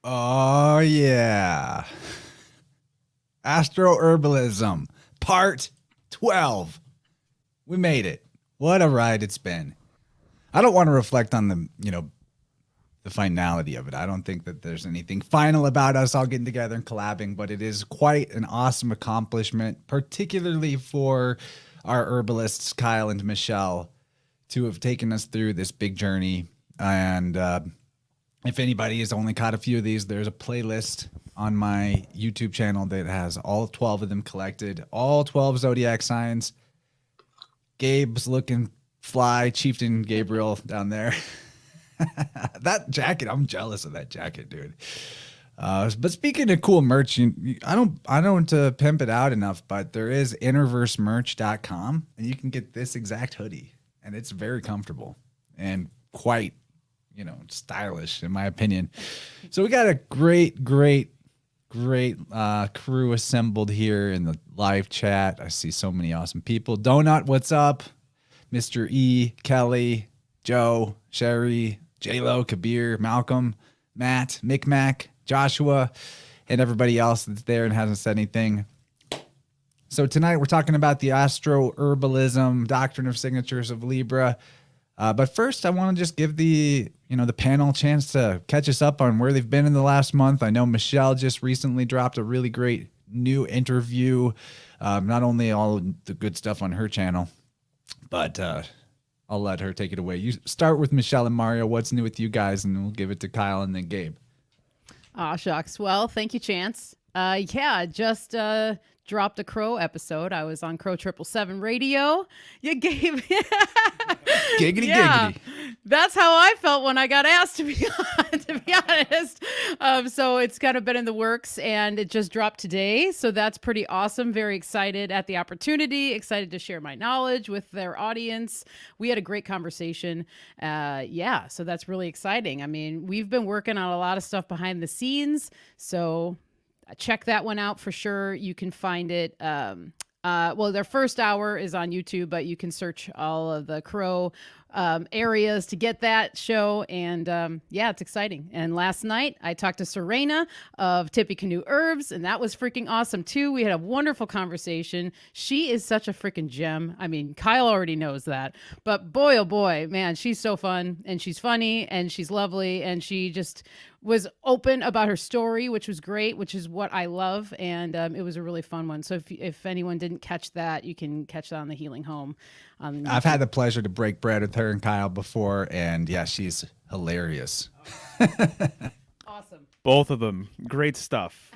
Oh, yeah. Astro-Herbalism, part 12. We made it. What a ride it's been. I don't want to reflect on the finality of it. I don't think that there's anything final about us all getting together and collabing, but it is quite an awesome accomplishment, particularly for our herbalists, Kyle and Michelle, to have taken us through this big journey. And if anybody has only caught a few of these, there's a playlist on my YouTube channel that has all 12 of them collected, all 12 zodiac signs. Gabe's looking fly, Chieftain Gabriel down there. That jacket, I'm jealous of that jacket, dude. But speaking of cool merch, I don't pimp it out enough, but there is InnerVerseMerch.com, and you can get this exact hoodie, and it's very comfortable and quite, stylish in my opinion. So we got a great crew assembled here in the live chat. I see so many awesome people. Donut, what's up? Mr. E, Kelly, Joe, Sherry, J-Lo, Kabir, Malcolm, Matt, Micmac, Joshua, and everybody else that's there and hasn't said anything. So tonight we're talking about the Astro-Herbalism, doctrine of signatures of Libra. But first, I want to just give the panel a chance to catch us up on where they've been in the last month. I know Michelle just recently dropped a really great new interview. Not only all the good stuff on her channel, but I'll let her take it away. You start with Michelle and Mario. What's new with you guys? And we'll give it to Kyle and then Gabe. Aw, shucks. Well, thank you, Chance. Just dropped a Crow episode. I was on Crow 777 Radio. You gave Giggity. That's how I felt when I got asked, to be honest. So it's kind of been in the works, and it just dropped today. So that's pretty awesome. Very excited at the opportunity. Excited to share my knowledge with their audience. We had a great conversation. So that's really exciting. I mean, we've been working on a lot of stuff behind the scenes. So check that one out for sure. You can find it. Their first hour is on YouTube, but you can search all of the Crow areas to get that show. And it's exciting. And last night I talked to Serena of Tippecanoe Herbs, and that was freaking awesome too. We had a wonderful conversation. She is such a freaking gem. I mean, Kyle already knows that, but boy, oh boy, man, she's so fun, and she's funny, and she's lovely, and she just was open about her story, which was great, which is what I love. And it was a really fun one. So if anyone didn't catch that, you can catch that on the Healing Home. I've had the pleasure to break bread with her and Kyle before, and yeah, she's hilarious. Awesome. Both of them. Great stuff.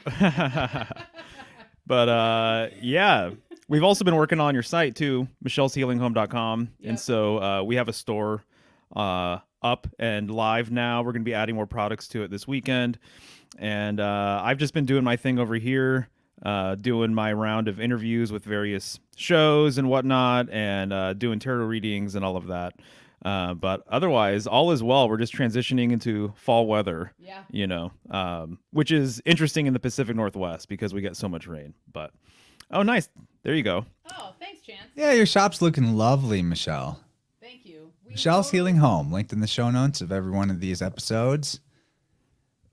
But we've also been working on your site too, michelleshealinghome.com. Yep. And so we have a store up and live now. We're going to be adding more products to it this weekend. And I've just been doing my thing over here, doing my round of interviews with various shows and whatnot, and doing tarot readings and all of that. But otherwise, all is well. We're just transitioning into fall weather, which is interesting in the Pacific Northwest because we get so much rain. But, oh, nice. There you go. Oh, thanks, Chance. Yeah, your shop's looking lovely, Michelle. Thank you. Michelle's Healing Home, linked in the show notes of every one of these episodes.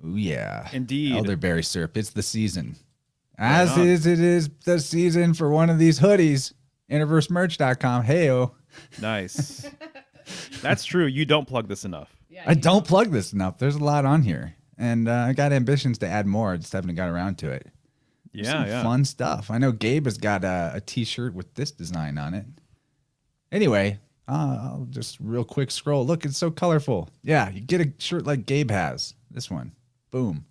Ooh, yeah. Indeed. Elderberry syrup. It's the season. It is the season for one of these hoodies. InnerVerseMerch.com. Hey-o. Nice. That's true. You don't plug this enough. Yeah, I don't plug this enough. There's a lot on here. And I got ambitions to add more. I just haven't got around to it. Yeah. Fun stuff. I know Gabe has got a t-shirt with this design on it. Anyway, I'll just real quick scroll. Look, it's so colorful. Yeah, you get a shirt like Gabe has. This one. Boom.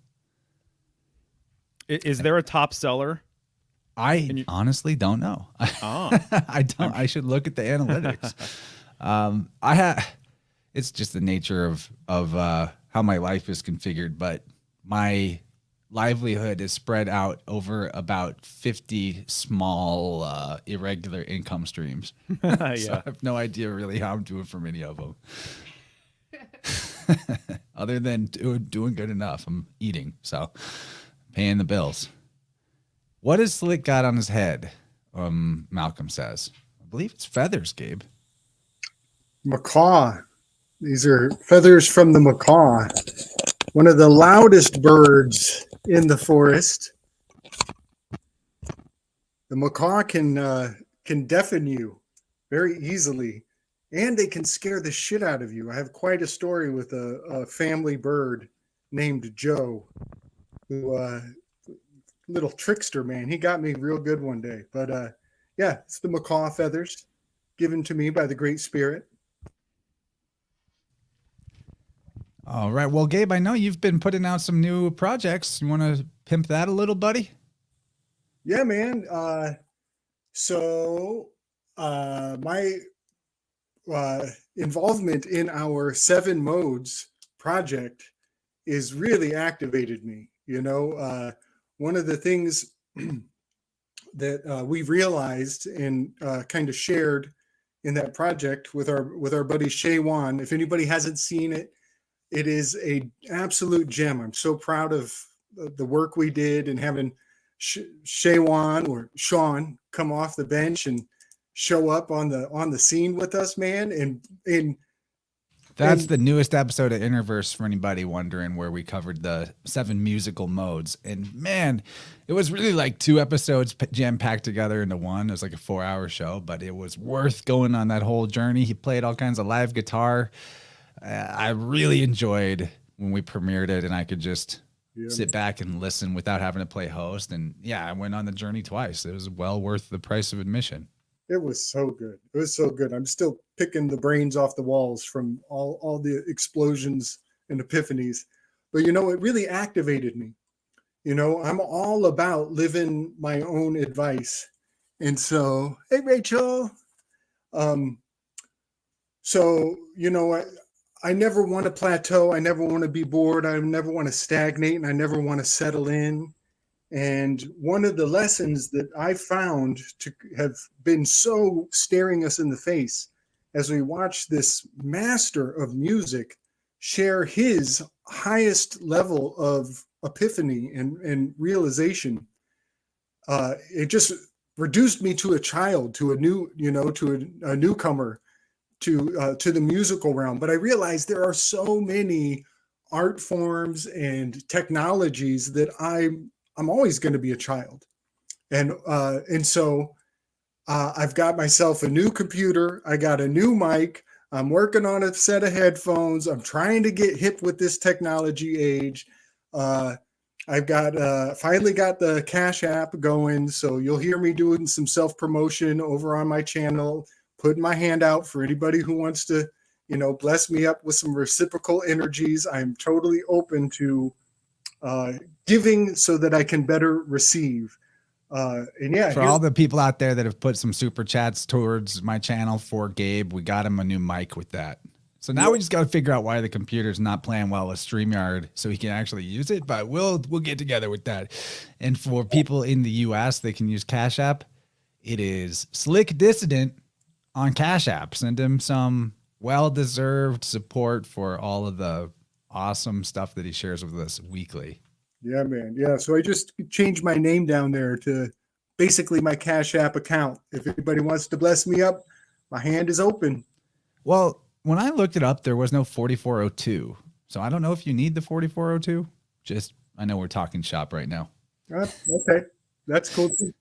Is there a top seller? I honestly don't know. Oh. I don't. I should look at the analytics. It's just the nature of how my life is configured, but my livelihood is spread out over about 50 small, irregular income streams. So I have no idea really how I'm doing from any of them. Other than doing good enough. I'm eating, so paying the bills. What has Slick got on his head? Malcolm says. I believe it's feathers, Gabe. Macaw. These are feathers from the macaw. one of the loudest birds in the forest. The macaw can deafen you very easily, and they can scare the shit out of you. I have quite a story with a family bird named Joe, who little trickster, man. He got me real good one day. But yeah, it's the macaw feathers given to me by the Great Spirit. All right. Well, Gabe, I know you've been putting out some new projects. You want to pimp that a little, buddy? Yeah, man. So my involvement in our 7 modes project is really activated me. You know, one of the things that we realized and kind of shared in that project with our buddy Shay Wan. If anybody hasn't seen it, it is a absolute gem. I'm so proud of the work we did and having Shay Wan or Sean come off the bench and show up on the scene with us, man. And that's the newest episode of InnerVerse for anybody wondering, where we covered the 7 musical modes. And man, it was really like 2 episodes jam-packed together into one. It was like a 4-hour show, but it was worth going on that whole journey. He played all kinds of live guitar. I really enjoyed when we premiered it, and I could just sit back and listen without having to play host. And yeah, I went on the journey twice. It was well worth the price of admission. It was so good. It was so good. I'm still picking the brains off the walls from all the explosions and epiphanies. But, you know, it really activated me. You know, I'm all about living my own advice. And so, hey, Rachel. So, you know, I never want to plateau. I never want to be bored. I never want to stagnate, and I never want to settle in. And one of the lessons that I found to have been so staring us in the face as we watch this master of music share his highest level of epiphany and realization, it just reduced me to a child, to a new, you know, to a newcomer to the musical realm. But I realized there are so many art forms and technologies that I'm always going to be a child. And so I've got myself a new computer. I got a new mic. I'm working on a set of headphones. I'm trying to get hip with this technology age. I've got finally got the Cash App going. So you'll hear me doing some self-promotion over on my channel, putting my hand out for anybody who wants to, you know, bless me up with some reciprocal energies. I'm totally open to giving so that I can better receive. And yeah, for all the people out there that have put some super chats towards my channel for Gabe, we got him a new mic with that. So now we just got to figure out why the computer's not playing well with StreamYard so he can actually use it. But we'll get together with that. And for people in the US, they can use Cash App. It is Slick Dissident on Cash App. Send him some well-deserved support for all of the awesome stuff that he shares with us weekly. Yeah, man. Yeah. So I just changed my name down there to basically my Cash App account. If anybody wants to bless me up, my hand is open. Well, when I looked it up, there was no 4402. So I don't know if you need the 4402. Just, I know we're talking shop right now. Okay. That's cool too.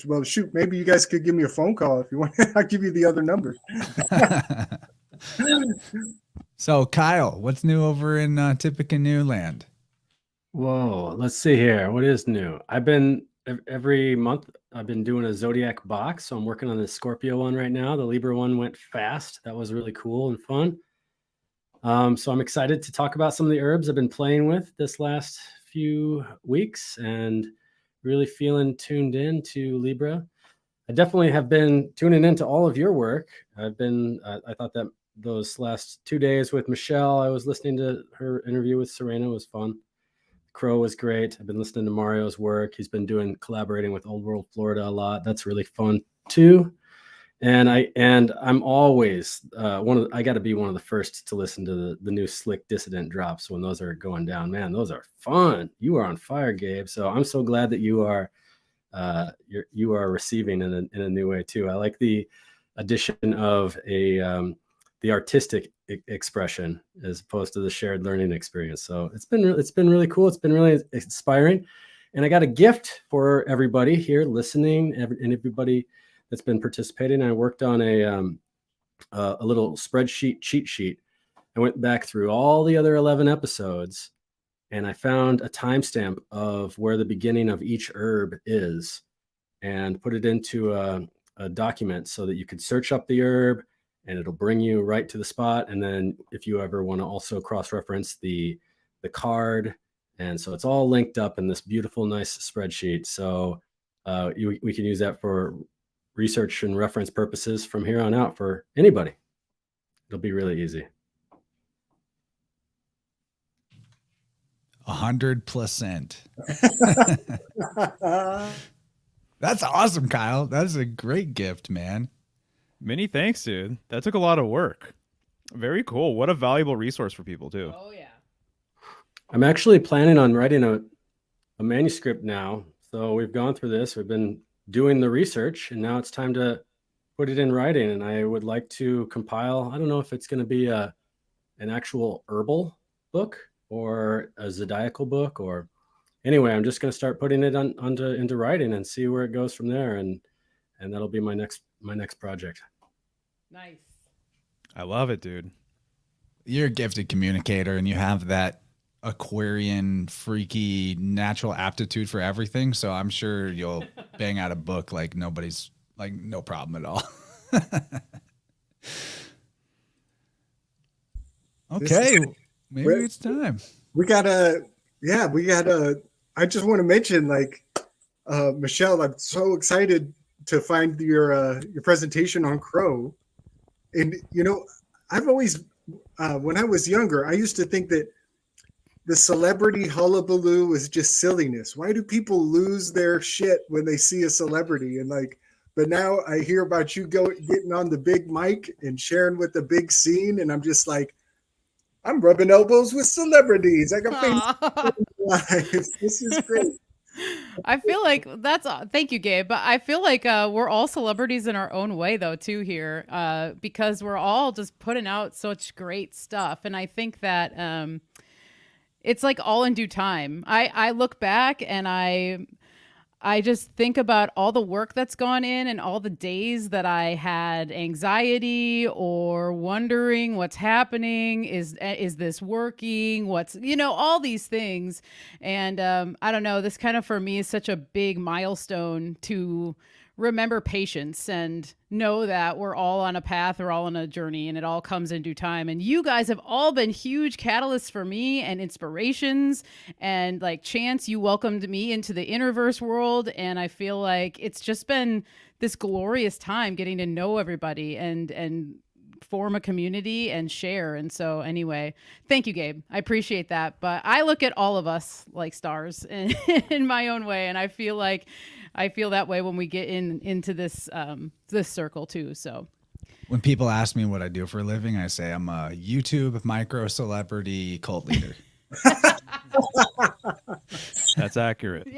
Well, shoot, maybe you guys could give me a phone call if you want. I'll give you the other numbers. So Kyle, what's new over in Tippecanoe land? Whoa, let's see here. What is new? I've been every month I've been doing a zodiac box. So I'm working on the Scorpio one right now. The Libra one went fast. That was really cool and fun. So I'm excited to talk about some of the herbs I've been playing with this last few weeks and really feeling tuned in to Libra. I definitely have been tuning into all of your work. I thought that those last 2 days with Michelle, I was listening to her interview with Serena. It was fun. Crow was great. I've been listening to Mario's work. He's been collaborating with Old World Florida a lot. That's really fun too. And I'm always I got to be one of the first to listen to the new Slick Dissident drops when those are going down. Man, those are fun. You are on fire, Gabe. So I'm so glad that you are receiving in a new way too. I like the addition of a the artistic expression as opposed to the shared learning experience. So it's been really cool. It's been really inspiring. And I got a gift for everybody here listening and everybody that's been participating. I worked on a little spreadsheet cheat sheet. I went back through all the other 11 episodes and I found a timestamp of where the beginning of each herb is and put it into a document so that you could search up the herb and it'll bring you right to the spot. And then if you ever want to also cross-reference the card. And so it's all linked up in this beautiful, nice spreadsheet. So we can use that for research and reference purposes from here on out for anybody. It'll be really easy. 100%. That's awesome, Kyle. That's a great gift, man. Many thanks, dude. That took a lot of work. Very cool. What a valuable resource for people, too. Oh, yeah. I'm actually planning on writing a manuscript now. So we've gone through this. We've been doing the research, and now it's time to put it in writing. And I would like to compile, I don't know if it's going to be an actual herbal book or a zodiacal book, or anyway, I'm just going to start putting it into writing and see where it goes from there. And that'll be my next project. Nice. I love it, dude. You're a gifted communicator and you have that Aquarian freaky natural aptitude for everything. So I'm sure you'll bang out a book like nobody's, like, no problem at all. Okay. Maybe it's time. I just want to mention, like, Michelle, I'm so excited to find your presentation on Crow. And, you know, I've always, when I was younger, I used to think that the celebrity hullabaloo is just silliness. Why do people lose their shit when they see a celebrity? And like, but now I hear about you getting on the big mic and sharing with the big scene. And I'm just like, I'm rubbing elbows with celebrities. I got famous life. This is great. I feel like thank you, Gabe. But I feel like we're all celebrities in our own way, though, too, here, because we're all just putting out such great stuff. And I think that it's like all in due time. I look back and I just think about all the work that's gone in and all the days that I had anxiety or wondering what's happening. Is this working? All these things. And I don't know, this kind of for me is such a big milestone to remember patience and know that we're all on a path, we're all on a journey, and it all comes in due time. And you guys have all been huge catalysts for me and inspirations. And like Chance, you welcomed me into the InnerVerse world. And I feel like it's just been this glorious time getting to know everybody and form a community and share. And so anyway, thank you, Gabe. I appreciate that. But I look at all of us like stars in my own way. And I feel that way when we get into this circle too. So when people ask me what I do for a living, I say I'm a YouTube micro celebrity cult leader. That's accurate.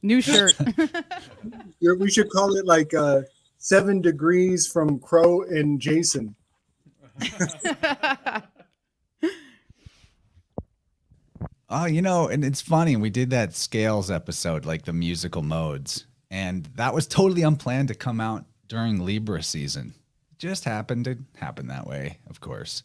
New shirt. We should call it like 7 degrees from Crow and Jason. Oh, and it's funny. We did that scales episode, like the musical modes, and that was totally unplanned to come out during Libra season. It just happened to happen that way, of course.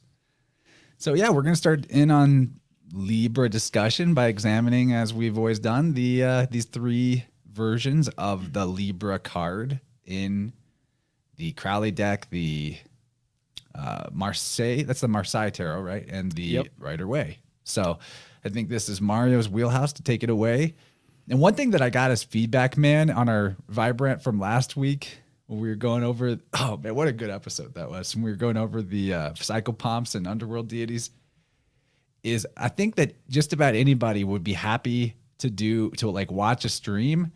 So yeah, we're going to start in on Libra discussion by examining, as we've always done, these 3 versions of the Libra card in the Crowley deck, the Marseille, that's the Marseille Tarot, right? And the Rider Waite. So I think this is Mario's wheelhouse to take it away. And one thing that I got as feedback, man, on our Vibrant from last week when we were going over, oh man, what a good episode that was. When we were going over the psychopomps and underworld deities, is I think that just about anybody would be happy to watch a stream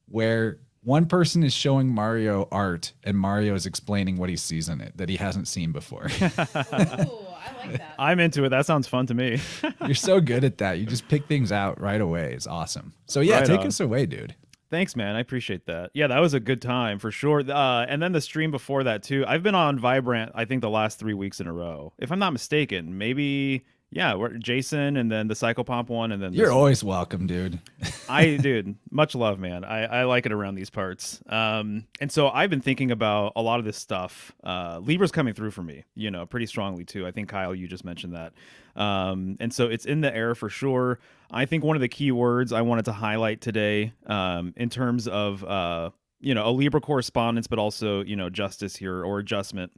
where one person is showing Mario art and Mario is explaining what he sees in it that he hasn't seen before. Ooh, I like that. I'm into it. That sounds fun to me. You're so good at that. You just pick things out right away. It's awesome. So yeah, Right take on. us away, dude. Thanks, man. I appreciate that. Yeah, that was a good time for sure. And then the stream before that too. I've been on Vibrant, I think the last 3 weeks in a row, if I'm not mistaken. Maybe, yeah, we're Jason, and then the Psychopomp one, and then You're this one. always welcome, dude. Dude, much love, man. I like it around these parts. And so I've been thinking about a lot of this stuff. Libra's coming through for me, pretty strongly too. I think Kyle, you just mentioned that. And so it's in the air for sure. I think one of the key words I wanted to highlight today, in terms of, a Libra correspondence, but also, justice here or adjustment,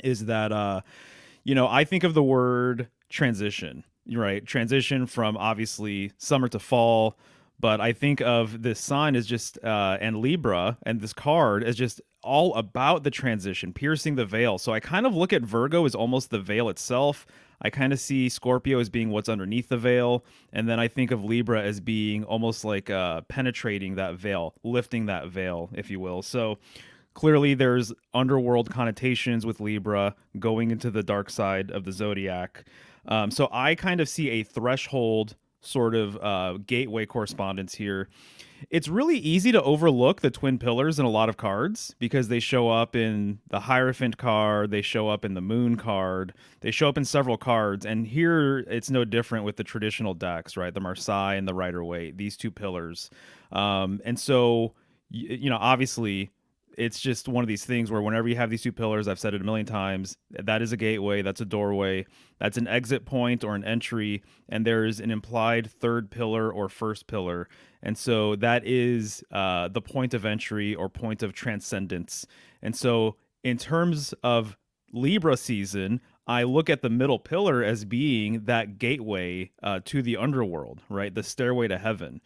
is that, I think of the word transition, right? Transition from obviously summer to fall. But I think of this sign as just, and Libra and this card as just all about the transition, piercing the veil. So I kind of look at Virgo as almost the veil itself. I kind of see Scorpio as being what's underneath the veil. And then I think of Libra as being almost like penetrating that veil, lifting that veil, if you will. So clearly there's underworld connotations with Libra going into the dark side of the zodiac. So I kind of see a threshold sort of gateway correspondence here. It's really easy to overlook the twin pillars in a lot of cards because they show up in the Hierophant card, they show up in the Moon card, they show up in several cards, and here it's no different with the traditional decks, right? The Marseille and the Rider-Waite, these two pillars. And so, obviously, it's just one of these things where whenever you have these two pillars, I've said it a million times, that is a gateway, that's a doorway, that's an exit point or an entry, and there's an implied third pillar or first pillar. And so that is the point of entry or point of transcendence. And so in terms of Libra season, I look at the middle pillar as being that gateway to the underworld, right? The stairway to heaven.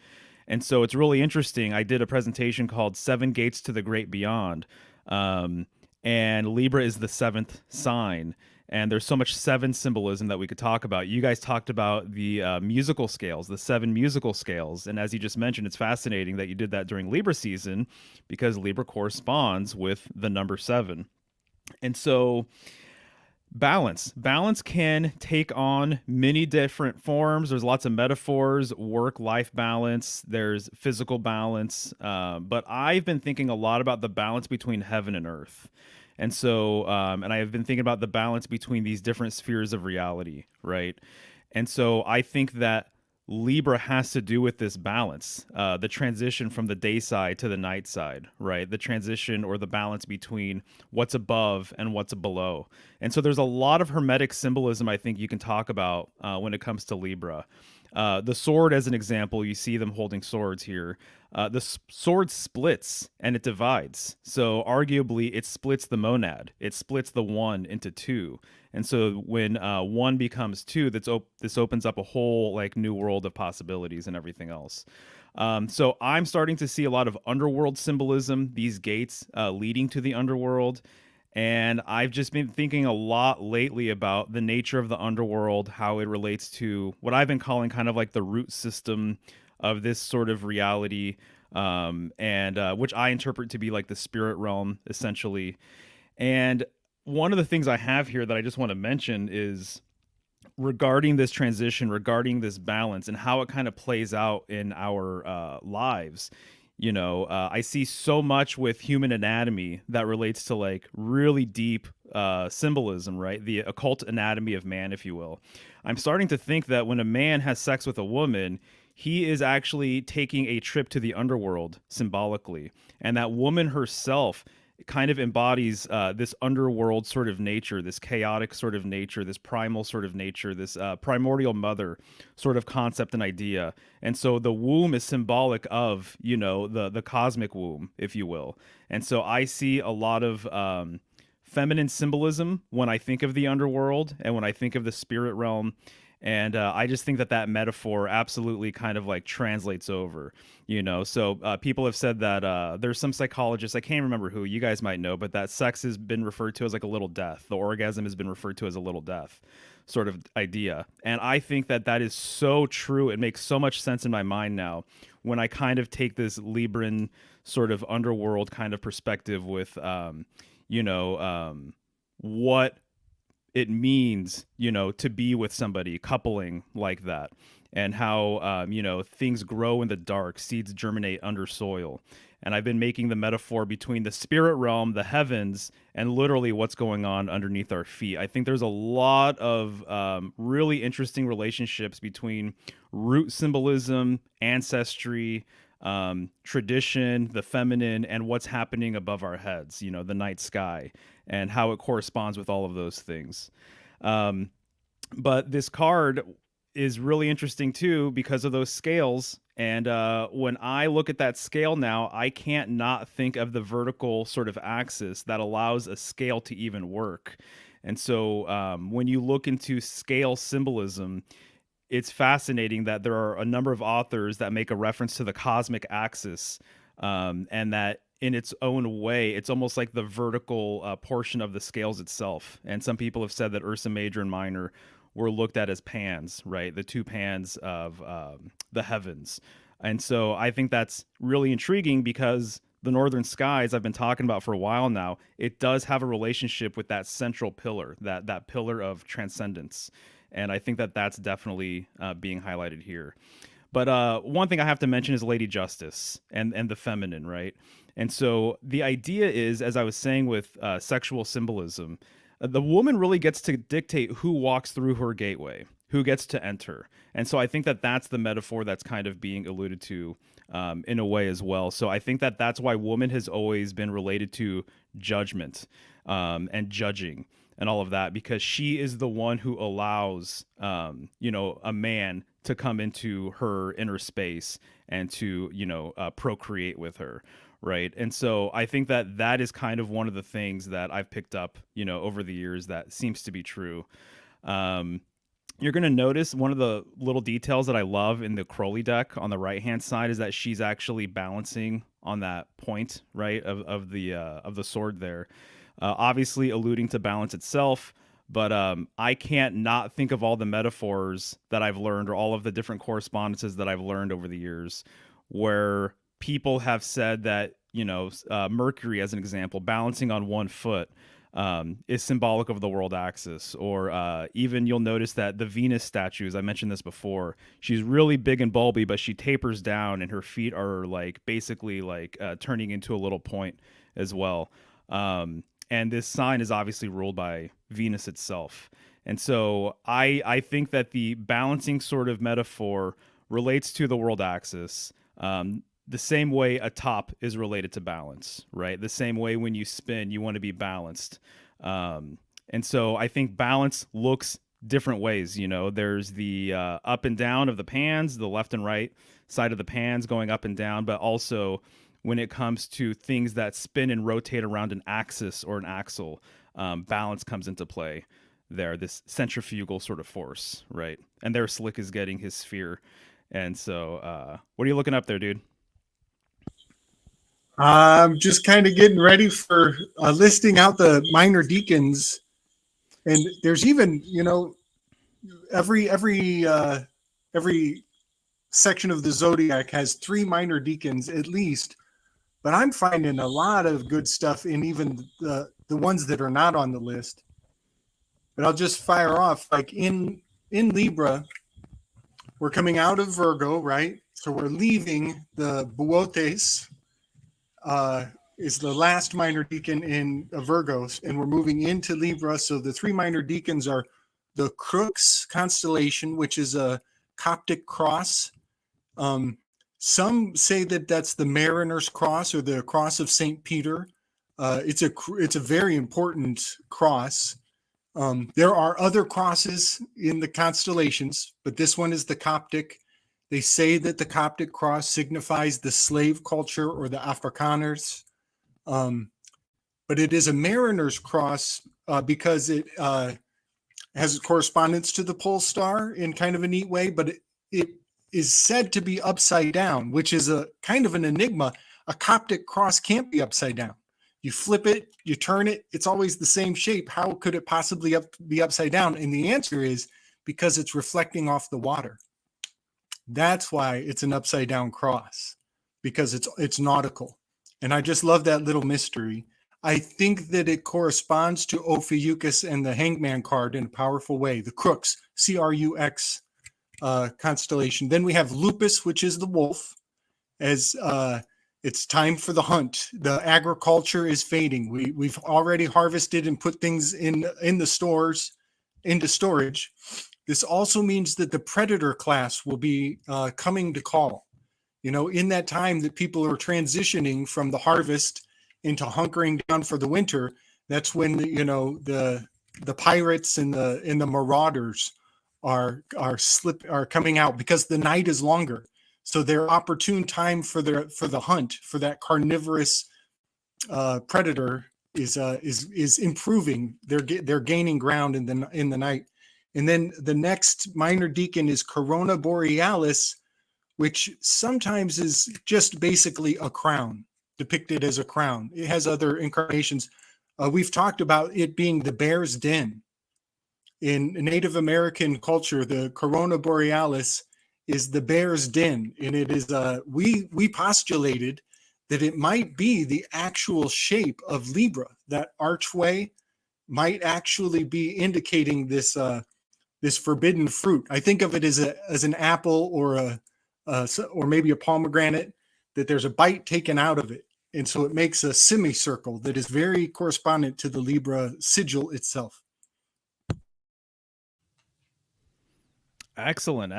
And so it's really interesting. I did a presentation called 7 Gates to the Great Beyond. And Libra is the 7th sign. And there's so much 7 symbolism that we could talk about. You guys talked about the musical scales, the 7 musical scales. And as you just mentioned, it's fascinating that you did that during Libra season because Libra corresponds with the number 7. And so balance can take on many different forms. There's lots of metaphors: work-life balance, there's physical balance, but I've been thinking a lot about the balance between heaven and earth. And so and I have been thinking about the balance between these different spheres of reality, right? And so I think that Libra has to do with this balance, the transition from the day side to the night side, right? The transition or the balance between what's above and what's below. And so there's a lot of Hermetic symbolism I think you can talk about when it comes to Libra. The sword, as an example, you see them holding swords here. The sword splits and it divides. So arguably it splits the monad. It splits the one into two. And so when one becomes two, this opens up a whole like new world of possibilities and everything else. So I'm starting to see a lot of underworld symbolism, these gates leading to the underworld. And I've just been thinking a lot lately about the nature of the underworld, how it relates to what I've been calling kind of like the root system of this sort of reality, and which I interpret to be like the spirit realm, essentially. And one of the things I have here that I just want to mention is regarding this transition, regarding this balance, and how it kind of plays out in our lives. I see so much with human anatomy that relates to like really deep symbolism, right? The occult anatomy of man, if you will. I'm starting to think that when a man has sex with a woman, he is actually taking a trip to the underworld symbolically. And that woman herself kind of embodies this underworld sort of nature, this chaotic sort of nature, this primal sort of nature, this primordial mother sort of concept and idea. And so the womb is symbolic of, the cosmic womb, if you will. And so I see a lot of feminine symbolism when I think of the underworld and when I think of the spirit realm. And I just think that metaphor absolutely kind of like translates over, So people have said that there's some psychologists, I can't remember who, you guys might know, but that sex has been referred to as like a little death. The orgasm has been referred to as a little death sort of idea. And I think that is so true. It makes so much sense in my mind now when I kind of take this Libran sort of underworld kind of perspective with, what it means, to be with somebody, coupling like that. and how, things grow in the dark, seeds germinate under soil. And I've been making the metaphor between the spirit realm, the heavens, and literally what's going on underneath our feet. I think there's a lot of really interesting relationships between root symbolism, ancestry, tradition, the feminine, and what's happening above our heads, the night sky, and how it corresponds with all of those things. But this card is really interesting too because of those scales. And when I look at that scale now, I can't not think of the vertical sort of axis that allows a scale to even work. And so when you look into scale symbolism, it's fascinating that there are a number of authors that make a reference to the cosmic axis, and that in its own way, it's almost like the vertical portion of the scales itself. And some people have said that Ursa Major and Minor were looked at as pans, right? The two pans of the heavens. And so I think that's really intriguing because the northern skies I've been talking about for a while now, it does have a relationship with that central pillar, that pillar of transcendence. And I think that that's definitely being highlighted here. But one thing I have to mention is Lady Justice and the feminine, right? And so the idea is, as I was saying with sexual symbolism, the woman really gets to dictate who walks through her gateway, who gets to enter. And so I think that that's the metaphor that's kind of being alluded to in a way as well. So I think that that's why woman has always been related to judgment and judging and all of that, because she is the one who allows, a man to come into her inner space and to, procreate with her. Right. And so I think that that is kind of one of the things that I've picked up, over the years that seems to be true. You're going to notice one of the little details that I love in the Crowley deck on the right hand side is that she's actually balancing on that point, right, of the sword there, obviously alluding to balance itself. But I can't not think of all the metaphors that I've learned or all of the different correspondences that I've learned over the years where people have said that, Mercury, as an example, balancing on one foot is symbolic of the world axis. Or even you'll notice that the Venus statues, I mentioned this before, she's really big and bulby, but she tapers down and her feet are basically turning into a little point as well. And this sign is obviously ruled by Venus itself. And so I think that the balancing sort of metaphor relates to the world axis. The same way a top is related to balance, right? The same way when you spin, you want to be balanced. And so I think balance looks different ways. There's the up and down of the pans, the left and right side of the pans going up and down, but also when it comes to things that spin and rotate around an axis or an axle, balance comes into play there, this centrifugal sort of force, right? And there Slick is getting his sphere. And so what are you looking up there, dude? I'm just kind of getting ready for listing out the minor decans, and there's even every section of the zodiac has 3 minor decans at least, but I'm finding a lot of good stuff in even the ones that are not on the list. But I'll just fire off in Libra. We're coming out of Virgo, right? So we're leaving the Buotes. Is the last minor decan in Virgos, and we're moving into Libra. So the 3 minor decans are the Crux constellation, which is a Coptic cross. Some say that that's the Mariner's Cross or the Cross of St. Peter. It's a very important cross. There are other crosses in the constellations, but this one is the Coptic. They say that the Coptic cross signifies the slave culture or the Afrikaners. But it is a Mariner's Cross because it has correspondence to the pole star in kind of a neat way, but it is said to be upside down, which is a kind of an enigma. A Coptic cross can't be upside down. You flip it, you turn it, it's always the same shape. How could it possibly be upside down? And the answer is because it's reflecting off the water. That's why it's an upside down cross, because it's nautical. And I just love that little mystery. I think that it corresponds to Ophiuchus and the Hangman card in a powerful way. The Crux, C-R-U-X, constellation. Then we have Lupus, which is the wolf, as it's time for the hunt. The agriculture is fading. We've already harvested and put things in the stores into storage. This also means that the predator class will be coming to call. You know, in that time that people are transitioning from the harvest into hunkering down for the winter, that's when the pirates and the marauders are coming out, because the night is longer. So their opportune time for the hunt for that carnivorous predator is improving. They're gaining ground in the night. And then the next minor deacon is Corona Borealis, which sometimes is just basically a crown, depicted as a crown. It has other incarnations. We've talked about it being the bear's den. In Native American culture, the Corona Borealis is the bear's den, and it is we postulated that it might be the actual shape of Libra. That archway might actually be indicating this this forbidden fruit. I think of it as an apple or maybe a pomegranate, that there's a bite taken out of it, and so it makes a semicircle that is very correspondent to the Libra sigil itself. Excellent.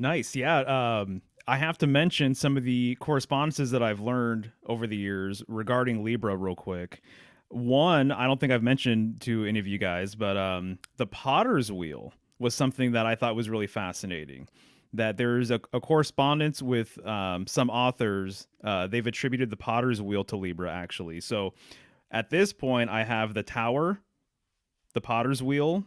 Nice. Yeah. I have to mention some of the correspondences that I've learned over the years regarding Libra real quick. One, I don't think I've mentioned to any of you guys, but the Potter's Wheel was something that I thought was really fascinating. That there's a correspondence with some authors. They've attributed the Potter's Wheel to Libra, actually. So at this point, I have the Tower, the Potter's Wheel,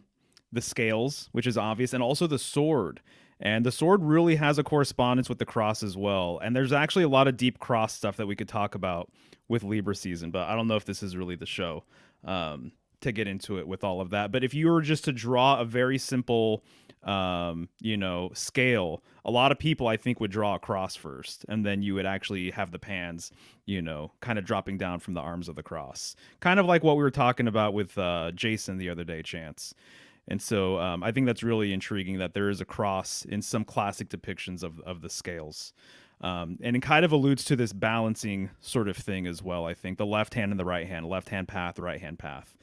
the scales, which is obvious, and also the sword. And the sword really has a correspondence with the cross as well. And there's actually a lot of deep cross stuff that we could talk about with Libra season, but I don't know if this is really the show to get into it with all of that. But if you were just to draw a very simple, scale, a lot of people, I think, would draw a cross first, and then you would actually have the pans, kind of dropping down from the arms of the cross. Kind of like what we were talking about with Jason the other day, Chance. And so I think that's really intriguing that there is a cross in some classic depictions of the scales. And it kind of alludes to this balancing sort of thing as well, I think. The left hand and the right hand, left hand path, right hand path.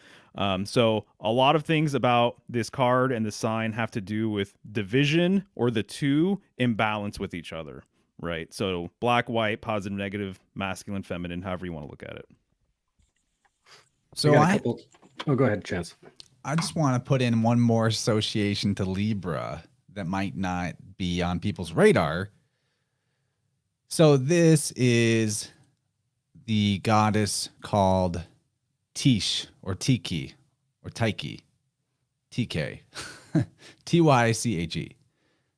So a lot of things about this card and the sign have to do with division, or the two imbalance with each other, right? So black, white, positive, negative, masculine, feminine, however you want to look at it. So go ahead, Chance. I just want to put in one more association to Libra that might not be on people's radar. So this is the goddess called Tish, or Tiki, or Tyche, TK, Tyche.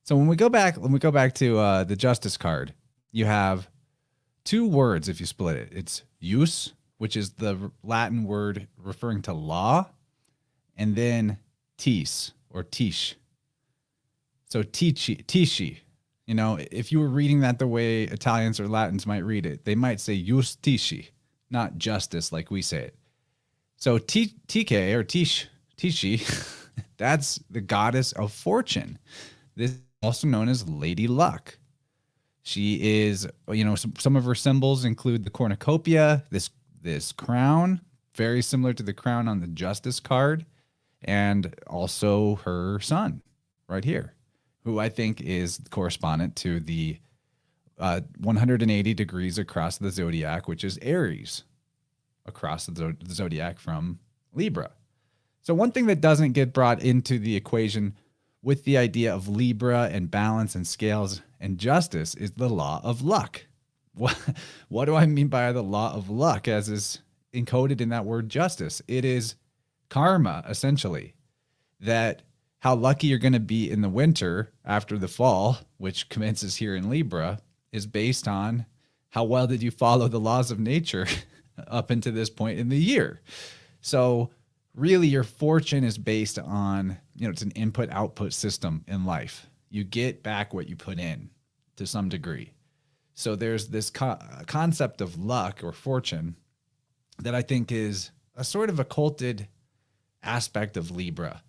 So when we go back to the Justice card, you have two words if you split it. It's jus, which is the Latin word referring to law, and then tis, or tish. So tishi. If you were reading that the way Italians or Latins might read it, they might say justici, not justice like we say it. So TK, or Tishi, that's the goddess of fortune. This is also known as Lady Luck. She is, some of her symbols include the cornucopia, this crown, very similar to the crown on the Justice card, and also her son right here, who I think is correspondent to the 180 degrees across the zodiac, which is Aries, across the zodiac from Libra. So one thing that doesn't get brought into the equation with the idea of Libra and balance and scales and justice is the law of luck. What do I mean by the law of luck, as is encoded in that word justice? It is karma, essentially, that how lucky you're going to be in the winter after the fall, which commences here in Libra, is based on how well did you follow the laws of nature up into this point in the year. So really your fortune is based on, it's an input-output system in life. You get back what you put in to some degree. So there's this concept of luck or fortune that I think is a sort of occulted aspect of Libra.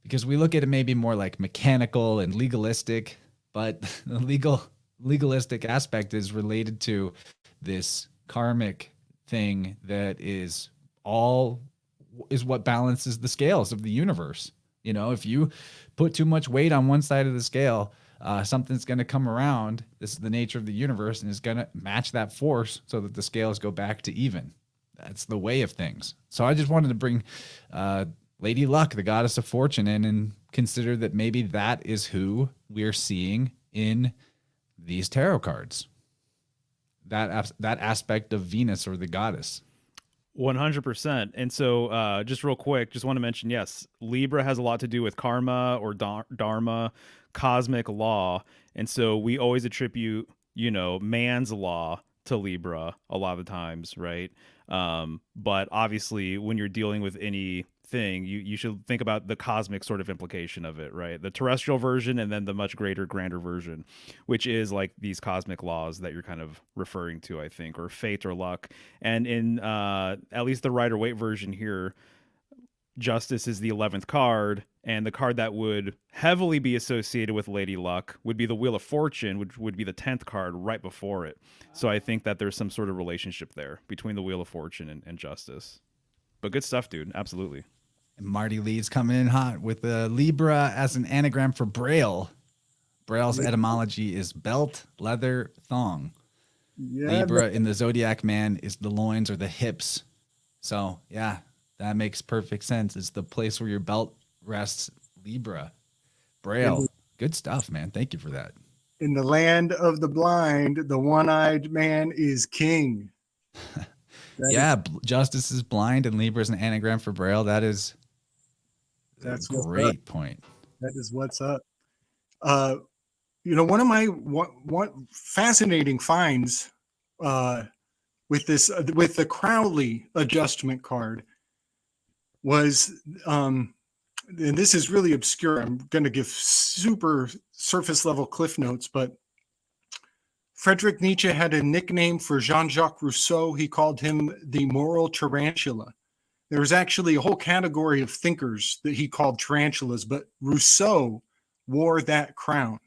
because we look at it maybe more like mechanical and legalistic, but the legalistic aspect is related to this karmic thing that is what balances the scales of the universe. You know, if you put too much weight on one side of the scale, something's going to come around. This is the nature of the universe, and is going to match that force so that the scales go back to even. That's the way of things. So I just wanted to bring Lady Luck, the goddess of fortune, in and consider that maybe that is who we're seeing in these tarot cards. That aspect of Venus or the goddess. 100%. And so just real quick, just want to mention, yes, Libra has a lot to do with karma or dharma, cosmic law. And so we always attribute, man's law to Libra a lot of the times, right? But obviously when you're dealing with anything, you should think about the cosmic sort of implication of it, right? The terrestrial version and then the much greater, grander version, which is like these cosmic laws that you're kind of referring to, I think, or fate or luck. And in at least the Rider-Waite version here, Justice is the 11th card, and the card that would heavily be associated with Lady Luck would be the Wheel of Fortune, which would be the 10th card right before it. So I think that there's some sort of relationship there between the Wheel of Fortune and Justice. But good stuff, dude. Absolutely. And Marty Lee's coming in hot with Libra as an anagram for Braille. Braille's etymology is belt, leather, thong. Yeah, Libra in the Zodiac man is the loins or the hips. So, yeah, that makes perfect sense. It's the place where your belt rests, Libra. Braille. Good stuff, man. Thank you for that. in the land of the blind, the one-eyed man is king. Justice is blind and Libra is an anagram for Braille. That's a great point. That is what's up. One of my one fascinating finds with the Crowley adjustment card was, and this is really obscure. I'm going to give super surface level cliff notes, but Friedrich Nietzsche had a nickname for Jean-Jacques Rousseau. He called him the moral tarantula. There was actually a whole category of thinkers that he called tarantulas, but Rousseau wore that crown.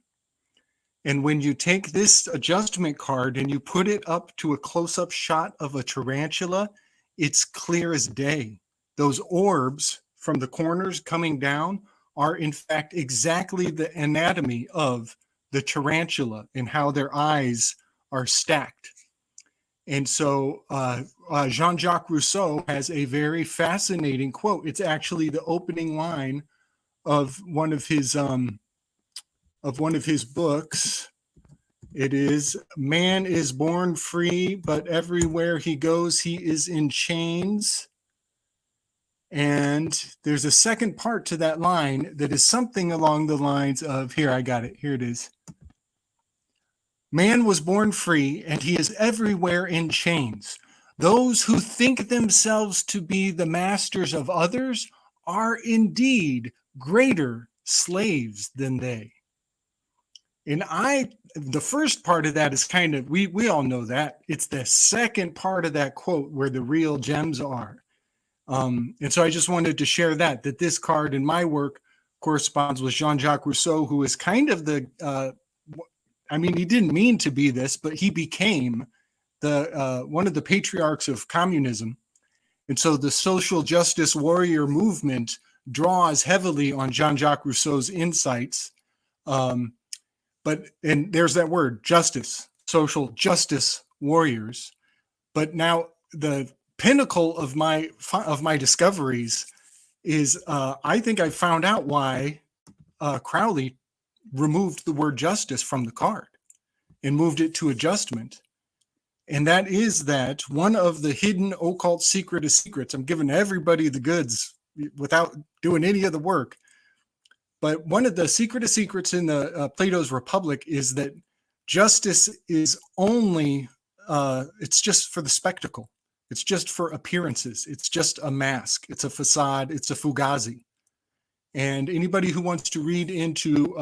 And when you take this adjustment card and you put it up to a close-up shot of a tarantula, it's clear as day. Those orbs from the corners coming down are in fact exactly the anatomy of the tarantula and how their eyes are stacked. And so Jean-Jacques Rousseau has a very fascinating quote. It's actually the opening line of one of his books. It is, "Man is born free, but everywhere he goes, he is in chains." And there's a second part to that line that is something along the lines of, here, I got it. Here it is. "Man was born free, and he is everywhere in chains. Those who think themselves to be the masters of others are indeed greater slaves than they." And the first part of that is kind of, we all know that. It's the second part of that quote where the real gems are. And so I just wanted to share that this card in my work corresponds with Jean-Jacques Rousseau, who is kind of he didn't mean to be this, but he became one of the patriarchs of communism. And so the social justice warrior movement draws heavily on Jean-Jacques Rousseau's insights. And there's that word, justice, social justice warriors. But now the pinnacle of my discoveries is I think I found out why Crowley removed the word justice from the card and moved it to adjustment. And that is that one of the hidden occult secret of secrets, I'm giving everybody the goods without doing any of the work. But one of the secret of secrets in the Plato's Republic is that justice is only, it's just for the spectacle. It's just for appearances. It's just a mask. It's a facade. It's a fugazi. And anybody who wants to read into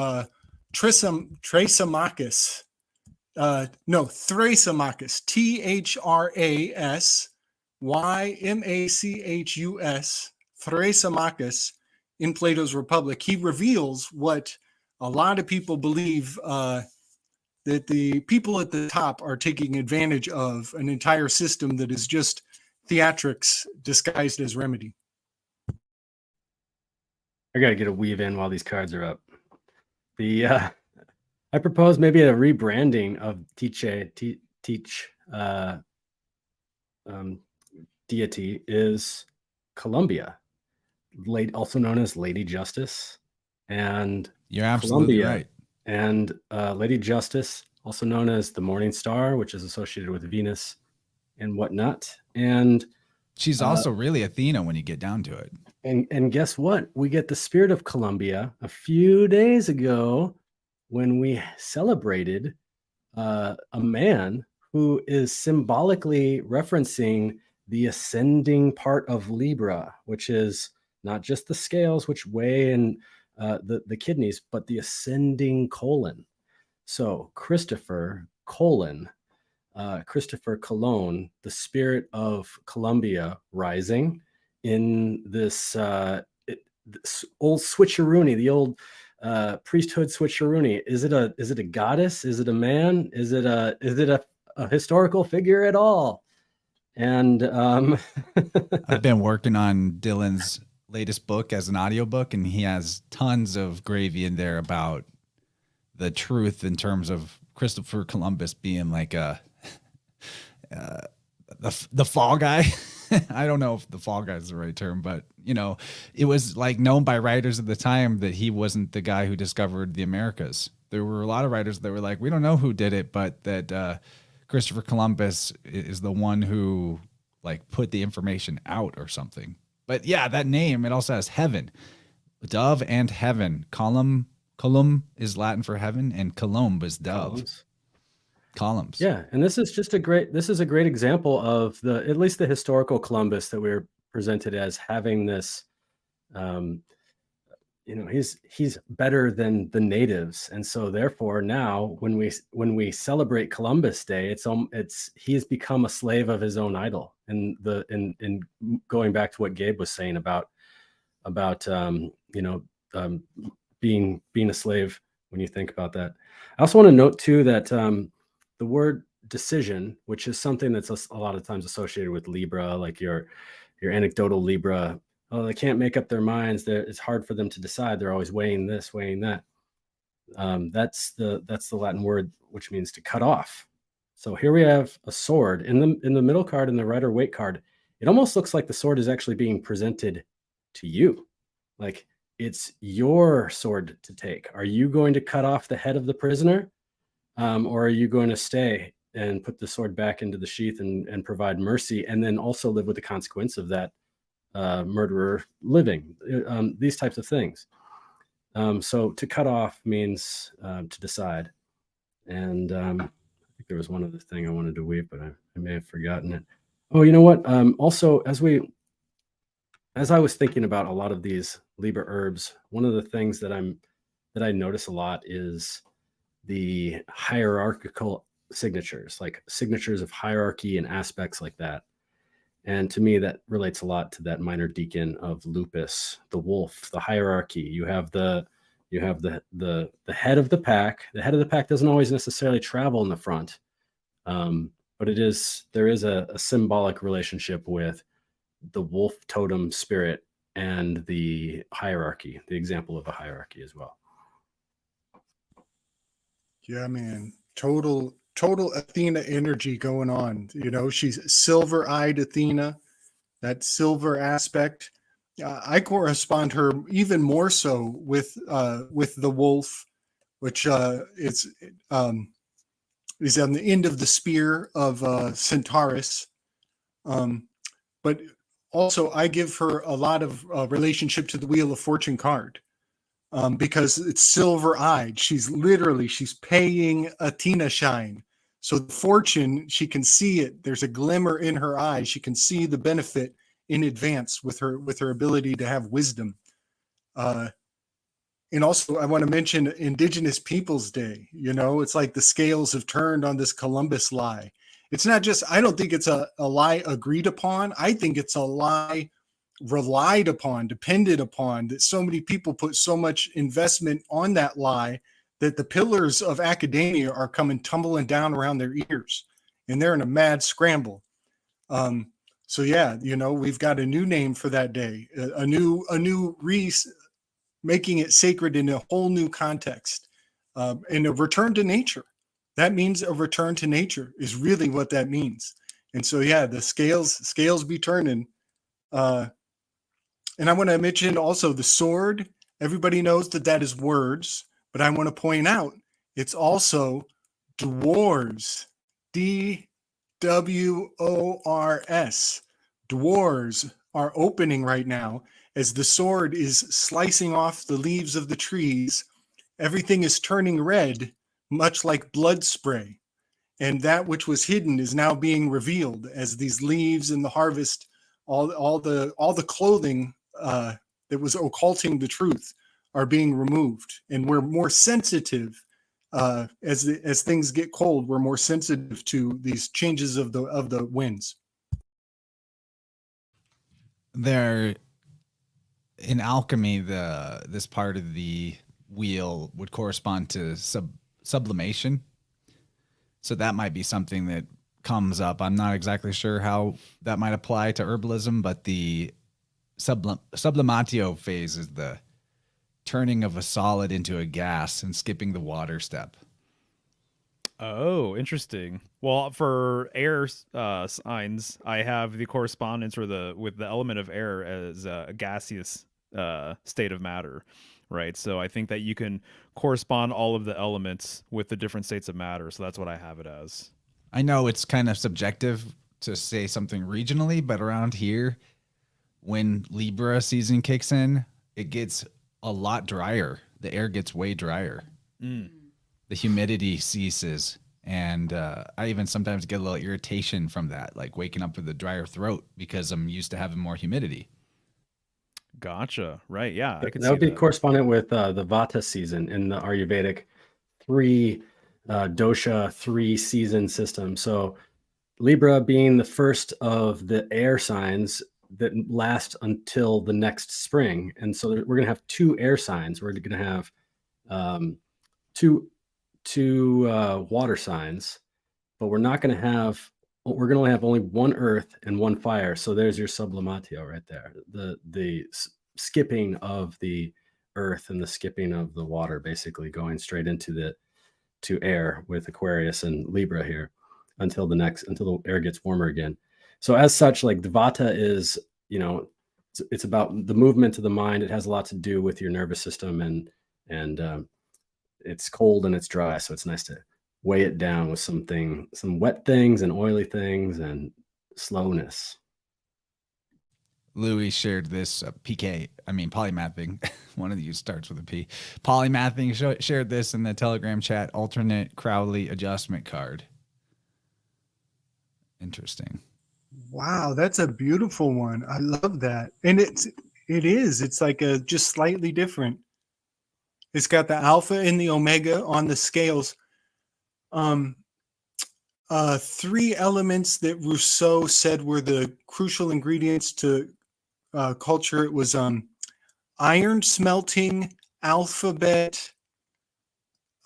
Thrasymachus, Thrasymachus, Thrasymachus, Thrasymachus, in Plato's Republic, he reveals what a lot of people believe, that the people at the top are taking advantage of an entire system that is just theatrics disguised as remedy. I gotta get a weave in while these cards are up. I propose maybe a rebranding of Teach deity is Columbia, also known as Lady Justice, and You're absolutely Columbia, right. and Lady Justice, also known as the Morning Star, which is associated with Venus and whatnot. And She's also really Athena when you get down to it. and guess what? We get the spirit of Columbia a few days ago when we celebrated a man who is symbolically referencing the ascending part of Libra, which is not just the scales, which weigh in the kidneys, but the ascending colon. So Christopher Cologne, the spirit of Columbia rising in this old switcheroony, the old priesthood switcheroony. Is it a goddess? Is it a man? Is it a historical figure at all? And I've been working on Dylan's latest book as an audiobook, and he has tons of gravy in there about the truth in terms of Christopher Columbus being like the fall guy. I don't know if the fall guy is the right term, but it was like known by writers at the time that he wasn't the guy who discovered the Americas. There were a lot of writers that were like, we don't know who did it, but that Christopher Columbus is the one who like put the information out or something. But yeah, that name, it also has heaven, dove and heaven. Column is Latin for heaven, and columb is dove. Columns. Yeah, and this is a great example of at least the historical Columbus that we're presented as having this. He's better than the natives, and so therefore now when we celebrate Columbus Day, he's become a slave of his own idol. And in going back to what Gabe was saying about being a slave, when you think about that. I also want to note too that the word decision, which is something that's a lot of times associated with Libra, like your anecdotal Libra. Oh, they can't make up their minds. It's hard for them to decide. They're always weighing this, weighing that. That's the Latin word, which means to cut off. So here we have a sword in the middle card, in the Rider Waite card. It almost looks like the sword is actually being presented to you, like it's your sword to take. Are you going to cut off the head of the prisoner, or are you going to stay and put the sword back into the sheath and provide mercy, and then also live with the consequence of that murderer living? These types of things. So to cut off means to decide. And I think there was one other thing I wanted to weave, but I may have forgotten it. Oh, you know what? Also, as I was thinking about a lot of these Libra herbs, one of the things that I notice a lot is the hierarchical signatures, like signatures of hierarchy and aspects like that. And to me, that relates a lot to that minor deacon of lupus, the wolf, the hierarchy. You have the head of the pack. The head of the pack doesn't always necessarily travel in the front, but there is a symbolic relationship with the wolf totem spirit and the hierarchy, the example of a hierarchy as well. Yeah, man. Total Athena energy going on. She's silver-eyed Athena, that silver aspect. I correspond her even more so with the wolf, which is on the end of the spear of Centaurus. But also, I give her a lot of relationship to the Wheel of Fortune card. Because it's silver-eyed. She's paying Athena shine. So the fortune, she can see it. There's a glimmer in her eye. She can see the benefit in advance with her ability to have wisdom. And also, I want to mention Indigenous Peoples Day. It's like the scales have turned on this Columbus lie. It's not just, I don't think it's a lie agreed upon. I think it's a lie relied upon, depended upon, that so many people put so much investment on that lie that the pillars of academia are coming tumbling down around their ears, and they're in a mad scramble. So yeah, we've got a new name for that day, making it sacred in a whole new context, and a return to nature. That means a return to nature is really what that means. And so yeah, the scales be turning. And I want to mention also the sword. Everybody knows that is words, but I want to point out it's also dwarves. DWORS. Dwarves are opening right now as the sword is slicing off the leaves of the trees. Everything is turning red, much like blood spray. And that which was hidden is now being revealed as these leaves in the harvest, all the clothing that was occulting the truth are being removed. And we're more sensitive as things get cold. We're more sensitive to these changes of the winds. There, in alchemy, this part of the wheel would correspond to sublimation. So that might be something that comes up. I'm not exactly sure how that might apply to herbalism, but the sublimatio phase is the turning of a solid into a gas and skipping the water step. Oh, interesting. Well, for air signs, I have the correspondence with the element of air as a gaseous state of matter, right? So I think that you can correspond all of the elements with the different states of matter. So that's what I have it as. I know it's kind of subjective to say something regionally, but around here, when Libra season kicks in, it gets a lot drier. The air gets way drier. Mm. The humidity ceases. And I even sometimes get a little irritation from that, like waking up with a drier throat because I'm used to having more humidity. Gotcha. Right. Yeah. I could That would see be correspondent with the Vata season in the Ayurvedic 3 dosha 3 season system. So Libra being the first of the air signs that last until the next spring. And so we're going to have 2 air signs. We're going to have two water signs, but we're going to only have only 1 earth and 1 fire. So there's your sublimatio right there. The skipping of the earth and the skipping of the water, basically going straight into to air with Aquarius and Libra here until the air gets warmer again. So as such, like the Vata is, it's about the movement of the mind. It has a lot to do with your nervous system, and it's cold and it's dry. So it's nice to weigh it down with some wet things and oily things and slowness. Louis shared this polymathing. One of you starts with a P. Polymathing shared this in the Telegram chat. Alternate Crowley adjustment card. Interesting. Wow, that's a beautiful one. I love that. And it's like just slightly different. It's got the alpha and the omega on the scales. 3 elements that Rousseau said were the crucial ingredients to culture. It was iron smelting, alphabet,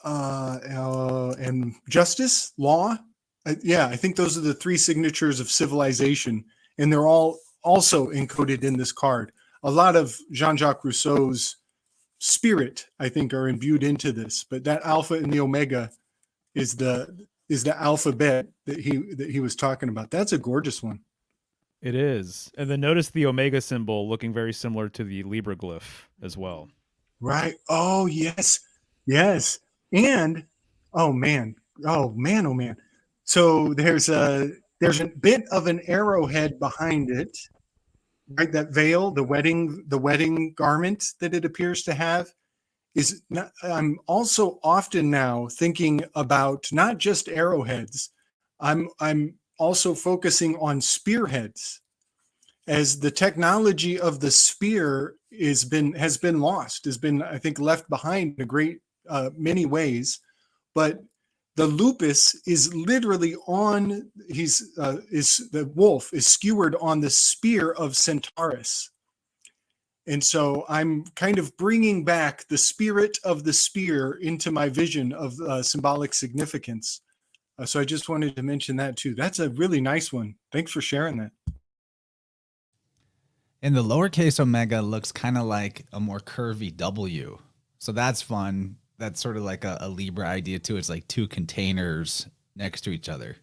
and justice, law. I think those are the 3 signatures of civilization, and they're all also encoded in this card. A lot of Jean-Jacques Rousseau's spirit, I think, are imbued into this, but that alpha and the omega is the alphabet that he was talking about. That's a gorgeous one. It is. And then notice the omega symbol looking very similar to the Libra glyph as well. Right. Oh, yes. Yes. And oh man. So there's a bit of an arrowhead behind it, right? That veil, the wedding garment that it appears to have is not, I'm also often now thinking about not just arrowheads. I'm also focusing on spearheads, as the technology of the spear has been I think left behind in a great many ways, but the lupus is literally the wolf is skewered on the spear of Centaurus, And so I'm kind of bringing back the spirit of the spear into my vision of symbolic significance. So I just wanted to mention that too. That's a really nice one. Thanks for sharing that. And the lowercase omega looks kind of like a more curvy W. So that's fun. That's sort of like a Libra idea too. It's like two containers next to each other.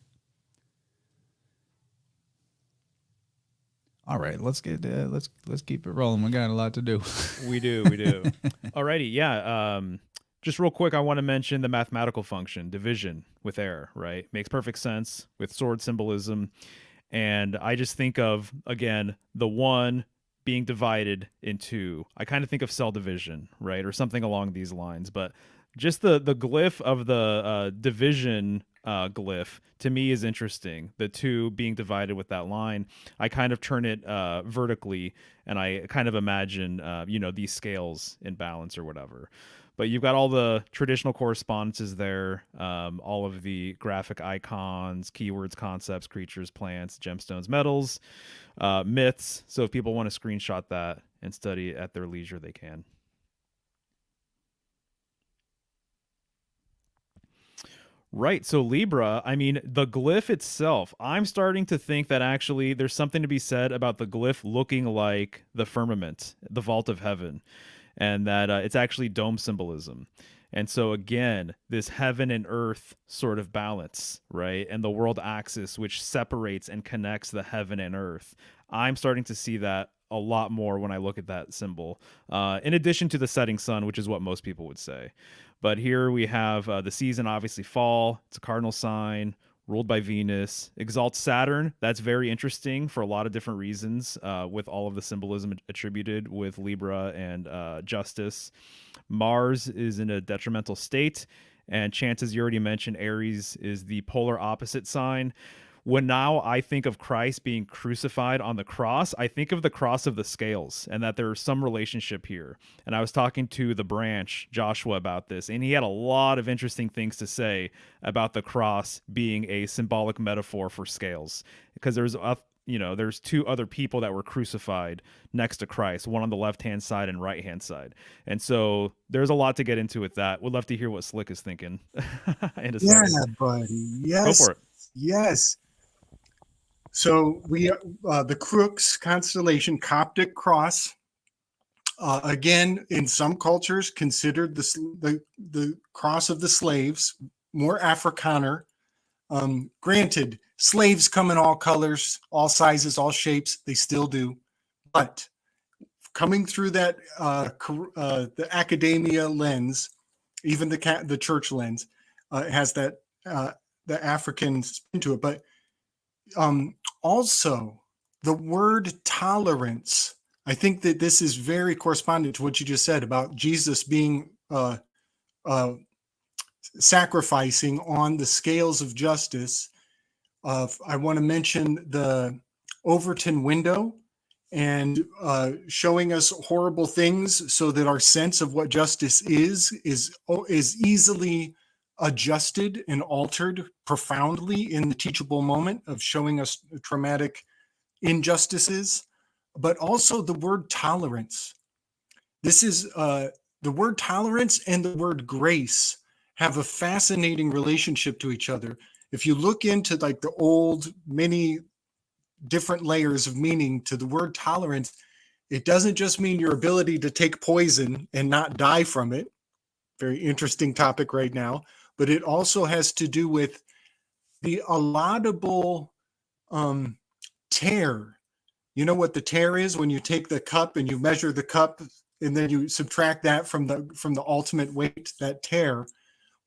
All right, let's keep it rolling. We got a lot to do. We do. Alrighty, yeah. Just real quick, I want to mention the mathematical function, division with air, right? Makes perfect sense with sword symbolism. And I just think of, again, the one being divided into, I kind of think of cell division, right? Or something along these lines. But just the glyph of the division glyph to me is interesting. The two being divided with that line, I kind of turn it vertically, and I kind of imagine, these scales in balance or whatever. But you've got all the traditional correspondences there, all of the graphic icons, keywords, concepts, creatures, plants, gemstones, metals, myths. So if people want to screenshot that and study at their leisure, they can. Right. So Libra, I mean, the glyph itself, I'm starting to think that actually there's something to be said about the glyph looking like the firmament, the vault of heaven, and that it's actually dome symbolism. And so again, this heaven and earth sort of balance, right? And the world axis, which separates and connects the heaven and earth. I'm starting to see that a lot more when I look at that symbol, in addition to the setting sun, which is what most people would say. But here we have the season, obviously fall. It's a cardinal sign, ruled by Venus. Exalts Saturn. That's very interesting for a lot of different reasons, with all of the symbolism attributed with Libra and justice. Mars is in a detrimental state. And chances, you already mentioned, Aries is the polar opposite sign. When now I think of Christ being crucified on the cross, I think of the cross of the scales and that there's some relationship here. And I was talking to the branch, Joshua, about this, and he had a lot of interesting things to say about the cross being a symbolic metaphor for scales. Because there's two other people that were crucified next to Christ, one on the left-hand side and right-hand side. And so there's a lot to get into with that. Would love to hear what Slick is thinking. Yeah, buddy. Yes. Go for it. Yes. So we, the Crux constellation, Coptic cross, again, in some cultures considered the cross of the slaves, more Afrikaner. Granted, slaves come in all colors, all sizes, all shapes. They still do. But coming through that, the academia lens, even the church lens, has that the African spin to it. But also the word tolerance, I think that this is very correspondent to what you just said about Jesus being sacrificing on the scales of justice. I want to mention the Overton window and showing us horrible things so that our sense of what justice is easily adjusted and altered profoundly in the teachable moment of showing us traumatic injustices. But also the word tolerance. This is the word tolerance and the word grace have a fascinating relationship to each other. If you look into like the old, many different layers of meaning to the word tolerance, it doesn't just mean your ability to take poison and not die from it. Very interesting topic right now. But it also has to do with the allotable tare. You know what the tare is? When you take the cup and you measure the cup and then you subtract that from the ultimate weight, that tare.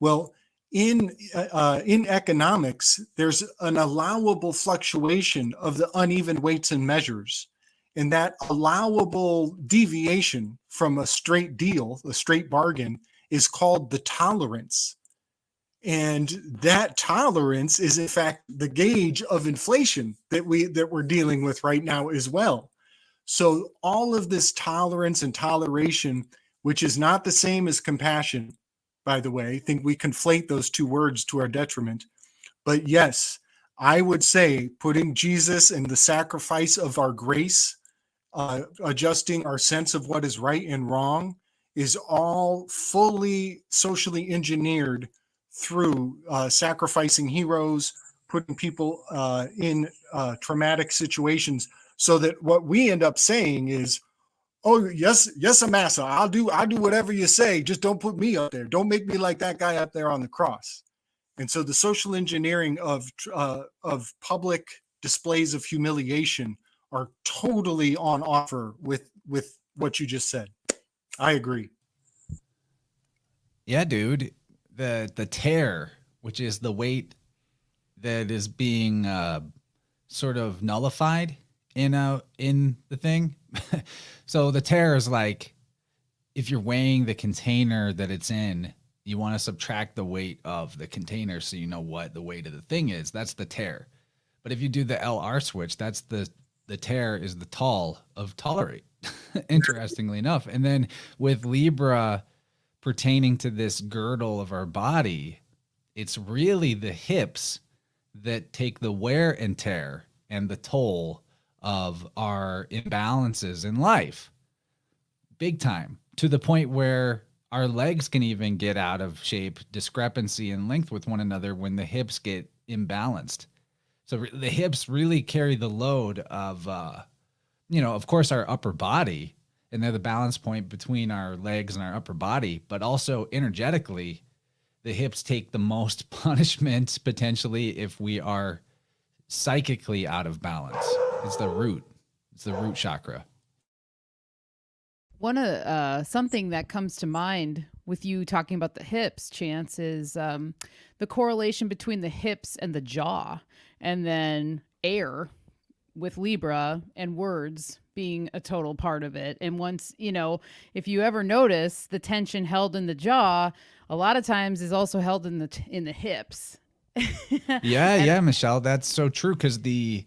Well, in economics, there's an allowable fluctuation of the uneven weights and measures. And that allowable deviation from a straight deal, a straight bargain, is called the tolerance. And that tolerance is, in fact, the gauge of inflation that we're dealing with right now as well. So all of this tolerance and toleration, which is not the same as compassion, by the way, I think we conflate those two words to our detriment. But yes, I would say putting Jesus and the sacrifice of our grace adjusting our sense of what is right and wrong is all fully socially engineered through sacrificing heroes, putting people in traumatic situations, so that what we end up saying is, oh yes, massa, I'll do whatever you say, just don't put me up there, don't make me like that guy up there on the cross. And so the social engineering of public displays of humiliation are totally on offer with what you just said. I agree. Yeah, dude. The tear, which is the weight that is being sort of nullified in the thing. So the tear is like, if you're weighing the container that it's in, you want to subtract the weight of the container so you know what the weight of the thing is. That's the tear. But if you do the LR switch, that's the tear is the tall of tolerate. Interestingly enough. And then with Libra pertaining to this girdle of our body, it's really the hips that take the wear and tear and the toll of our imbalances in life. Big time, to the point where our legs can even get out of shape, discrepancy in length with one another when the hips get imbalanced. So the hips really carry the load of, of course, our upper body, and they're the balance point between our legs and our upper body, but also energetically, the hips take the most punishment potentially if we are psychically out of balance. It's the root chakra. Something that comes to mind with you talking about the hips, Chance, is the correlation between the hips and the jaw, and then air with Libra and words being a total part of it. And once, if you ever notice, the tension held in the jaw a lot of times is also held in the hips. Yeah, Michelle, that's so true, because you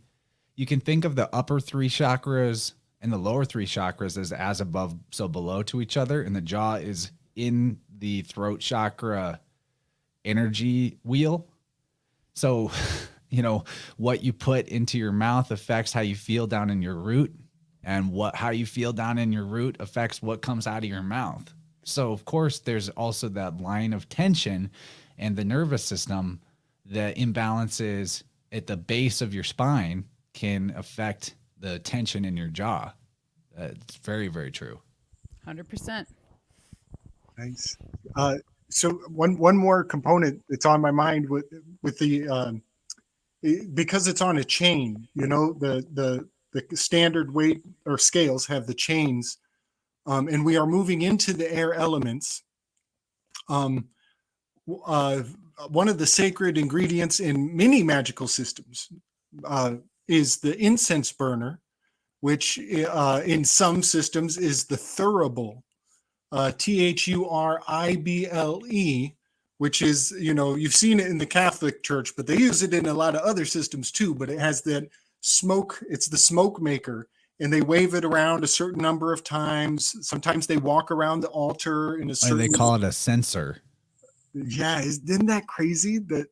can think of the upper three chakras and the lower three chakras as above, so below to each other, and the jaw is in the throat chakra energy wheel. So, what you put into your mouth affects how you feel down in your root, and how you feel down in your root affects what comes out of your mouth. So, of course, there's also that line of tension, and the nervous system, the imbalances at the base of your spine can affect the tension in your jaw. It's very, very true. 100%. Nice. So one more component that's on my mind with the because it's on a chain. The standard weight or scales have the chains, and we are moving into the air elements. One of the sacred ingredients in many magical systems is the incense burner, which in some systems is the thurible, Thurible, which is, you've seen it in the Catholic Church, but they use it in a lot of other systems too. But it has that smoke, it's the smoke maker, and they wave it around a certain number of times. Sometimes they walk around the altar in a certain... They call it a censer. Yeah, isn't that crazy? That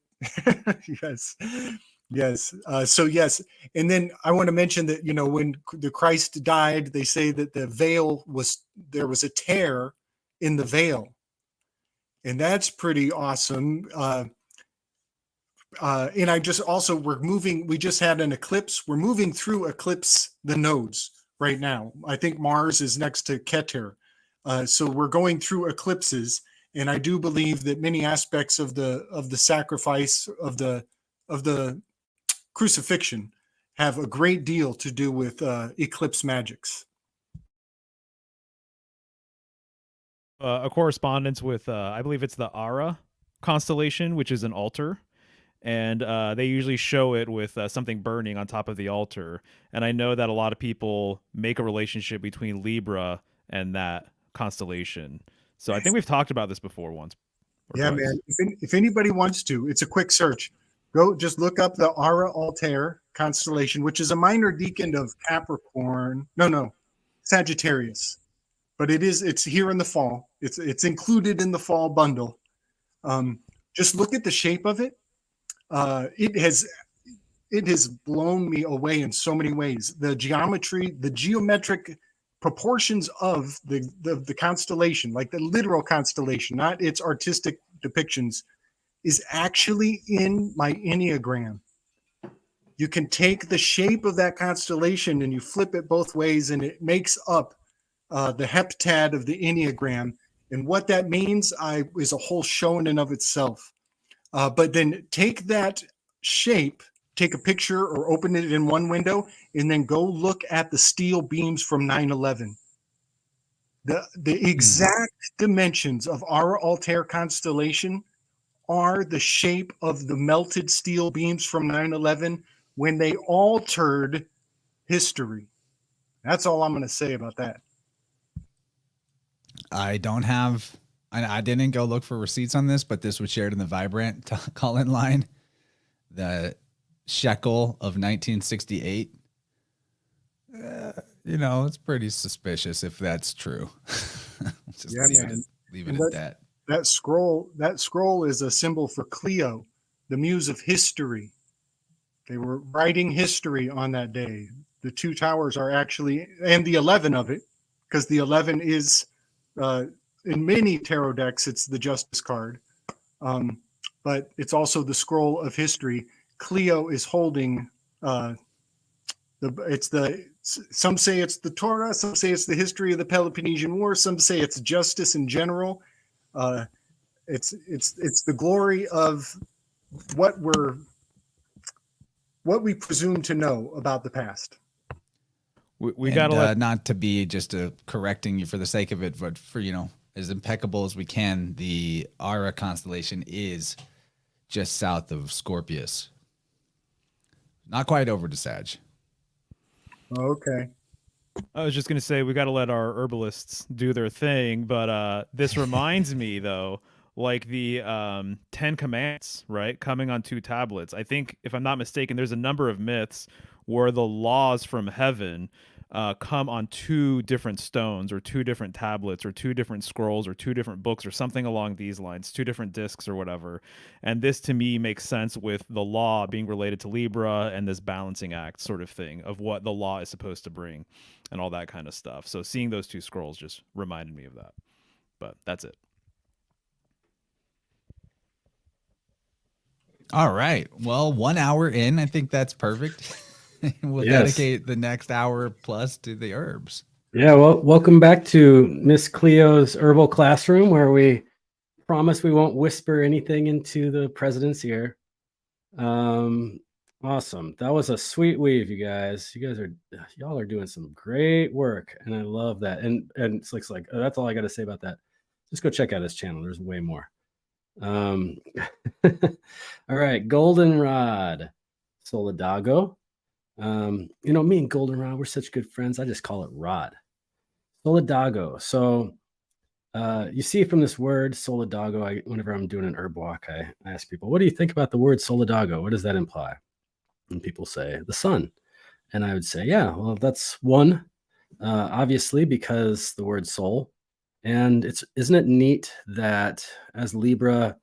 Yes. So yes. And then I want to mention that, when the Christ died, they say that there was a tear in the veil. And that's pretty awesome. And we just had an eclipse. We're moving through eclipse, the nodes right now. I think Mars is next to Keter. So we're going through eclipses. And I do believe that many aspects of the sacrifice of the crucifixion have a great deal to do with eclipse magics. A correspondence with, I believe it's the Ara constellation, which is an altar. And they usually show it with something burning on top of the altar. And I know that a lot of people make a relationship between Libra and that constellation. So I think we've talked about this before once. Yeah, twice. Man. If anybody wants to, it's a quick search. Go just look up the Ara Altair constellation, which is a minor decan of Capricorn. No, Sagittarius. But it's here in the fall. It's included in the fall bundle. Just look at the shape of it. It has it has blown me away in so many ways. The geometry, the geometric proportions of the constellation, like the literal constellation, not its artistic depictions, is actually in my Enneagram. You can take the shape of that constellation and you flip it both ways, and it makes up the heptad of the Enneagram. And what that means is a whole show in and of itself. But then take that shape, take a picture or open it in one window, and then go look at the steel beams from 9/11. The exact dimensions of our Altair constellation are the shape of the melted steel beams from 9/11 when they altered history. That's all I'm going to say about that. I didn't go look for receipts on this, but this was shared in the Vibrant call-in line. The shekel of 1968. It's pretty suspicious if that's true. Just leave it at that. That scroll is a symbol for Cleo, the muse of history. They were writing history on that day. The two towers are actually, and the 11 of it, because the 11 is, in many tarot decks, it's the Justice card. But it's also the scroll of history. Cleo is holding, some say it's the Torah, some say it's the history of the Peloponnesian War, some say it's justice in general. It's the glory of what we presume to know about the past. We got to not to be just correcting you for the sake of it, but for as impeccable as we can, the Ara constellation is just south of Scorpius, not quite over to Sag. Okay. I was just going to say we got to let our herbalists do their thing, but this reminds me though, like the 10 Commandments, right? Coming on 2 tablets. I think, if I'm not mistaken, there's a number of myths where the laws from heaven come on 2 different stones or 2 different tablets or 2 different scrolls or 2 different books or something along these lines, 2 different discs or whatever. And this to me makes sense with the law being related to Libra and this balancing act sort of thing of what the law is supposed to bring and all that kind of stuff. So seeing those 2 scrolls just reminded me of that. But that's it. All right. Well, 1 hour in, I think that's perfect. We'll dedicate the next hour plus to the herbs. Yeah. Well, welcome back to Miss Cleo's herbal classroom, where we promise we won't whisper anything into the president's ear. Awesome. That was a sweet weave, you guys. Y'all are doing some great work, and I love that. And it's like that's all I got to say about that. Just go check out his channel. There's way more. All right, goldenrod, solidago. Me and goldenrod, we're such good friends. I just call it rod. Solidago. So you see from this word solidago, whenever I'm doing an herb walk, I ask people, what do you think about the word solidago? What does that imply? And people say the sun. And I would say, yeah, well, that's one, obviously, because the word soul. And isn't it neat that as Libra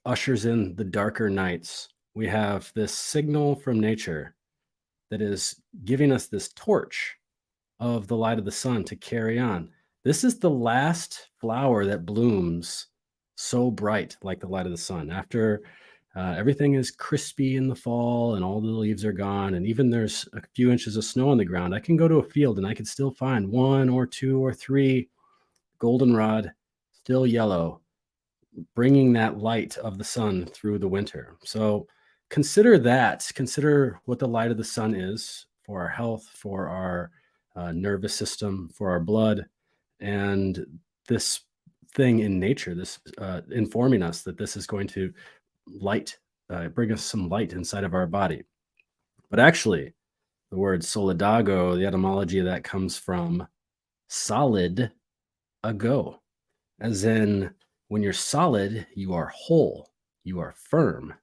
ushers in the darker nights, we have this signal from nature that is giving us this torch of the light of the sun to carry on. This is the last flower that blooms so bright like the light of the sun. After everything is crispy in the fall and all the leaves are gone, and even there's a few inches of snow on the ground, I can go to a field and I can still find 1 or 2 or 3 goldenrod, still yellow, bringing that light of the sun through the winter. So consider that. Consider what the light of the sun is for our health, for our nervous system, for our blood, and this thing in nature, this informing us that this is going to bring us some light inside of our body. But actually, the word solidago, the etymology of that comes from solid ago, as in when you're solid, you are whole, you are firm.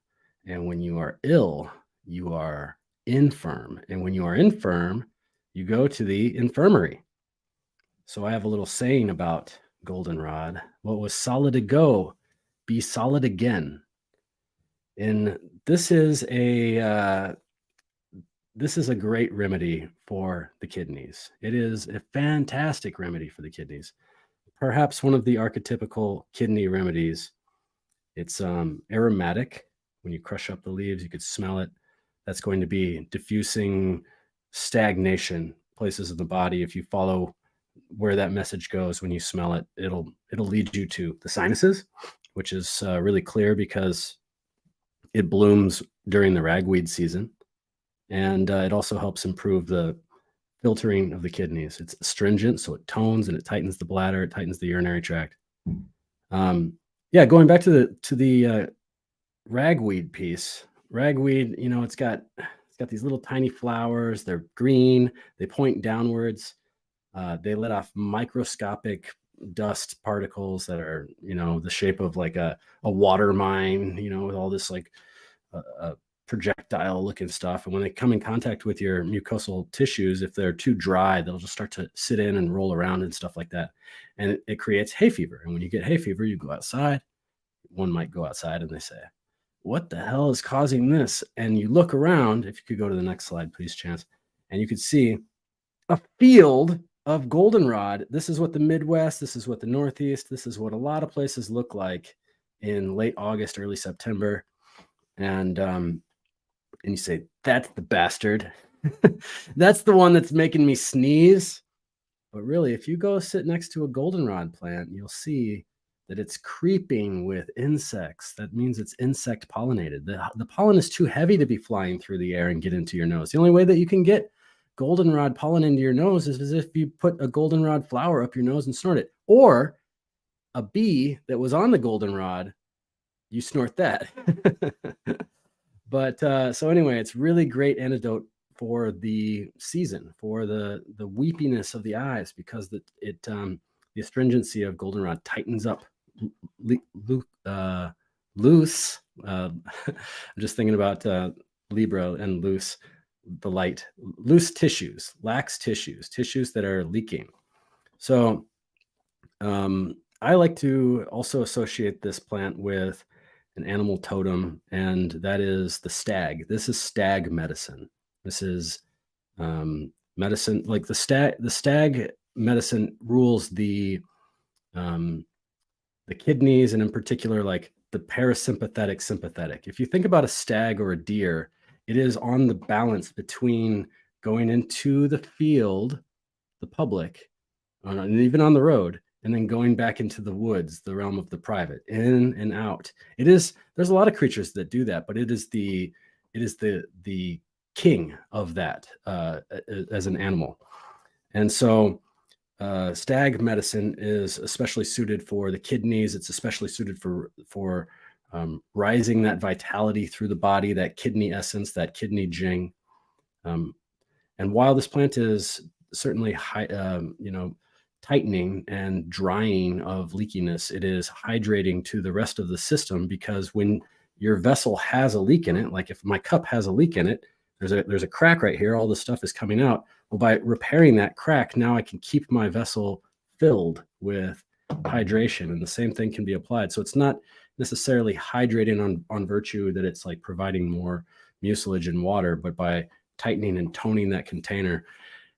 And when you are ill, you are infirm. And when you are infirm, you go to the infirmary. So I have a little saying about goldenrod. What was solid ago, be solid again. In this is a great remedy for the kidneys. It is a fantastic remedy for the kidneys. Perhaps one of the archetypical kidney remedies. It's aromatic. When you crush up the leaves, you could smell it. That's going to be diffusing stagnation, places in the body. If you follow where that message goes, when you smell it, it'll lead you to the sinuses, which is really clear because it blooms during the ragweed season. And it also helps improve the filtering of the kidneys. It's astringent, so it tones and it tightens the bladder, it tightens the urinary tract. Going back to the ragweed piece. Ragweed, it's got these little tiny flowers. They're green. They point downwards. They let off microscopic dust particles that are, the shape of like a water mine, with all this like projectile looking stuff. And when they come in contact with your mucosal tissues, if they're too dry, they'll just start to sit in and roll around and stuff like that. And it creates hay fever. And when you get hay fever, you go outside. One might go outside and they say, what the hell is causing this? And you look around, if you could go to the next slide, please, Chance, and you could see a field of goldenrod. This is what the Midwest, this is what the Northeast, this is what a lot of places look like in late August, early September. And you say, that's the bastard. That's the one that's making me sneeze. But really, if you go sit next to a goldenrod plant, you'll see that it's creeping with insects. That means it's insect pollinated. The pollen is too heavy to be flying through the air and get into your nose. The only way that you can get goldenrod pollen into your nose is as if you put a goldenrod flower up your nose and snort it. Or a bee that was on the goldenrod, you snort that. But so anyway, it's really great antidote for the season, for the weepiness of the eyes, because the astringency of goldenrod tightens up loose. I'm just thinking about Libra and loose, the light, loose tissues, lax tissues that are leaking. So I like to also associate this plant with an animal totem, and that is the stag. This is stag medicine. This is medicine, like the stag medicine rules the kidneys, and in particular, like the parasympathetic sympathetic. If you think about a stag or a deer, it is on the balance between going into the field, the public, and even on the road, and then going back into the woods, the realm of the private, in and out. There's a lot of creatures that do that, but it is the king of that as an animal. And so stag medicine is especially suited for the kidneys. It's especially suited for rising that vitality through the body, that kidney essence, that kidney jing. And while this plant is certainly tightening and drying of leakiness, it is hydrating to the rest of the system, because when your vessel has a leak in it, like if my cup has a leak in it, there's a crack right here, all the stuff is coming out. Well, by repairing that crack, now I can keep my vessel filled with hydration, and the same thing can be applied. So it's not necessarily hydrating on virtue that it's like providing more mucilage and water, but by tightening and toning that container.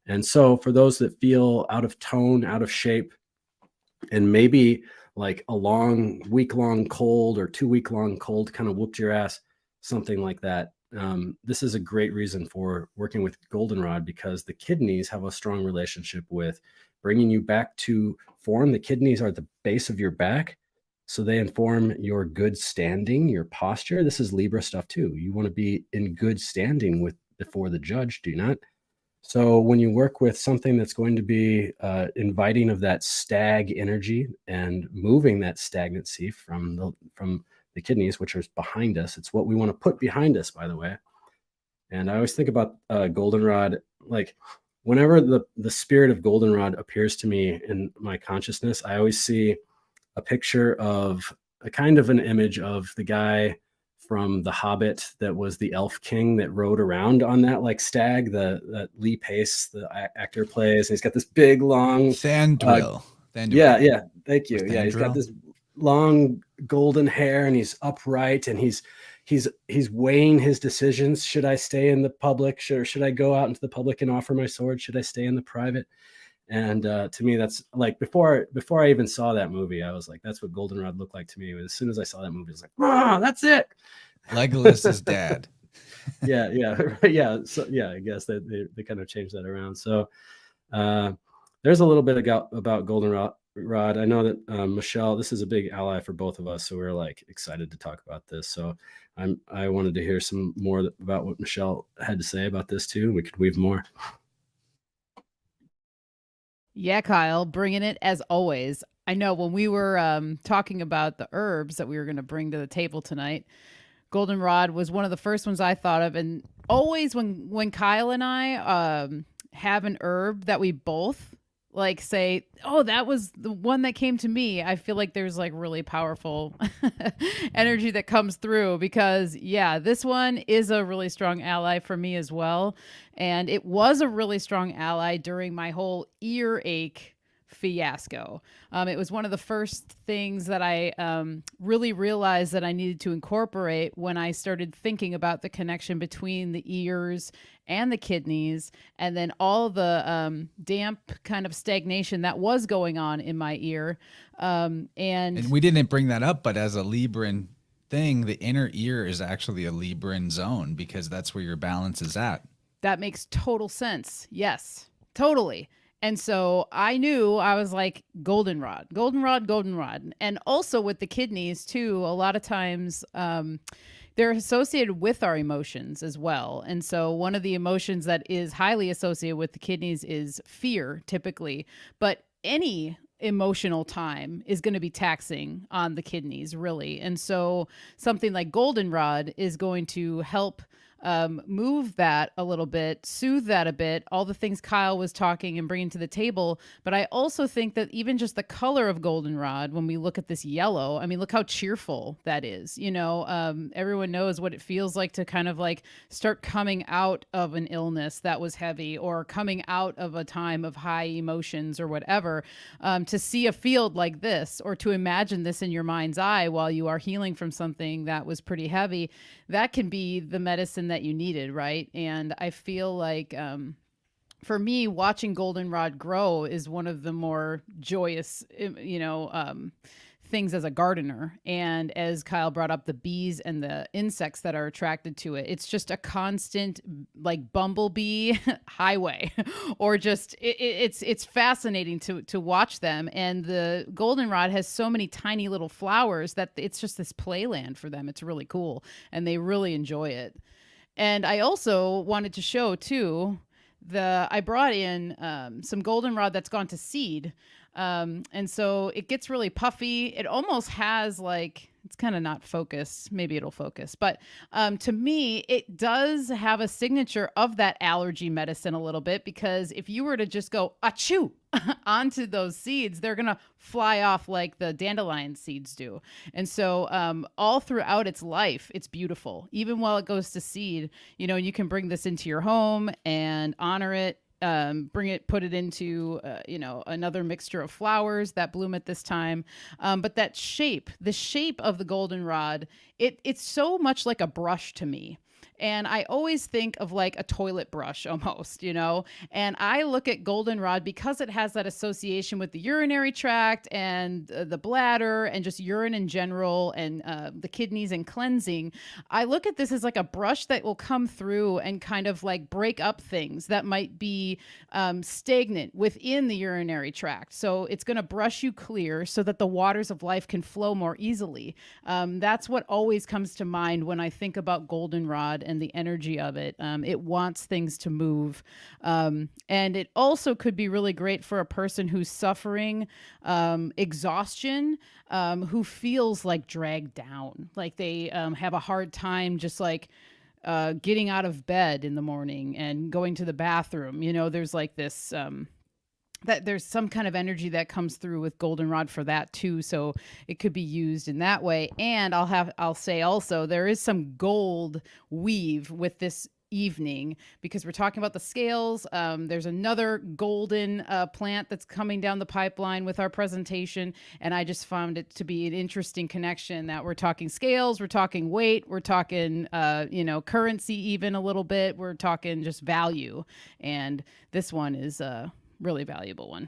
And so for those that feel out of tone, out of shape, and maybe like a week-long cold or 2-week-long cold kind of whooped your ass, something like that, this is a great reason for working with goldenrod, because the kidneys have a strong relationship with bringing you back to form. The kidneys are the base of your back, so they inform your good standing, your posture. This is Libra stuff too. You want to be in good standing before the judge, do you not? So when you work with something that's going to be inviting of that stag energy and moving that stagnancy from the kidneys, which are behind us, it's what we want to put behind us, by the way. And I always think about goldenrod, like whenever the spirit of goldenrod appears to me in my consciousness, I always see a picture of a kind of an image of the guy from The Hobbit that was the elf king that rode around on that like stag, that Lee Pace, the actor, plays. And he's got this big long Sandrill. Yeah, thank you. Or Yeah, he's got Sandrill? this long golden hair, and he's upright, and he's he's weighing his decisions. Should I stay in the public? Should I go out into the public and offer my sword? Should I stay in the private? And to me, that's like before I even saw that movie, I was like, that's what goldenrod looked like to me. As soon as I saw that movie, I was like, oh, that's it. Legolas's dad. Yeah. So I guess that they kind of changed that around. So there's a little bit about goldenrod. I know that Michelle, this is a big ally for both of us, so we're like excited to talk about this. So I wanted to hear some more about what Michelle had to say about this too. We could weave more. Yeah, Kyle, bringing it as always. I know when we were talking about the herbs that we were going to bring to the table tonight, goldenrod was one of the first ones I thought of. And always when Kyle and I have an herb that we both like say, oh, that was the one that came to me, I feel like there's like really powerful energy that comes through, because yeah, this one is a really strong ally for me as well. And it was a really strong ally during my whole earache fiasco. It was one of the first things that I really realized that I needed to incorporate when I started thinking about the connection between the ears and the kidneys, and then all the damp kind of stagnation that was going on in my ear. And we didn't bring that up, but as a Libran thing, the inner ear is actually a Libran zone, because that's where your balance is at. That makes total sense. Yes, totally. And so I knew, I was like, goldenrod. And also with the kidneys too, a lot of times they're associated with our emotions as well. And so one of the emotions that is highly associated with the kidneys is fear, typically. But any emotional time is going to be taxing on the kidneys, really. And so something like goldenrod is going to help move that a little bit, soothe that a bit, all the things Kyle was talking and bringing to the table. But I also think that even just the color of goldenrod, when we look at this yellow, I mean, look how cheerful that is. You know, everyone knows what it feels like to kind of like start coming out of an illness that was heavy, or coming out of a time of high emotions or whatever. To see a field like this, or to imagine this in your mind's eye while you are healing from something that was pretty heavy, that can be the medicine that you needed, right? And I feel like for me, watching goldenrod grow is one of the more joyous, things as a gardener. And as Kyle brought up, the bees and the insects that are attracted to it, it's just a constant like bumblebee highway, or just it's fascinating to watch them. And the goldenrod has so many tiny little flowers that it's just this playland for them. It's really cool, and they really enjoy it. And I also wanted to show too, I brought in some goldenrod that's gone to seed. And so it gets really puffy. It almost has like, it's kind of not focused. Maybe it'll focus. But to me, it does have a signature of that allergy medicine a little bit, because if you were to just go achoo onto those seeds, they're going to fly off like the dandelion seeds do. And so all throughout its life, it's beautiful. Even while it goes to seed, you know, you can bring this into your home and honor it. Put it into, another mixture of flowers that bloom at this time. But the shape of the goldenrod, it's so much like a brush to me. And I always think of like a toilet brush almost, and I look at goldenrod because it has that association with the urinary tract and the bladder and just urine in general, and the kidneys and cleansing. I look at this as like a brush that will come through and kind of like break up things that might be stagnant within the urinary tract. So it's going to brush you clear so that the waters of life can flow more easily. That's what always comes to mind when I think about goldenrod and the energy of it. It wants things to move. And it also could be really great for a person who's suffering exhaustion, who feels like dragged down, like they have a hard time just like getting out of bed in the morning and going to the bathroom. There's like this that there's some kind of energy that comes through with goldenrod for that too. So it could be used in that way. And I'll say also, there is some gold weave with this evening, because we're talking about the scales. There's another golden plant that's coming down the pipeline with our presentation, and I just found it to be an interesting connection that we're talking scales, we're talking weight, we're talking currency, even a little bit, we're talking just value, and this one is a really valuable one.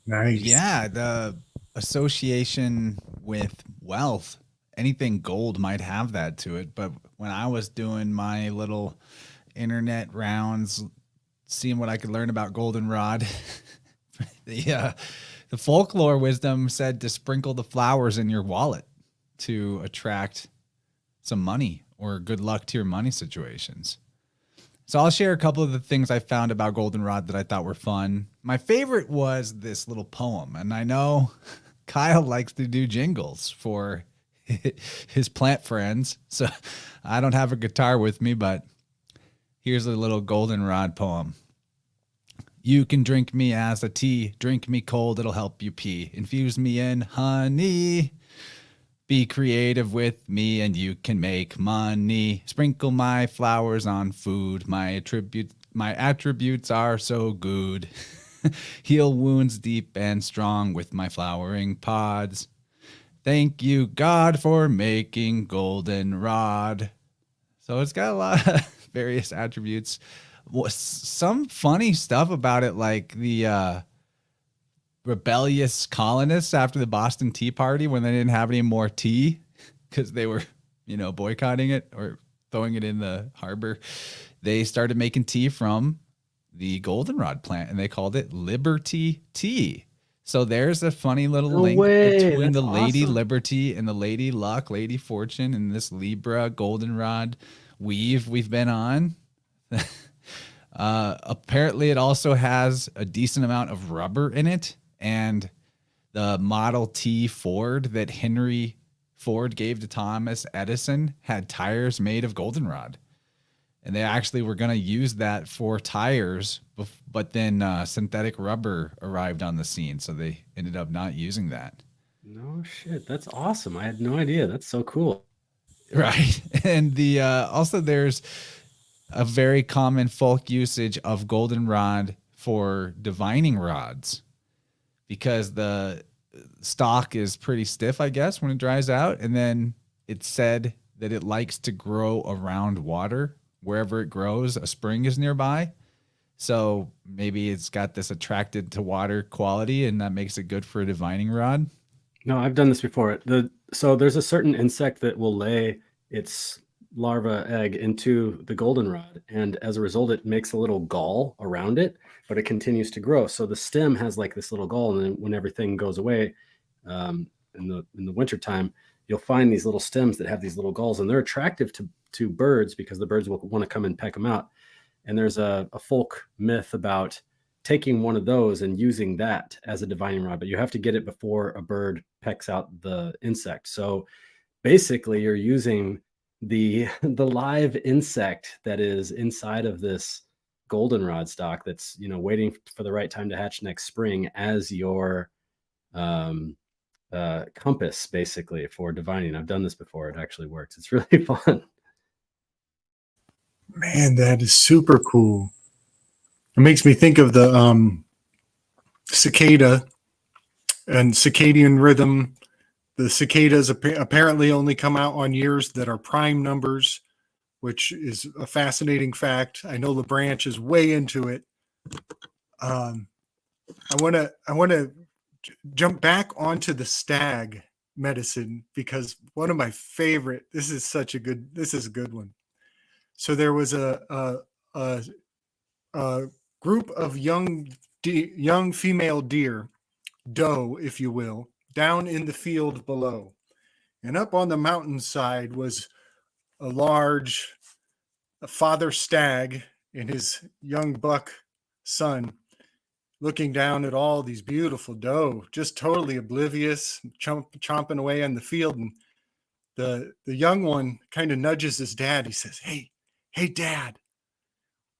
Nice. Yeah, the association with wealth, anything gold might have that to it. But when I was doing my little internet rounds, seeing what I could learn about goldenrod, the folklore wisdom said to sprinkle the flowers in your wallet to attract some money or good luck to your money situations. So I'll share a couple of the things I found about goldenrod that I thought were fun. My favorite was this little poem, and I know Kyle likes to do jingles for his plant friends, so I don't have a guitar with me, but here's a little goldenrod poem. You can drink me as a tea, drink me cold, it'll help you pee. Infuse me in honey. Be creative with me and you can make money. Sprinkle my flowers on food. My attributes are so good. Heal wounds deep and strong with my flowering pods. Thank you, God, for making goldenrod. So it's got a lot of various attributes. Some funny stuff about it, like the rebellious colonists after the Boston Tea Party, when they didn't have any more tea because they were, boycotting it or throwing it in the harbor. They started making tea from the goldenrod plant and they called it Liberty Tea. So there's a funny little link between the Lady awesome. Liberty and the Lady Luck, Lady Fortune, and this Libra goldenrod we've been on. Apparently it also has a decent amount of rubber in it. And the Model T Ford that Henry Ford gave to Thomas Edison had tires made of goldenrod. And they actually were going to use that for tires, but then synthetic rubber arrived on the scene. So they ended up not using that. No shit. That's awesome. I had no idea. That's so cool. Right. And also there's a very common folk usage of goldenrod for divining rods, because the stalk is pretty stiff, I guess, when it dries out. And then it's said that it likes to grow around water. Wherever it grows, a spring is nearby. So maybe it's got this attracted to water quality, and that makes it good for a divining rod. No, I've done this before. So there's a certain insect that will lay its larva egg into the goldenrod, and as a result it makes a little gall around it, but it continues to grow. So the stem has like this little gall, and then when everything goes away in the wintertime, you'll find these little stems that have these little galls, and they're attractive to birds because the birds will want to come and peck them out. And there's a folk myth about taking one of those and using that as a divining rod, but you have to get it before a bird pecks out the insect. So basically you're using the live insect that is inside of this goldenrod stalk that's waiting for the right time to hatch next spring as your compass, basically, for divining. I've done this before. It actually works. It's really fun. Man, that is super cool. It makes me think of the cicada and circadian rhythm. The cicadas apparently only come out on years that are prime numbers, which is a fascinating fact. I know LeBranch is way into it. I want to jump back onto the stag medicine, because one of my favorite. This is a good one. So there was a group of young female deer, doe, if you will, down in the field below. And up on the mountainside was a large father stag and his young buck son, looking down at all these beautiful doe, just totally oblivious, chomping away in the field. And the young one kind of nudges his dad. He says, hey, Dad,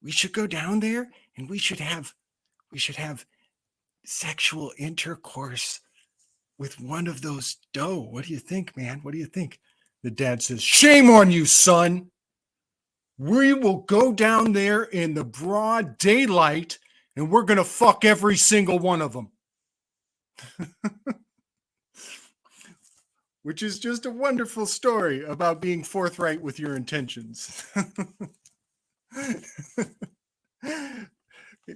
we should go down there and we should have sexual intercourse with one of those doe. What do you think, man? What do you think? The dad says, shame on you, son. We will go down there in the broad daylight and we're going to fuck every single one of them. Which is just a wonderful story about being forthright with your intentions.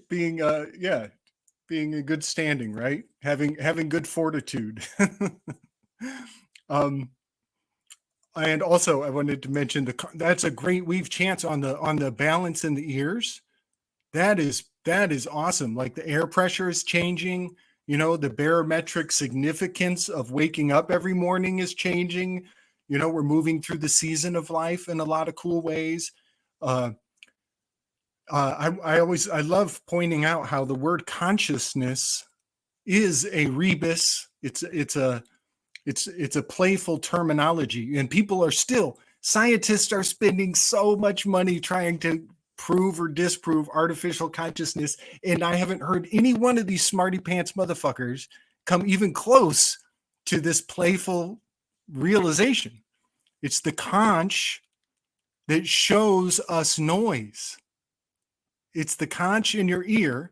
Being being in good standing, right? Having good fortitude. And also I wanted to mention that's a great weave chance on the balance in the ears. That is awesome. Like the air pressure is changing, you know, the barometric significance of waking up every morning is changing. You know, we're moving through the season of life in a lot of cool ways. I love pointing out how the word consciousness is a rebus. It's a playful terminology, and scientists are spending so much money trying to prove or disprove artificial consciousness, and I haven't heard any one of these smarty pants motherfuckers come even close to this playful realization. It's the conch that shows us noise. It's the conch in your ear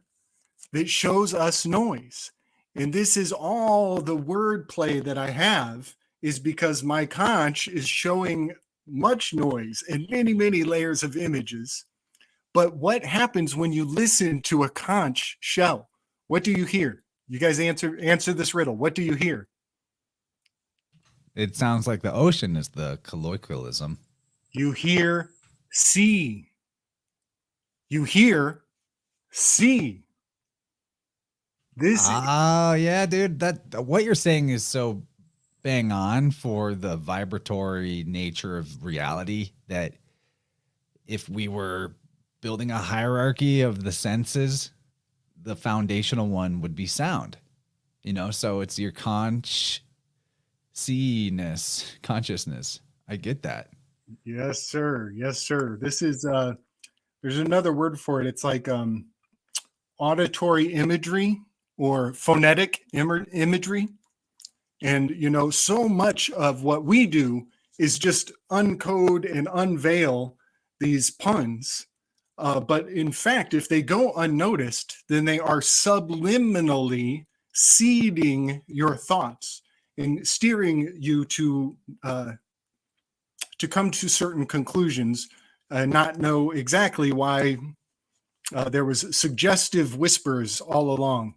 that shows us noise. And this is all the wordplay that I have, is because my conch is showing much noise and many, many layers of images. But what happens when you listen to a conch shell? What do you hear? You guys answer this riddle. What do you hear? It sounds like the ocean is the colloquialism. You hear sea. You hear sea. Yeah, dude. That what you're saying is so bang on for the vibratory nature of reality, that if we were building a hierarchy of the senses, the foundational one would be sound. You know, so it's your consciousness. I get that. Yes, sir. Yes, sir. This is there's another word for it. It's like auditory imagery or phonetic imagery. And, you know, so much of what we do is just uncode and unveil these puns. But in fact, if they go unnoticed, then they are subliminally seeding your thoughts and steering you to come to certain conclusions and not know exactly why there was suggestive whispers all along.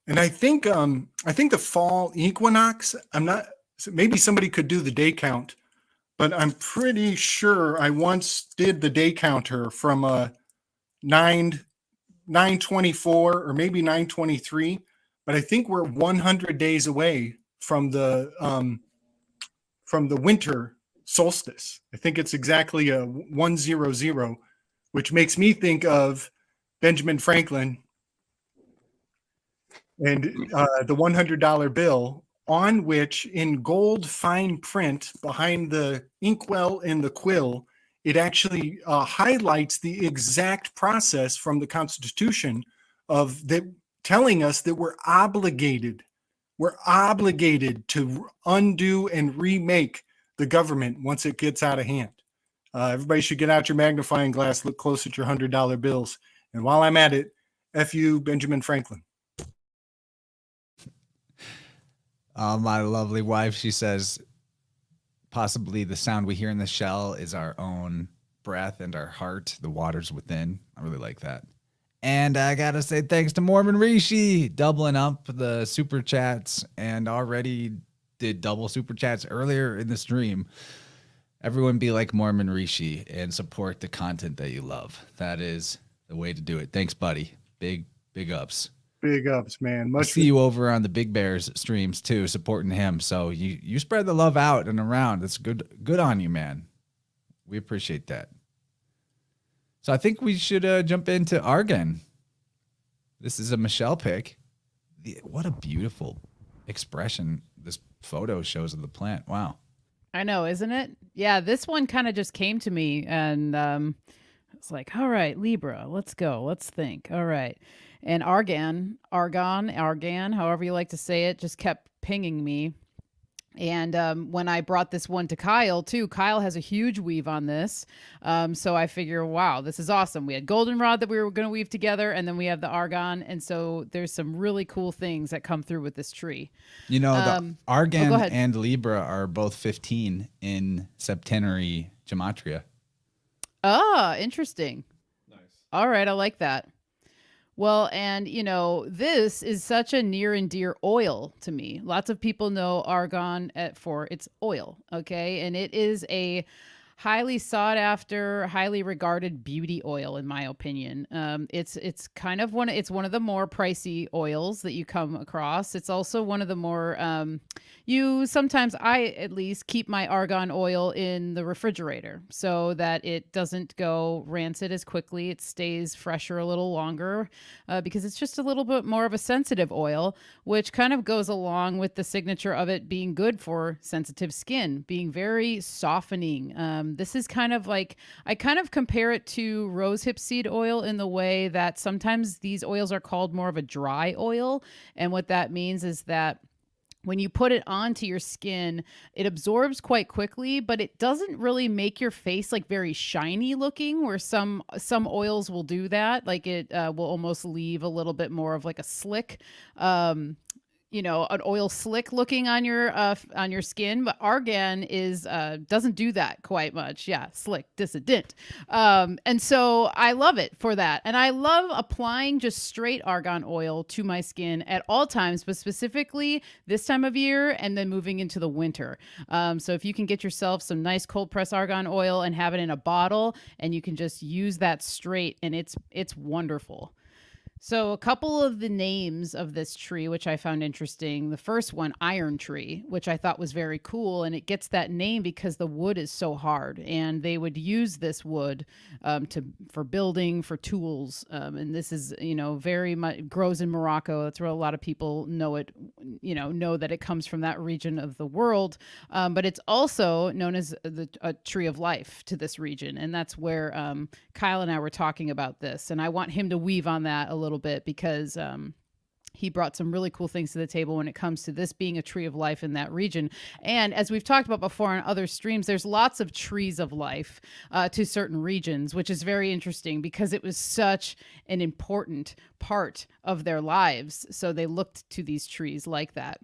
And I think the fall equinox, maybe somebody could do the day count, but I'm pretty sure I once did the day counter from 924 or maybe 923, but I think we're 100 days away from the winter solstice. I think it's exactly a 100, which makes me think of Benjamin Franklin and the $100 bill, on which in gold fine print behind the inkwell and the quill, it actually highlights the exact process from the Constitution of that, telling us that we're obligated to undo and remake the government once it gets out of hand. Everybody should get out your magnifying glass, look close at your $100 bills. And while I'm at it, F you, Benjamin Franklin. My lovely wife, she says, possibly the sound we hear in the shell is our own breath and our heart, the waters within. I really like that. And I got to say thanks to Mormon Rishi, doubling up the super chats, and already did double super chats earlier in the stream. Everyone be like Mormon Rishi and support the content that you love. That is the way to do it. Thanks, buddy. Big ups. Big ups, man. I see you over on the Big Bears streams too, supporting him. So you spread the love out and around. It's good on you, man. We appreciate that. So I think we should jump into Argan. This is a Michelle pick. What a beautiful expression this photo shows of the plant. Wow. I know, isn't it? Yeah, this one kind of just came to me, and it's like, all right, Libra, let's go. Let's think. All right. And Argan, however you like to say it, just kept pinging me. And when I brought this one to Kyle too, Kyle has a huge weave on this. So I figure, wow, this is awesome. We had goldenrod that we were going to weave together, and then we have the argan. And so there's some really cool things that come through with this tree. You know, the argan go ahead. and Libra are both 15 in septenary gematria. Ah, interesting. Nice. All right, I like that. Well, and this is such a near and dear oil to me. Lots of people know argan for its oil, okay? And it is a highly sought after, highly regarded beauty oil, in my opinion. It's kind of one of the more pricey oils that you come across. It's also one of the more I at least keep my argan oil in the refrigerator so that it doesn't go rancid as quickly. It stays fresher a little longer because it's just a little bit more of a sensitive oil, which kind of goes along with the signature of it being good for sensitive skin, being very softening. This is kind of like, I kind of compare it to rosehip seed oil in the way that sometimes these oils are called more of a dry oil. And what that means is that when you put it onto your skin, it absorbs quite quickly, but it doesn't really make your face like very shiny looking, where some oils will do that. Like it will almost leave a little bit more of like a slick, an oil slick looking on your skin, but argan doesn't do that quite much. Yeah, slick, dissident. And so I love it for that. And I love applying just straight argan oil to my skin at all times, but specifically this time of year and then moving into the winter. So if you can get yourself some nice cold press argan oil and have it in a bottle, and you can just use that straight, and it's wonderful. So a couple of the names of this tree, which I found interesting. The first one, iron tree, which I thought was very cool. And it gets that name because the wood is so hard. And they would use this wood for building, for tools. And this is, very much grows in Morocco. That's where a lot of people know it, know that it comes from that region of the world. But it's also known as a tree of life to this region. And that's where Kyle and I were talking about this. And I want him to weave on that a little bit because he brought some really cool things to the table when it comes to this being a tree of life in that region. And as we've talked about before on other streams, there's lots of trees of life to certain regions, which is very interesting because it was such an important part of their lives. So they looked to these trees like that.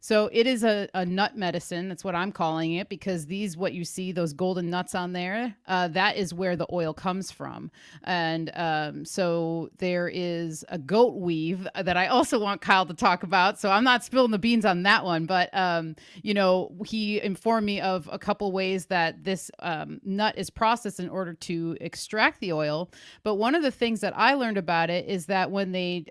So it is a nut medicine. That's what I'm calling it, because what you see, those golden nuts on there, that is where the oil comes from. And so there is a goat weave that I also want Kyle to talk about. So I'm not spilling the beans on that one, but, he informed me of a couple ways that this nut is processed in order to extract the oil. But one of the things that I learned about it is that when they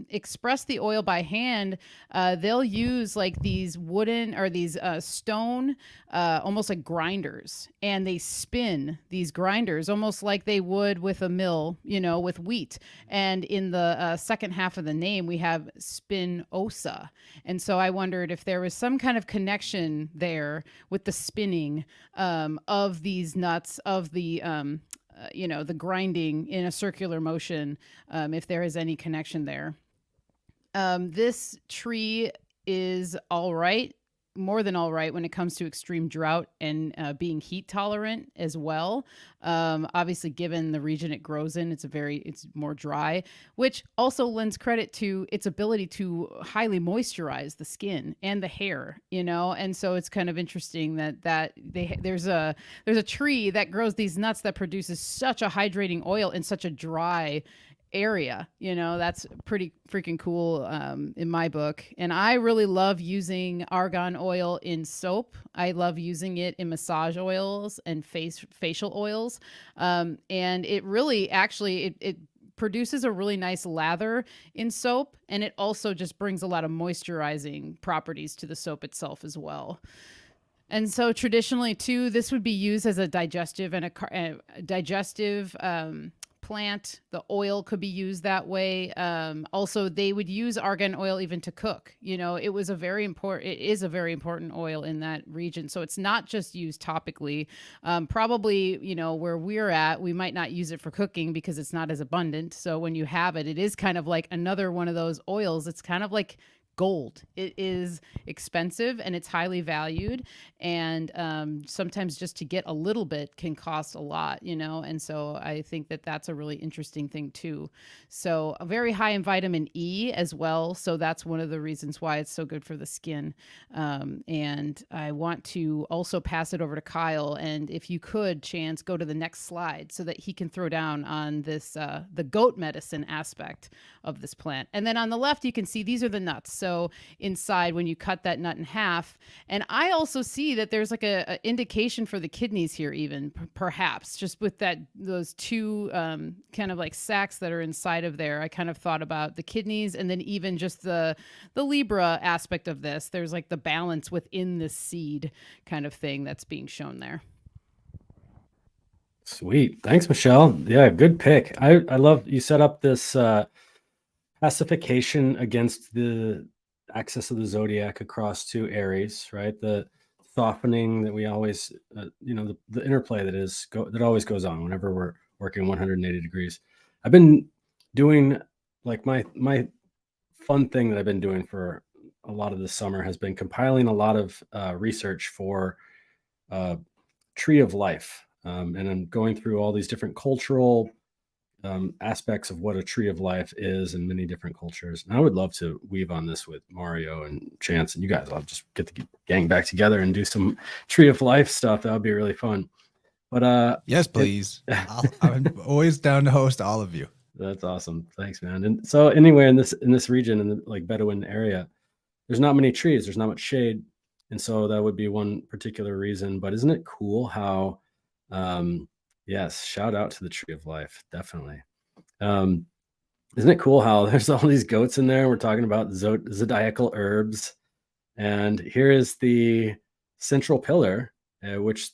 express the oil by hand, they'll use like these wooden or these stone, almost like grinders, and they spin these grinders almost like they would with a mill, with wheat. And in the second half of the name, we have spinosa. And so I wondered if there was some kind of connection there with the spinning of these nuts, of the the grinding in a circular motion, if there is any connection there. This tree is all right, more than all right when it comes to extreme drought and being heat tolerant as well. Obviously, given the region it grows in, it's more dry, which also lends credit to its ability to highly moisturize the skin and the hair, and so it's kind of interesting that there's a tree that grows these nuts that produces such a hydrating oil in such a dry area. That's pretty freaking cool in my book. And I really love using argan oil in soap. I love using it in massage oils and facial oils. And it really actually it produces a really nice lather in soap, and it also just brings a lot of moisturizing properties to the soap itself as well. And so traditionally too, this would be used as a digestive and a digestive plant. The oil could be used that way. Also, they would use argan oil even to cook. It is a very important oil in that region. So it's not just used topically. Probably, where we're at, we might not use it for cooking because it's not as abundant. So when you have it, it is kind of like another one of those oils. It's kind of like gold. It is expensive and it's highly valued. And sometimes just to get a little bit can cost a lot, you know? And so I think that that's a really interesting thing too. So very high in vitamin E as well. So that's one of the reasons why it's so good for the skin. And I want to also pass it over to Kyle. And if you could, Chance, go to the next slide so that he can throw down on this, the goat medicine aspect of this plant. And then on the left, you can see these are the nuts. So inside, when you cut that nut in half, and I also see that there's like a indication for the kidneys here, even perhaps just with those two kind of like sacs that are inside of there. I kind of thought about the kidneys, and then even just the Libra aspect of this. There's like the balance within the seed kind of thing that's being shown there. Sweet. Thanks, Michelle. Yeah, good pick. I love you set up this pacification against the axis of the zodiac across to Aries, right? The softening that we always, the interplay that always goes on whenever we're working 180 degrees. I've been doing like my fun thing that I've been doing for a lot of this summer has been compiling a lot of research for Tree of Life. And I'm going through all these different cultural aspects of what a tree of life is in many different cultures. And I would love to weave on this with Mario and Chance and you guys. I'll just get the gang back together and do some tree of life stuff. That would be really fun. But yes, please. I'm always down to host all of you. That's awesome. Thanks, man. And so anywhere in this region, in the like Bedouin area, there's not many trees. There's not much shade. And so that would be one particular reason. But isn't it cool how yes, shout out to the Tree of Life, definitely. Isn't it cool how there's all these goats in there? We're talking about zodiacal herbs, and here is the central pillar, which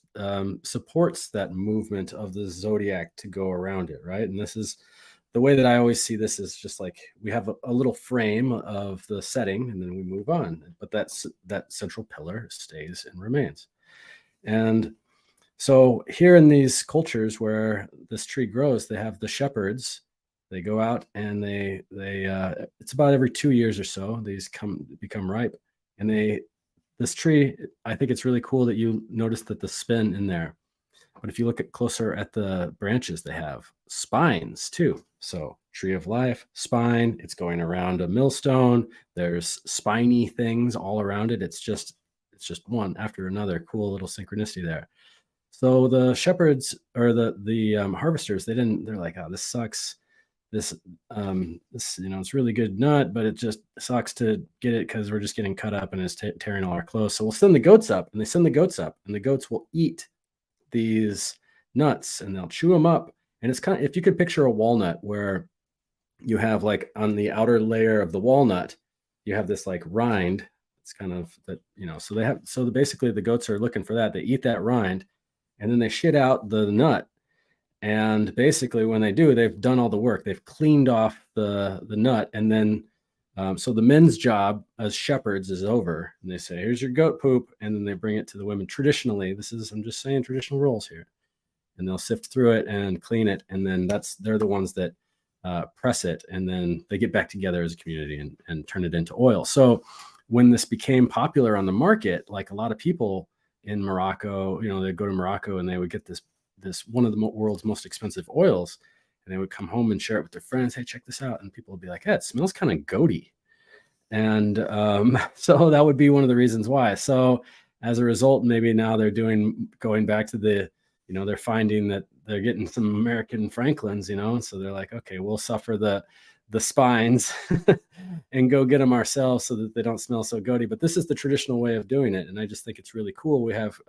supports that movement of the zodiac to go around it, right? And this is the way that I always see this is just like we have a little frame of the setting, and then we move on. But that central pillar stays and remains, and so here in these cultures where this tree grows, they have the shepherds. They go out and they it's about every 2 years or so, these become ripe. And this tree, I think it's really cool that you notice that the spin in there. But if you look closer at the branches, they have spines too. So Tree of Life, spine, it's going around a millstone. There's spiny things all around it. It's just one after another. Cool little synchronicity there. So the shepherds or the harvesters, they're like, oh, this sucks. This it's really good nut, but it just sucks to get it because we're just getting cut up and it's tearing all our clothes. So we'll send the goats up, and they send the goats up, and the goats will eat these nuts and they'll chew them up. And it's kind of, if you could picture a walnut where you have like on the outer layer of the walnut, you have this like rind. It's kind of that, so basically the goats are looking for that. They eat that rind. And then they shit out the nut. And basically when they do, they've done all the work. They've cleaned off the nut. And then, so the men's job as shepherds is over. And they say, here's your goat poop. And then they bring it to the women. Traditionally, I'm just saying traditional roles here. And they'll sift through it and clean it. And then they're the ones that press it. And then they get back together as a community and turn it into oil. So when this became popular on the market, like a lot of people in Morocco, they'd go to Morocco and they would get this one of the world's most expensive oils, and they would come home and share it with their friends. Hey, check this out. And people would be like, hey, it smells kind of goaty. And so that would be one of the reasons why. So as a result, maybe now they're going back to they're finding that they're getting some American Franklins, so they're like, okay, we'll suffer the spines and go get them ourselves so that they don't smell so goaty. But this is the traditional way of doing it. And I just think it's really cool. We have,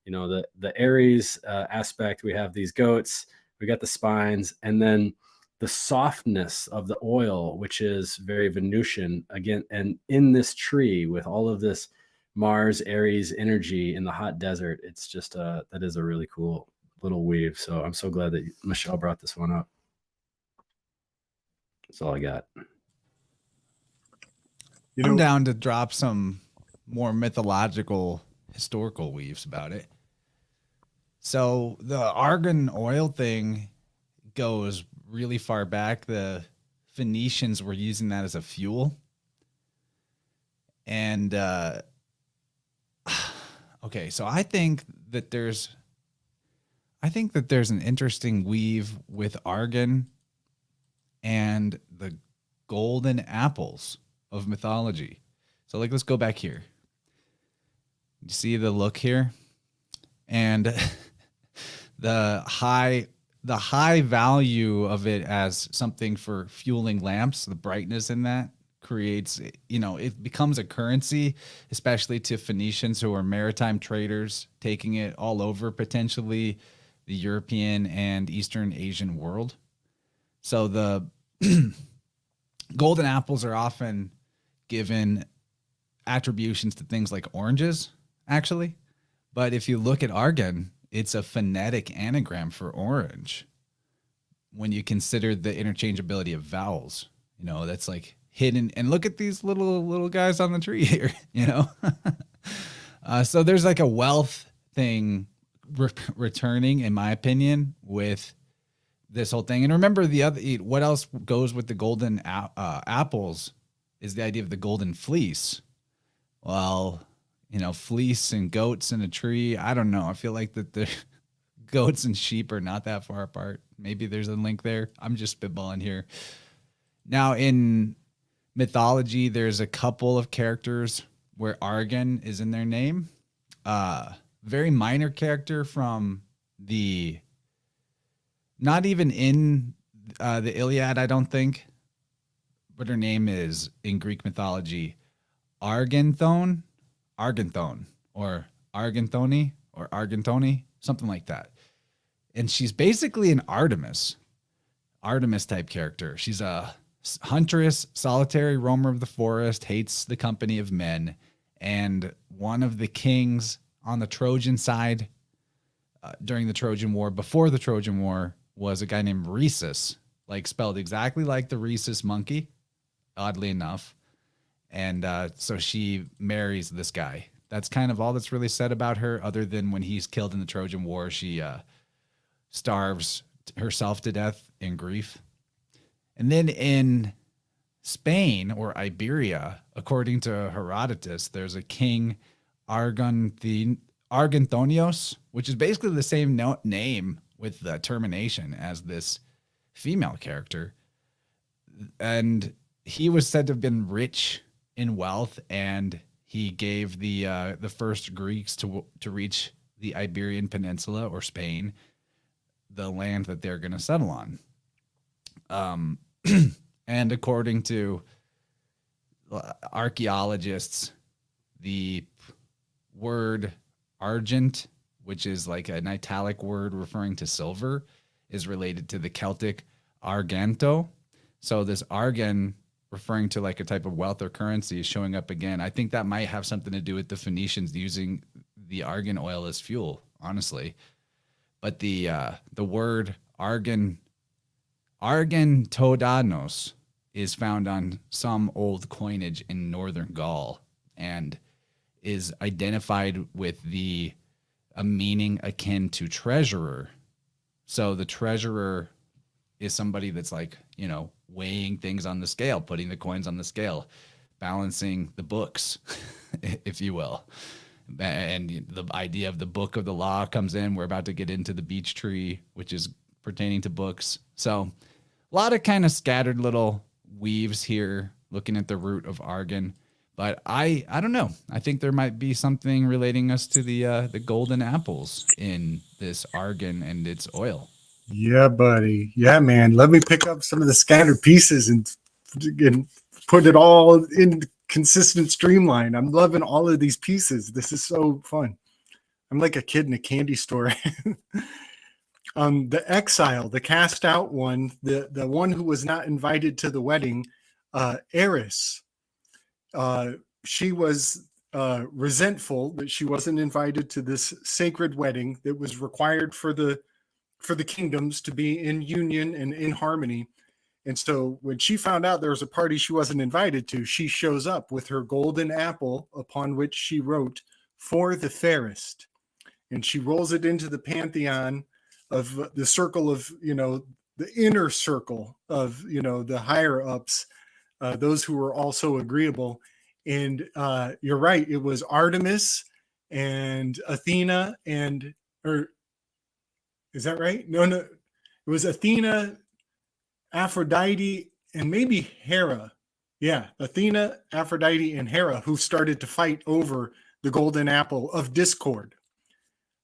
the Aries aspect. We have these goats, we got the spines, and then the softness of the oil, which is very Venusian again. And in this tree with all of this Mars, Aries energy in the hot desert, it's just that is a really cool little weave. So I'm so glad that Michelle brought this one up. That's all I got. I'm down to drop some more mythological, historical weaves about it. So the argan oil thing goes really far back. The Phoenicians were using that as a fuel. And okay, so I think that there's an interesting weave with argan and the golden apples of mythology. So like, let's go back here. You see the look here, and the high value of it as something for fueling lamps, the brightness in that creates, it becomes a currency, especially to Phoenicians who are maritime traders, taking it all over potentially the European and Eastern Asian world. So the golden apples are often given attributions to things like oranges, actually. But if you look at argan, it's a phonetic anagram for orange when you consider the interchangeability of vowels. That's like hidden. And look at these little guys on the tree here, So there's like a wealth thing returning, in my opinion, with this whole thing. And remember, what else goes with the golden apples is the idea of the golden fleece. Well, fleece and goats in a tree. I don't know. I feel like that the goats and sheep are not that far apart. Maybe there's a link there. I'm just spitballing here. Now, in mythology, there's a couple of characters where argan is in their name. Very minor character from not even in the Iliad, I don't think. But her name is, in Greek mythology, Arganthone, or Arganthony, or Argantoni, something like that. And she's basically an Artemis type character. She's a huntress, solitary roamer of the forest, hates the company of men. And one of the kings on the Trojan side during the Trojan War, before the Trojan War, was a guy named Rhesus, like spelled exactly like the rhesus monkey, oddly enough. And so she marries this guy. That's kind of all that's really said about her, other than when he's killed in the Trojan War, she starves herself to death in grief. And then in Spain, or Iberia, according to Herodotus, there's a king, Arganthonios, which is basically the same name with the termination as this female character. And he was said to have been rich in wealth, and he gave the first Greeks to reach the Iberian Peninsula, or Spain, the land that they're going to settle on. And according to archaeologists, the word argent, which is like an italic word referring to silver, is related to the Celtic arganto. So this argan, referring to like a type of wealth or currency, is showing up again. I think that might have something to do with the Phoenicians using the argan oil as fuel, honestly. But the word argantodanos is found on some old coinage in northern Gaul and is identified with a meaning akin to treasurer. So the treasurer is somebody that's like, weighing things on the scale, putting the coins on the scale, balancing the books, if you will. And the idea of the book of the law comes in. We're about to get into the beech tree, which is pertaining to books. So a lot of kind of scattered little weaves here, looking at the root of argan. But I don't know. I think there might be something relating us to the golden apples in this argan and its oil. Yeah, buddy. Yeah, man. Let me pick up some of the scattered pieces and put it all in consistent streamline. I'm loving all of these pieces. This is so fun. I'm like a kid in a candy store. The exile, the cast out one, the one who was not invited to the wedding, Eris. She was resentful that she wasn't invited to this sacred wedding that was required for the kingdoms to be in union and in harmony. And so when she found out there was a party she wasn't invited to, she shows up with her golden apple upon which she wrote, "For the fairest." And she rolls it into the pantheon of the circle of, the inner circle of, the higher ups, those who were also agreeable. And you're right, it was Artemis and Athena or is that right? No, it was Athena, Aphrodite, and maybe Hera. Yeah, Athena, Aphrodite, and Hera who started to fight over the golden apple of discord.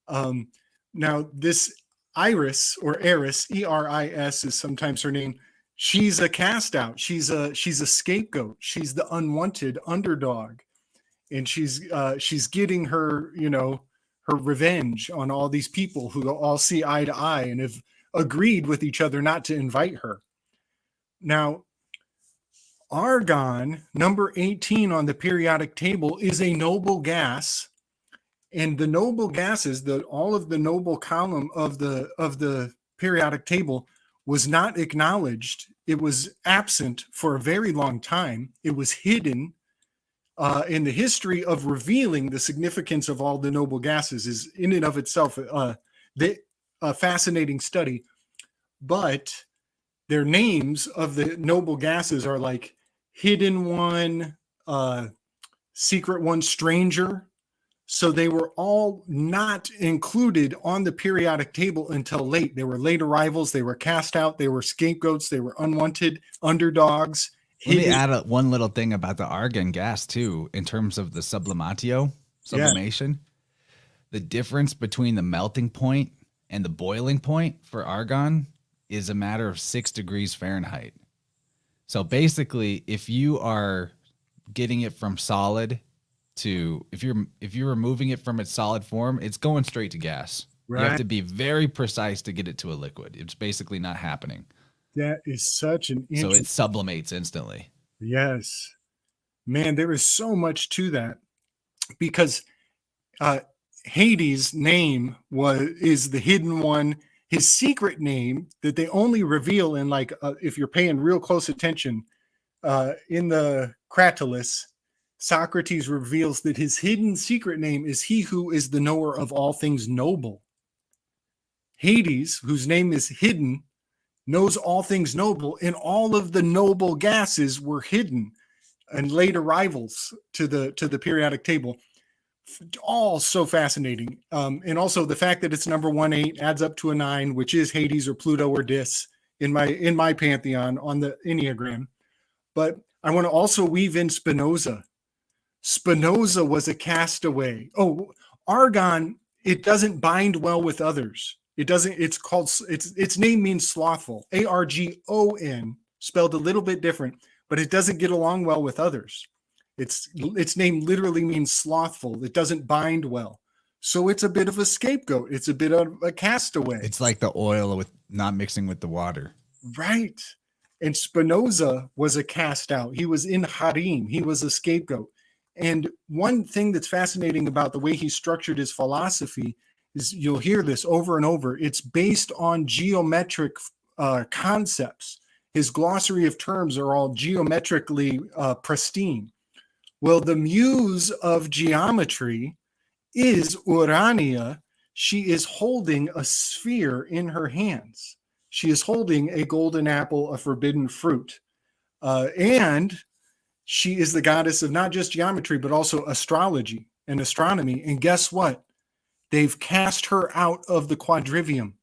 Now, this Iris or Eris, Eris is sometimes her name. She's a cast out. She's a scapegoat. She's the unwanted underdog, and she's getting her, her revenge on all these people who all see eye to eye and have agreed with each other not to invite her. Now, argon, number 18 on the periodic table, is a noble gas. And the noble gases, all of the noble column of the periodic table was not acknowledged. It was absent for a very long time. It was hidden. In the history of revealing the significance of all the noble gases is in and of itself a fascinating study. But their names of the noble gases are like Hidden One, Secret One, Stranger. So they were all not included on the periodic table until late. They were late arrivals. They were cast out. They were scapegoats. They were unwanted underdogs. Let me add one little thing about the argon gas too, in terms of the sublimation. Yeah. The difference between the melting point and the boiling point for argon is a matter of 6 degrees Fahrenheit. So basically, if you are getting it from solid to, if you're removing it from its solid form, it's going straight to gas. Right. You have to be very precise to get it to a liquid. It's basically not happening. That is such an so it sublimates instantly. Yes, man, there is so much to that, because Hades' name is the hidden one. His secret name that they only reveal in if you're paying real close attention in the Cratylus, Socrates reveals that his hidden secret name is he who is the knower of all things noble. Hades, whose name is hidden, knows all things noble, and all of the noble gases were hidden and late arrivals to the periodic table. All so fascinating. And also the fact that it's number 1-8 adds up to a 9, which is Hades or Pluto or Dis in my pantheon on the Enneagram. But I want to also weave in Spinoza. Spinoza was a castaway. Oh, argon, it doesn't bind well with others. It doesn't, its name means slothful, Argon, spelled a little bit different, but it doesn't get along well with others. Its name literally means slothful. It doesn't bind well. So it's a bit of a scapegoat. It's a bit of a castaway. It's like the oil with not mixing with the water. Right. And Spinoza was a cast out. He was in harem. He was a scapegoat. And one thing that's fascinating about the way he structured his philosophy is, you'll hear this over and over, it's based on geometric concepts. His glossary of terms are all geometrically pristine. Well, the muse of geometry is Urania. She is holding a sphere in her hands. She is holding a golden apple, a forbidden fruit. And she is the goddess of not just geometry, but also astrology and astronomy. And guess what? They've cast her out of the quadrivium.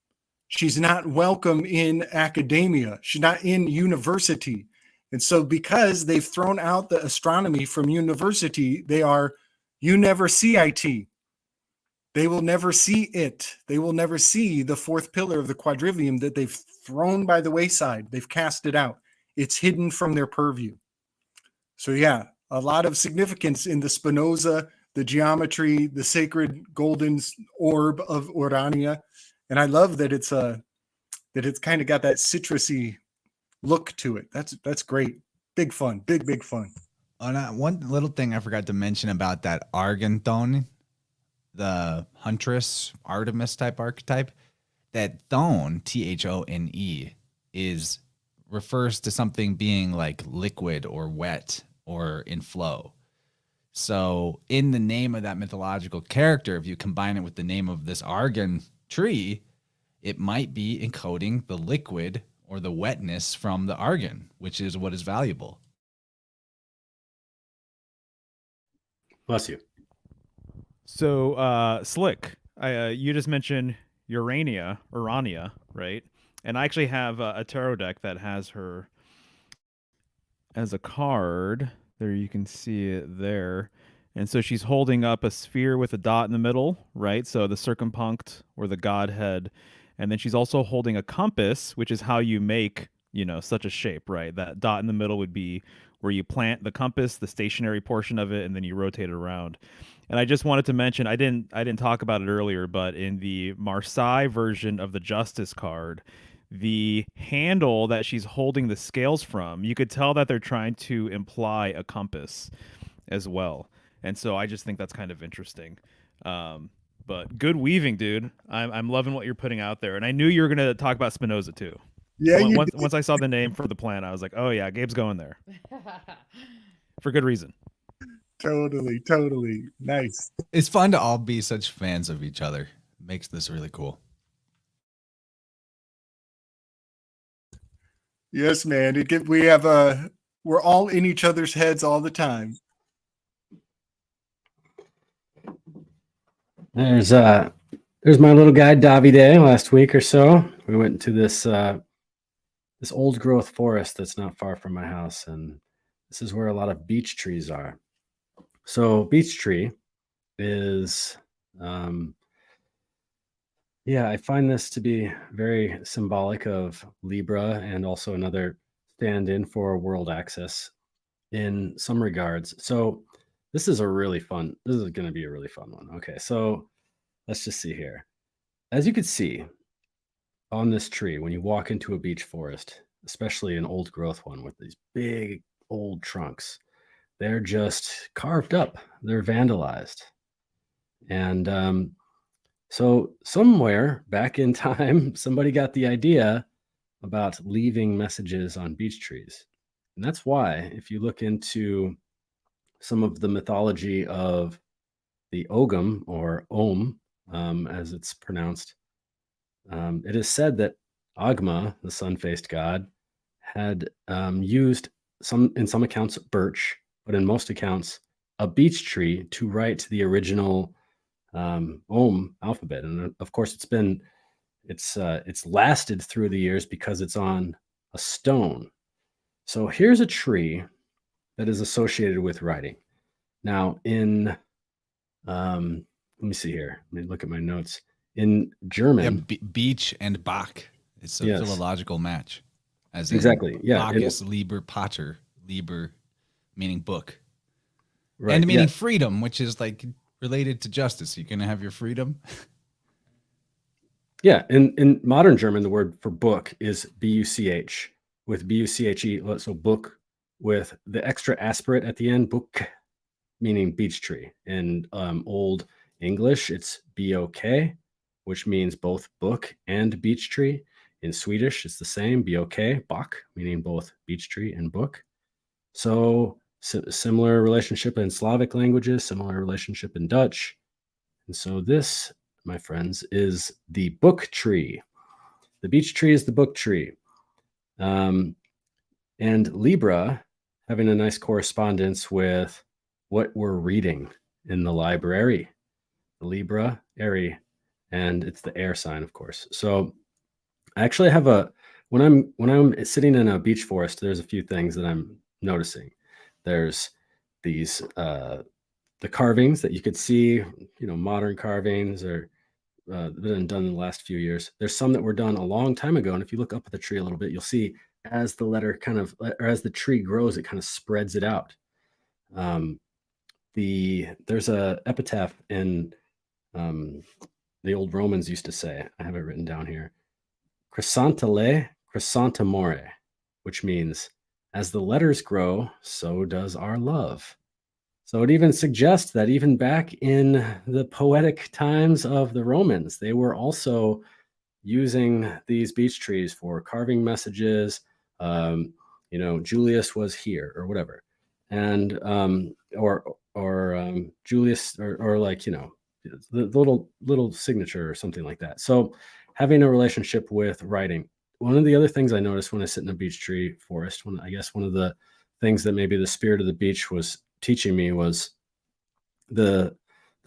She's not welcome in academia. She's not in university. And so because they've thrown out the astronomy from university, you never see it. They will never see it. They will never see the fourth pillar of the quadrivium that they've thrown by the wayside. They've cast it out. It's hidden from their purview. So yeah, a lot of significance in the Spinoza, the geometry, the sacred golden orb of Urania. And I love that it's kind of got that citrusy look to it. That's great. Big fun. Big fun. One little thing I forgot to mention about that Arganthone, the huntress Artemis type archetype, that thone, Thone, refers to something being like liquid or wet or in flow. So in the name of that mythological character, if you combine it with the name of this argan tree, it might be encoding the liquid or the wetness from the argan, which is what is valuable. Bless you. So, Slick, you just mentioned Urania, right? And I actually have a tarot deck that has her as a card. There, you can see it there. And so she's holding up a sphere with a dot in the middle, right? So the circumpunct or the godhead. And then she's also holding a compass, which is how you make, such a shape, right? That dot in the middle would be where you plant the compass, the stationary portion of it, and then you rotate it around. And I just wanted to mention, I didn't talk about it earlier, but in the Marseille version of the Justice card, the handle that she's holding the scales from, you could tell that they're trying to imply a compass as well. And so I just think that's kind of interesting. But good weaving, dude. I'm loving what you're putting out there. And I knew you were going to talk about Spinoza too. Yeah, Once I saw the name for the plant, I was like, oh yeah, Gabe's going there. For good reason. totally nice. It's fun to all be such fans of each other. Makes this really cool. Yes, man. We're all in each other's heads all the time. There's my little guy Davide. Last week or so, we went to this old growth forest that's not far from my house, and this is where a lot of beech trees are. So beech tree is, I find this to be very symbolic of Libra and also another stand-in for world access in some regards. So this is going to be a really fun one. Okay, so let's just see here. As you can see on this tree, when you walk into a beech forest, especially an old growth one with these big old trunks, they're just carved up. They're vandalized. And so somewhere back in time, somebody got the idea about leaving messages on beech trees. And that's why, if you look into some of the mythology of the Ogum, or Om, as it's pronounced, it is said that Agma, the sun-faced god, had used in some accounts birch, but in most accounts a beech tree to write the original Om alphabet. And of course, it's lasted through the years because it's on a stone. So here's a tree that is associated with writing. Now, in let me see here. Let me look at my notes. In German, Beech and Bach. It's a philological match. As exactly, yeah. Bacchus, Liber, Pater, Liber, meaning book, Right, and meaning freedom, which is like related to justice. You're gonna have your freedom. Yeah, in modern German, the word for book is buch, with buche, so book with the extra aspirate at the end, book, meaning beech tree. In Old English, it's bok, which means both book and beech tree. In Swedish, it's the same, bok, bok, meaning both beech tree and book. So similar relationship in Slavic languages, similar relationship in Dutch. And so this, my friends, is the book tree. The beech tree is the book tree. And Libra having a nice correspondence with what we're reading in the library. The Libra, Airy, and it's the air sign, of course. So I actually have when I'm sitting in a beech forest, there's a few things that I'm noticing. There's these the carvings that you could see, modern carvings or been done in the last few years. There's some that were done a long time ago, and if you look up at the tree a little bit, you'll see as the letter as the tree grows, it kind of spreads it out. There's a epitaph in the old Romans used to say, I have it written down here, crescentile, crescentamore, which means as the letters grow, so does our love. So it even suggests that even back in the poetic times of the Romans, they were also using these beech trees for carving messages. Julius was here or whatever, and Julius or like the little signature or something like that. So having a relationship with writing. One of the other things I noticed when I sit in a beech tree forest, one of the things that maybe the spirit of the beech was teaching me was the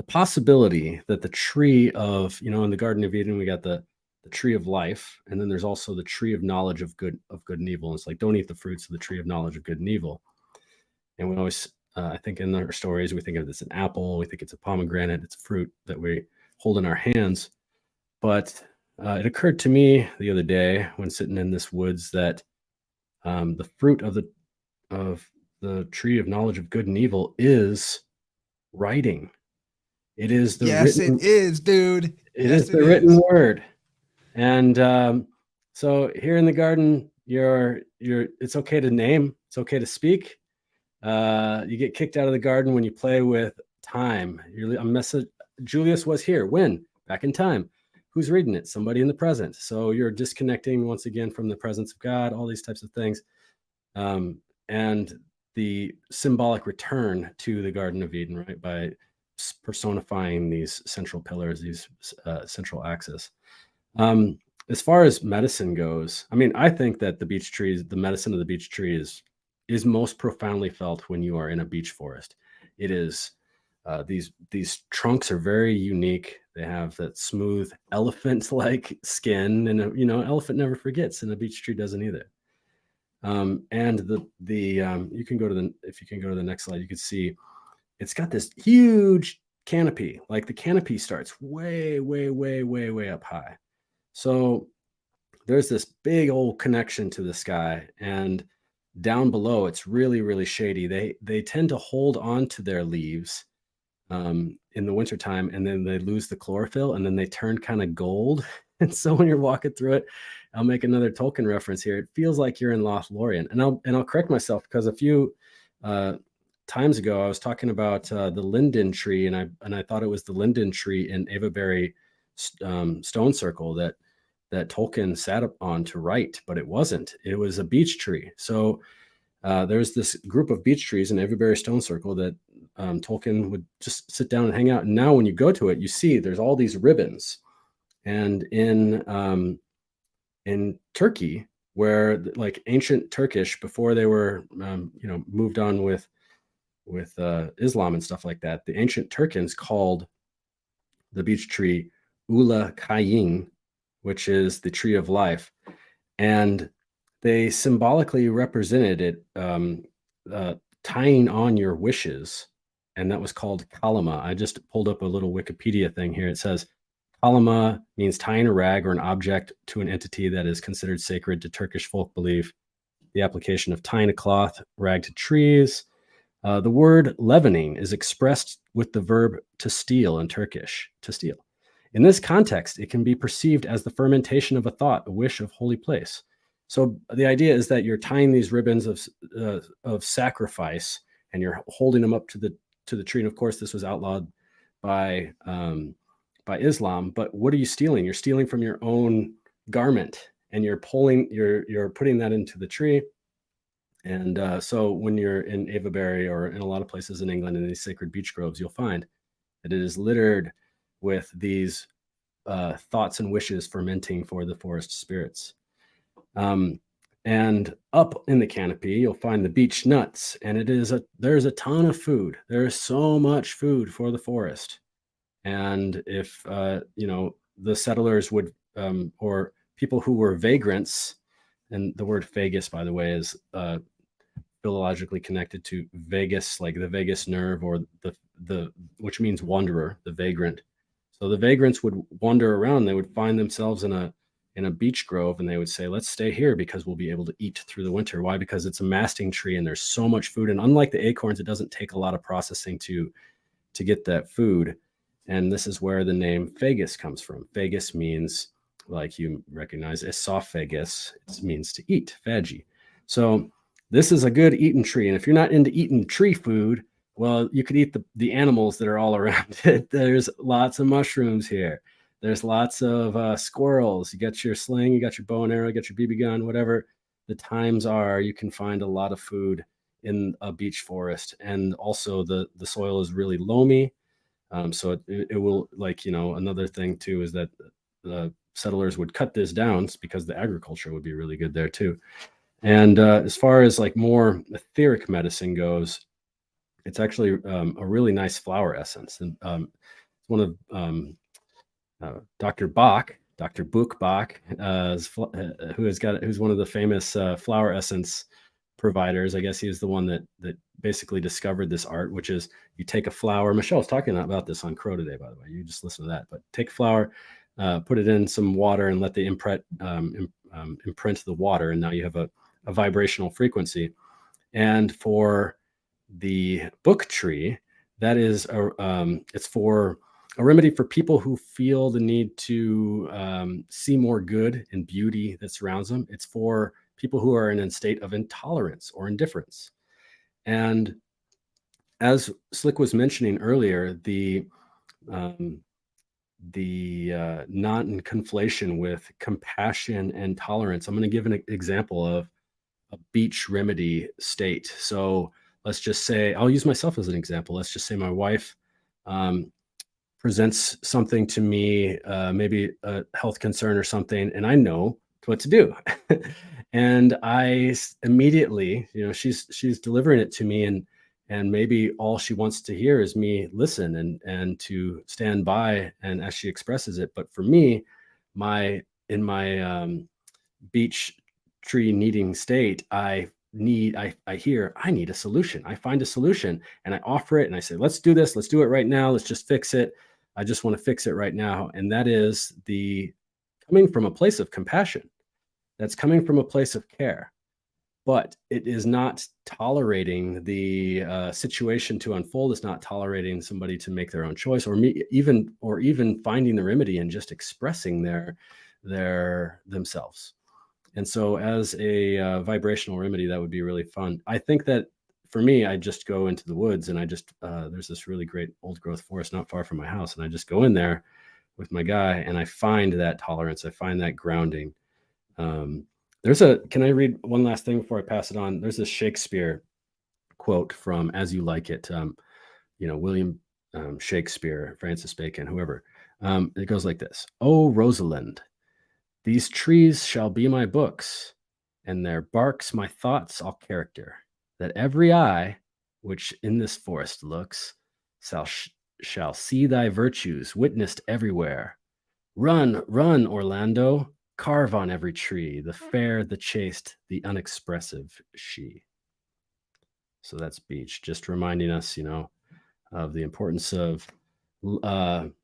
possibility that the tree of, in the Garden of Eden, we got the tree of life, and then there's also the tree of knowledge of good and evil. And it's like, don't eat the fruits of the tree of knowledge of good and evil. And we always, I think in our stories, we think of this an apple, we think it's a pomegranate, it's a fruit that we hold in our hands. But it occurred to me the other day when sitting in this woods that the fruit of the tree of knowledge of good and evil is writing. It is the written. It is, dude. It is the written word. And so here in the garden, it's okay to name. It's okay to speak. You get kicked out of the garden when you play with time. A message. Julius was here. When? Back in time. Who's reading it? Somebody in the present. So you're disconnecting once again from the presence of God, all these types of things. And the symbolic return to the Garden of Eden, right? By personifying these central pillars, these central axis. As far as medicine goes, I mean, I think that the medicine of the beech tree is most profoundly felt when you are in a beech forest. It is, these trunks are very unique. They have that smooth elephant-like skin, and elephant never forgets, and a beech tree doesn't either. And you can go to the next slide, you can see it's got this huge canopy. Like the canopy starts way, way, way, way, way up high. So there's this big old connection to the sky, and down below it's really, really shady. They tend to hold on to their leaves in the wintertime, and then they lose the chlorophyll, and then they turn kind of gold. And so when you're walking through it, I'll make another Tolkien reference here. It feels like you're in Lothlorien. And I'll correct myself, because a few times ago I was talking about the linden tree, and I thought it was the linden tree in Avaberry stone circle that Tolkien sat up on to write, but it wasn't. It was a beech tree. So there's this group of beech trees in Avaberry stone circle that Tolkien would just sit down and hang out. And now when you go to it, you see there's all these ribbons. And in Turkey, where like ancient Turkish, before they were moved on with Islam and stuff like that, the ancient Turkans called the beech tree Ula Kaying, which is the tree of life, and they symbolically represented it tying on your wishes, and that was called kalama. I just pulled up a little Wikipedia thing here. It says kalama means tying a rag or an object to an entity that is considered sacred to Turkish folk belief. The application of tying a cloth rag to trees. The word leavening is expressed with the verb to steal in Turkish, to steal. In this context, it can be perceived as the fermentation of a thought, a wish of holy place. So the idea is that you're tying these ribbons of sacrifice, and you're holding them up to the tree. And of course, this was outlawed by Islam. But what are you stealing? You're stealing from your own garment, and you're putting that into the tree. And so when you're in Avaberry or in a lot of places in England in these sacred beech groves, you'll find that it is littered with these thoughts and wishes fermenting for the forest spirits. And up in the canopy, you'll find the beech nuts, and there's a ton of food. There is so much food for the forest. And if the settlers would, or people who were vagrants, and the word vagus, by the way, is philologically connected to vagus, like the vagus nerve, or the which means wanderer, the vagrant. So the vagrants would wander around. They would find themselves in a beech grove, and they would say, let's stay here because we'll be able to eat through the winter. Why? Because it's a masting tree and there's so much food. And unlike the acorns, it doesn't take a lot of processing to get that food. And this is where the name Fagus comes from. Fagus means, like you recognize, esophagus. It means to eat, phagy. So this is a good eating tree. And if you're not into eating tree food, well, you could eat the animals that are all around it. There's lots of mushrooms here. There's lots of squirrels. You got your sling, you got your bow and arrow, you got your BB gun, whatever the times are, you can find a lot of food in a beech forest. And also the soil is really loamy. So it will, like, another thing too is that the settlers would cut this down because the agriculture would be really good there too. And as far as like more etheric medicine goes, It's actually a really nice flower essence, and it's one of Dr. Bach, Dr. Book Bach, who's one of the famous flower essence providers. I guess he is the one that basically discovered this art, which is you take a flower. Michelle was talking about this on Crow today, by the way. You just listen to that. But take a flower, put it in some water, and let the imprint the water, and now you have a vibrational frequency. And for the book tree, that is it's for a remedy for people who feel the need to see more good and beauty that surrounds them. It's for people who are in a state of intolerance or indifference. And as Slick was mentioning earlier, the non-conflation with compassion and tolerance. I'm going to give an example of a beach remedy state. So let's just say, I'll use myself as an example. Let's just say my wife presents something to me, maybe a health concern or something, and I know what to do. And I immediately, she's delivering it to me, and maybe all she wants to hear is me listen and to stand by and as she expresses it. But for me, in my beach tree needing state, I need a solution. I find a solution and I offer it and I say, let's do this. Let's do it right now. Let's just fix it. I just want to fix it right now. And that is coming from a place of compassion. That's coming from a place of care. But it is not tolerating the situation to unfold. It's not tolerating somebody to make their own choice, or even finding the remedy and just expressing themselves. And so, as a vibrational remedy, that would be really fun. I think that for me, I just go into the woods, and I just there's this really great old growth forest not far from my house, and I just go in there with my guy, and I find that tolerance. I find that grounding. Can I read one last thing before I pass it on? There's this Shakespeare quote from As You Like It, William Shakespeare, Francis Bacon, whoever. It goes like this. "Oh, Rosalind, these trees shall be my books, and their barks my thoughts all character, that every eye which in this forest looks shall see thy virtues witnessed everywhere. Run, run, Orlando, carve on every tree, the fair, the chaste, the unexpressive she." So that's beach, just reminding us, of the importance of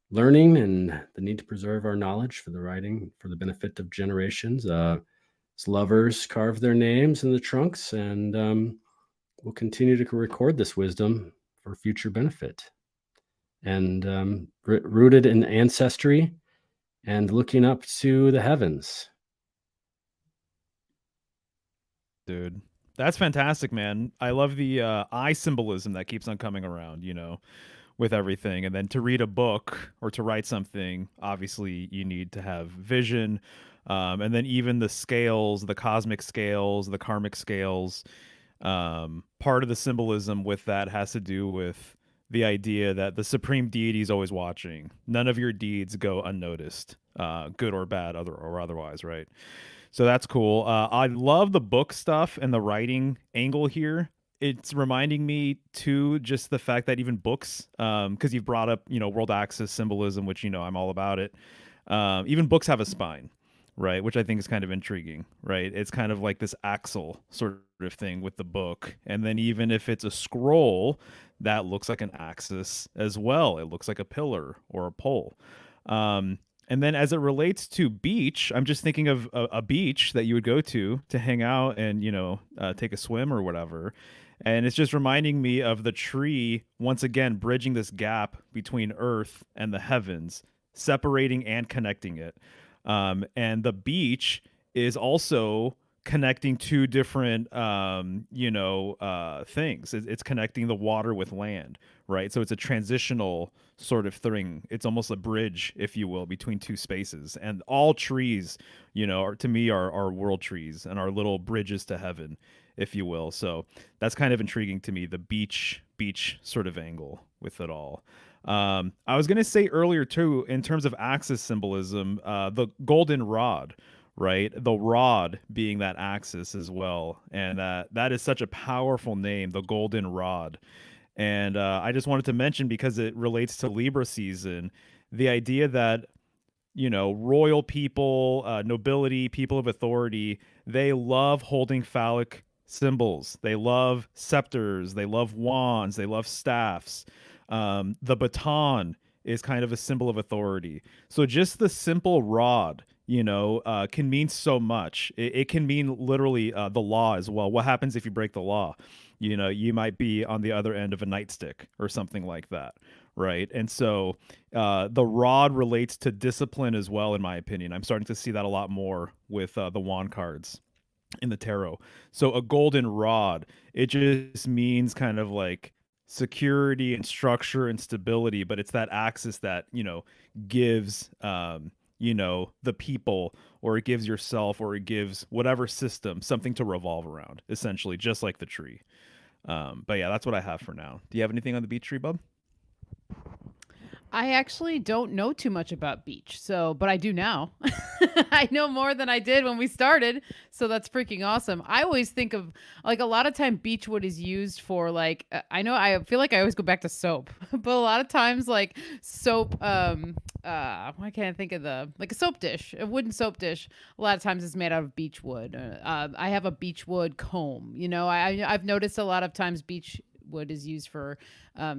learning and the need to preserve our knowledge for the benefit of generations. As lovers carve their names in the trunks, and we'll continue to record this wisdom for future benefit. And rooted in ancestry and looking up to the heavens. Dude, that's fantastic, man. I love the eye symbolism that keeps on coming around, with everything. And then to read a book or to write something, obviously you need to have vision. And then even the scales, the cosmic scales, the karmic scales, part of the symbolism with that has to do with the idea that the supreme deity is always watching. None of your deeds go unnoticed, good or bad, or otherwise, right? So that's cool. I love the book stuff and the writing angle here. It's reminding me too, just the fact that even books, because you've brought up, world axis symbolism, which I'm all about it. Even books have a spine, right? Which I think is kind of intriguing, right? It's kind of like this axle sort of thing with the book. And then even if it's a scroll, that looks like an axis as well. It looks like a pillar or a pole. And then as it relates to beach, I'm just thinking of a beach that you would go to hang out and, take a swim or whatever. And it's just reminding me of the tree, once again, bridging this gap between earth and the heavens, separating and connecting it. And the beach is also connecting two different, things. It's connecting the water with land, right? So it's a transitional sort of thing. It's almost a bridge, if you will, between two spaces. And all trees, to me are world trees and are little bridges to heaven, if you will. So that's kind of intriguing to me, the beach sort of angle with it all. I was going to say earlier too, in terms of axis symbolism, the golden rod, right? The rod being that axis as well. And that is such a powerful name, the golden rod. And I just wanted to mention, because it relates to Libra season, the idea that, you know, royal people, nobility, people of authority, they love holding phallic symbols. They love scepters. They love wands. They love staffs. The baton is kind of a symbol of authority. So just the simple rod, you know, can mean so much. It can mean literally the law as well. What happens if you break the law? You know, you might be on the other end of a nightstick or something like that, right? And so the rod relates to discipline as well, in my opinion. I'm starting to see that a lot more with the wand cards in the tarot. So a golden rod, it just means kind of like security and structure and stability, but it's that axis that, you know, gives you know, the people, or it gives yourself, or it gives whatever system something to revolve around, essentially, just like the tree. But yeah, that's what I have for now. Do you have anything on the beech tree, bub? I actually don't know too much about beech, but I do now. I know more than I did when we started, so that's freaking awesome. I always think of, like, a lot of time beech wood is used for, like, I feel like I always go back to soap, but a lot of times, like, soap, why can't I think of like a soap dish, a wooden soap dish, a lot of times is made out of beech wood. I have a beech wood comb, you know, I've noticed a lot of times beech wood is used for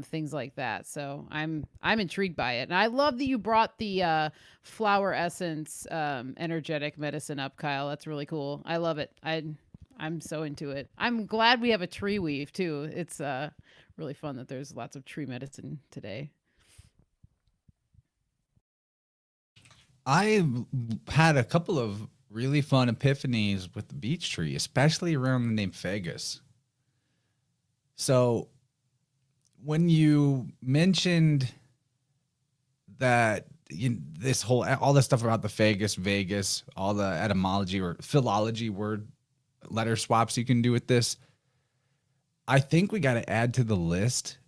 things like that. So I'm intrigued by it. And I love that you brought the flower essence energetic medicine up, Kyle. That's really cool. I love it. I'm so into it. I'm glad we have a tree weave too. It's really fun that there's lots of tree medicine today. I had a couple of really fun epiphanies with the beech tree, especially around the name Fagus. So when you mentioned that all this stuff about the Fagus, Vegas, all the etymology or philology word letter swaps you can do with this, I think we got to add to the list.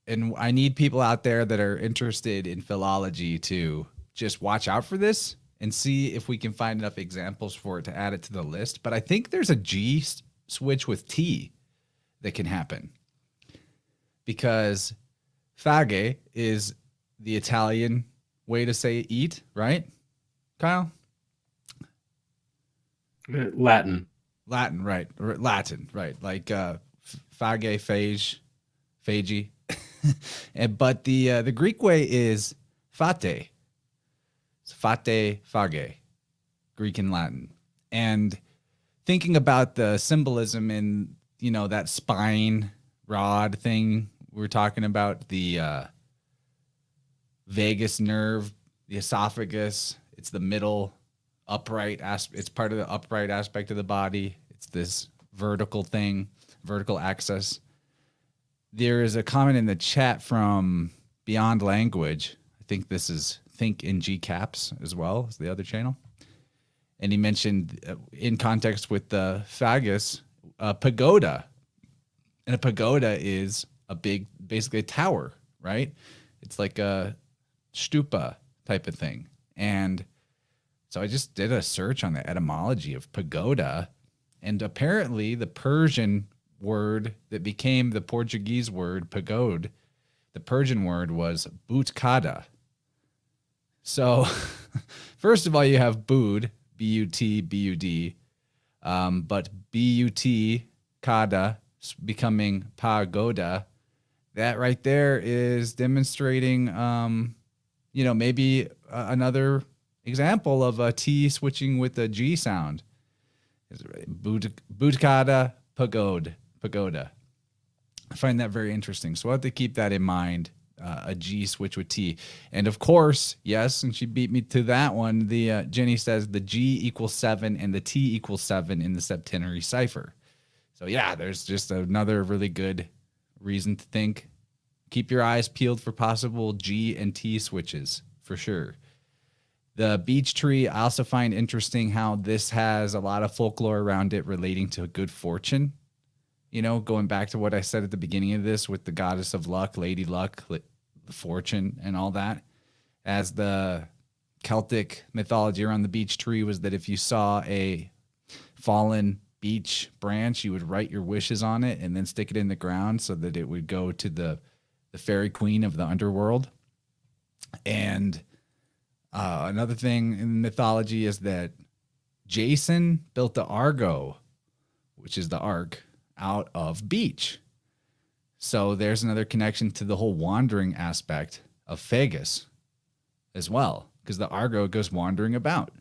And I need people out there that are interested in philology to just watch out for this and see if we can find enough examples for it to add it to the list. But I think there's a G switch with T that can happen, because fage is the Italian way to say eat, right, Kyle? Latin, right? Latin, right? Like fage, phage, phagi. But the Greek way is fate. It's fate, fage, Greek and Latin. And thinking about the symbolism in, you know, that spine rod thing we're talking about, the vagus nerve, the esophagus, it's the middle upright it's part of the upright aspect of the body. It's this vertical thing, vertical axis. There is a comment in the chat from Beyond Language. I think this is Think in G Caps as well as the other channel. And he mentioned in context with the Fagus, pagoda. And a pagoda is basically a tower, right? It's like a stupa type of thing. And so I just did a search on the etymology of pagoda. And apparently the Persian word that became the Portuguese word pagode, the Persian word was butkada. So first of all, you have bud, B-U-T, B-U-D, but B-U-T, kada, becoming pagoda. That right there is demonstrating, you know, maybe another example of a T switching with a G sound. Butkada, pagoda. I find that very interesting. So we'll have to keep that in mind. A G switch with T. And of course, yes, and she beat me to that one. The Jenny says the G equals 7 and the T equals 7 in the septenary cipher. So yeah, there's just another really good reason to think. Keep your eyes peeled for possible G and T switches, for sure. The beech tree, I also find interesting how this has a lot of folklore around it relating to good fortune. You know, going back to what I said at the beginning of this with the goddess of luck, Lady Luck, fortune, and all that. As the Celtic mythology around the beech tree was that if you saw a fallen beech branch, you would write your wishes on it and then stick it in the ground so that it would go to the fairy queen of the underworld. And another thing in mythology is that Jason built the Argo, which is the Ark, out of beech. So there's another connection to the whole wandering aspect of Phagus as well, because the Argo goes wandering about.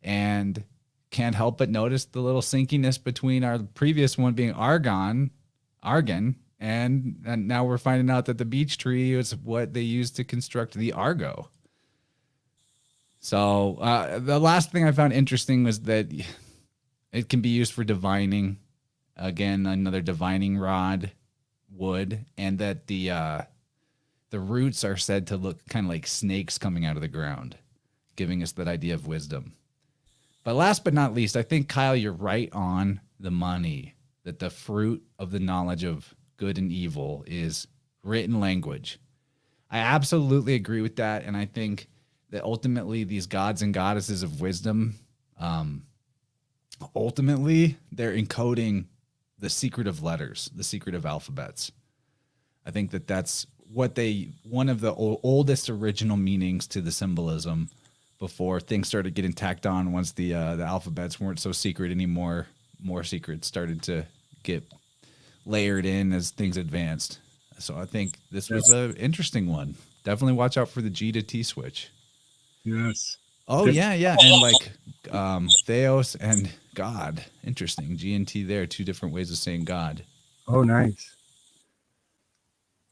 And can't help but notice the little synciness between our previous one being Argon, and now we're finding out that the beech tree is what they used to construct the Argo. So the last thing I found interesting was that it can be used for divining. Again, another divining rod wood, and that the roots are said to look kind of like snakes coming out of the ground, giving us that idea of wisdom. But last but not least, I think, Kyle, you're right on the money, that the fruit of the knowledge of good and evil is written language. I absolutely agree with that. And I think that ultimately these gods and goddesses of wisdom, ultimately they're encoding the secret of letters, the secret of alphabets. I think that that's what one of the oldest original meanings to the symbolism before things started getting tacked on. Once the alphabets weren't so secret anymore, more secrets started to get layered in as things advanced. So I think this was an interesting one. Definitely watch out for the G to T switch. Yes. Oh, yeah. And like Theos and God. Interesting. G and T there, two different ways of saying God. Oh, nice.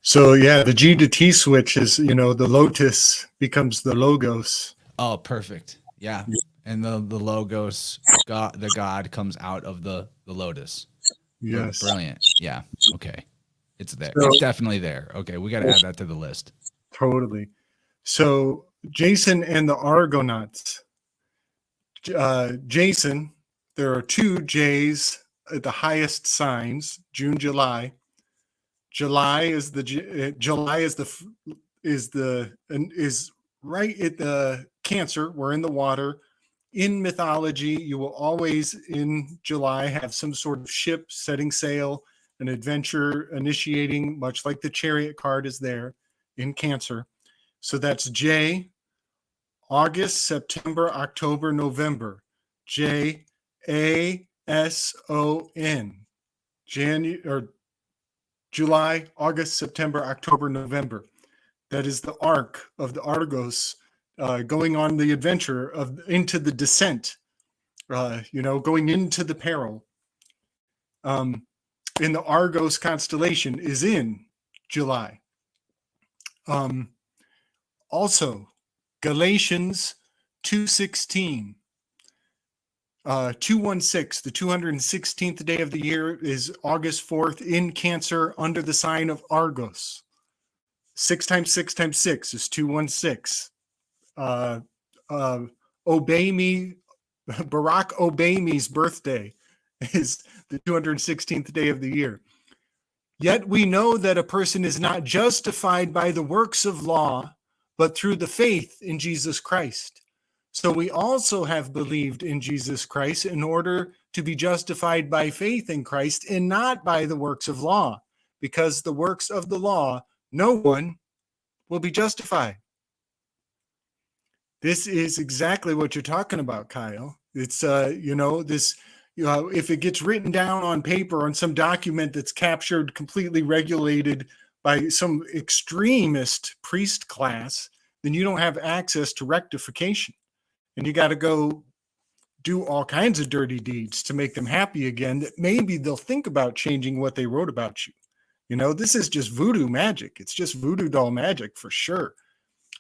So, yeah, the G to T switch is, the lotus becomes the logos. Oh, perfect. Yeah. And the logos, God, the God comes out of the lotus. Yes. Brilliant. Yeah. Okay. It's there. So, it's definitely there. Okay. We got to add that to the list. Totally. So Jason and the Argonauts. Jason, there are two J's at the highest signs, June, July. July is right at the Cancer. We're in the water. In mythology, you will always in July have some sort of ship setting sail, an adventure initiating, much like the Chariot card is there in Cancer. So that's J, August, September, October, November. J, A, S, O, N. July, August, September, October, November. That is the arc of the Argos going on the adventure into the descent, going into the peril. In the Argos constellation is in July. Also, Galatians 2:16, 216, the 216th day of the year is August 4th in Cancer under the sign of Argos. 6 times 6 times 6 is 216. Obey me, Barack Obey me's birthday is the 216th day of the year. Yet we know that a person is not justified by the works of law, but through the faith in Jesus Christ. So we also have believed in Jesus Christ in order to be justified by faith in Christ and not by the works of law, because the works of the law, no one will be justified. This is exactly what you're talking about, Kyle. It's, if it gets written down on paper on some document that's captured, completely regulated by some extremist priest class, then you don't have access to rectification. And you got to go do all kinds of dirty deeds to make them happy again, that maybe they'll think about changing what they wrote about you. This is just voodoo magic. It's just voodoo doll magic for sure.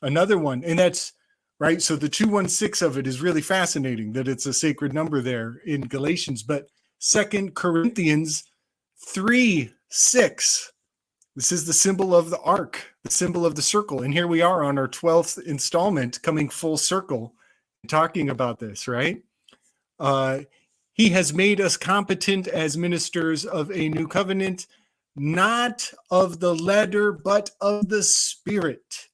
Another one, and that's right. So the 216 of it is really fascinating that it's a sacred number there in Galatians, but 2 Corinthians 3:6. This is the symbol of the ark, the symbol of the circle. And here we are on our 12th installment coming full circle talking about this, right? He has made us competent as ministers of a new covenant, not of the letter, but of the Spirit.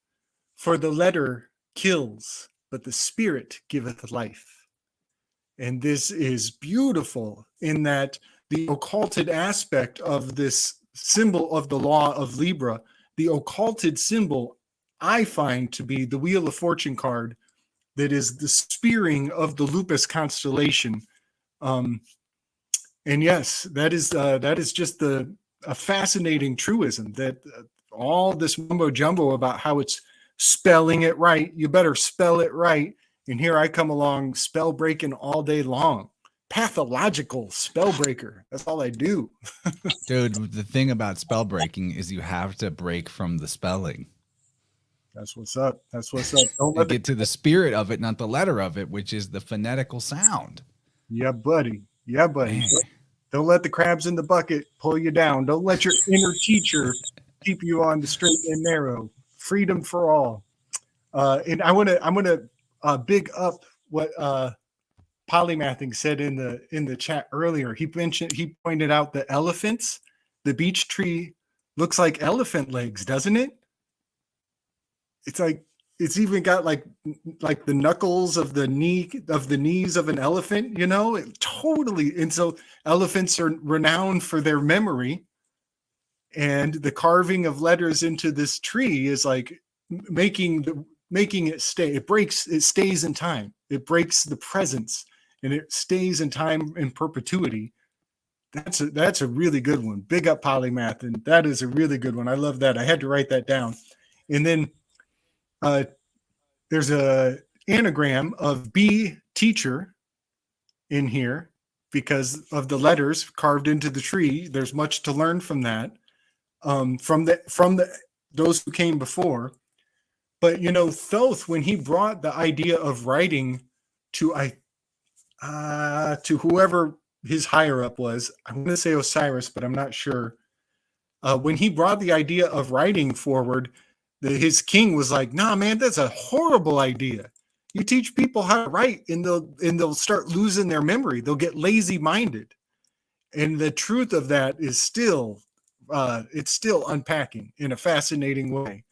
For the letter kills, but the Spirit giveth life. And this is beautiful in that the occulted aspect of this symbol of the law of Libra, the occulted symbol, I find to be the Wheel of Fortune card that is the spearing of the lupus constellation. And yes, that is just a fascinating truism that all this mumbo jumbo about how it's spelling it right. You better spell it right. And here I come along spell breaking all day long. Pathological spell breaker. That's all I do. Dude, the thing about spell breaking is you have to break from the spelling. That's what's up. That's what's up. Don't You let get to the spirit of it, not the letter of it, which is the phonetical sound. Yeah, buddy. Yeah, buddy. Man. Don't let the crabs in the bucket pull you down. Don't let your inner teacher keep you on the straight and narrow. Freedom for all. And I'm gonna big up what Polymathing said in the chat earlier. He pointed out the elephants. The beech tree looks like elephant legs, doesn't it? It's like it's even got like the knuckles of the knees of an elephant, you know, totally. And so elephants are renowned for their memory, and the carving of letters into this tree is like making it stay. It stays in time. It breaks the presence, and it stays in time in perpetuity. That's a really good one. Big up Polymath, and that is a really good one. I love that. I had to write that down. And then there's a anagram of B teacher in here because of the letters carved into the tree. There's much to learn from that, from those who came before. But you know, Thoth, when he brought the idea of writing to whoever his higher up was, I'm going to say Osiris, but I'm not sure. When he brought the idea of writing forward, his king was like, "Nah, man, that's a horrible idea. You teach people how to write, and they'll start losing their memory. They'll get lazy-minded." And the truth of that is still unpacking in a fascinating way.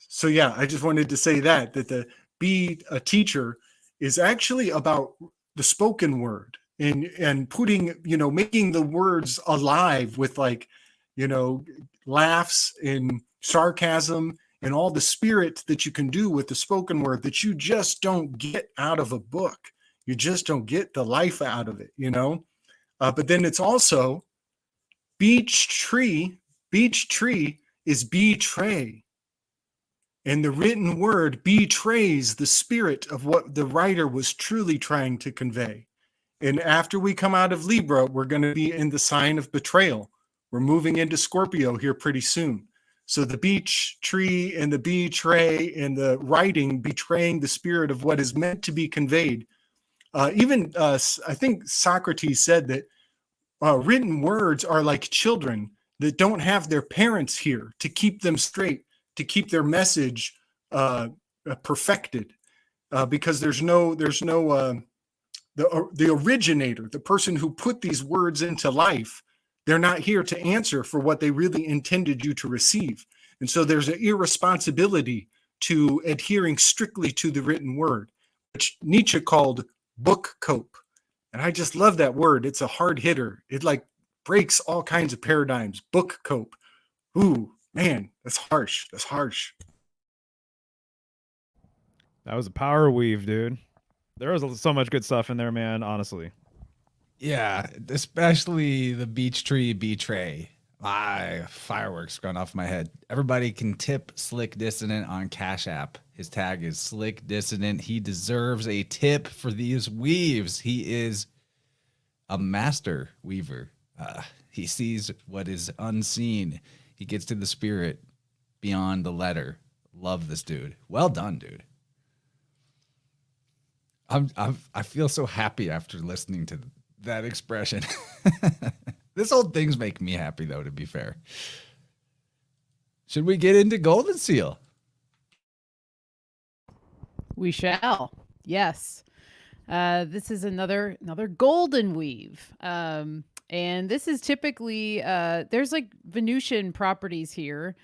So yeah, I just wanted to say that the be a teacher is actually about the spoken word and putting, you know, making the words alive with, like, you know, laughs and sarcasm and all the spirit that you can do with the spoken word that you just don't get out of a book. You just don't get the life out of it, you know. But then it's also beech tree. Beech tree is betray. And the written word betrays the spirit of what the writer was truly trying to convey. And after we come out of Libra, we're going to be in the sign of betrayal. We're moving into Scorpio here pretty soon. So the beech tree and the betray and the writing betraying the spirit of what is meant to be conveyed. I think Socrates said that written words are like children that don't have their parents here to keep them straight, to keep their message perfected, because there's no the originator, the person who put these words into life. They're not here to answer for what they really intended you to receive. And so there's an irresponsibility to adhering strictly to the written word, which Nietzsche called book cope. And I just love that word. It's a hard hitter. It like breaks all kinds of paradigms. Book cope. Ooh, man, that's harsh. That's harsh. That was a power weave, dude. There was so much good stuff in there, man, honestly. Yeah, especially the beech tree betray. Fireworks going off my head. Everybody can tip Slick Dissident on Cash App. His tag is Slick Dissident. He deserves a tip for these weaves. He is a master weaver. He sees what is unseen. He gets to the spirit beyond the letter. Love this dude. Well done, dude. I feel so happy after listening to that expression. This whole thing's making me happy, though, to be fair. Should we get into Golden Seal? We shall. Yes. This is another golden weave. And this is typically there's like Venusian properties here,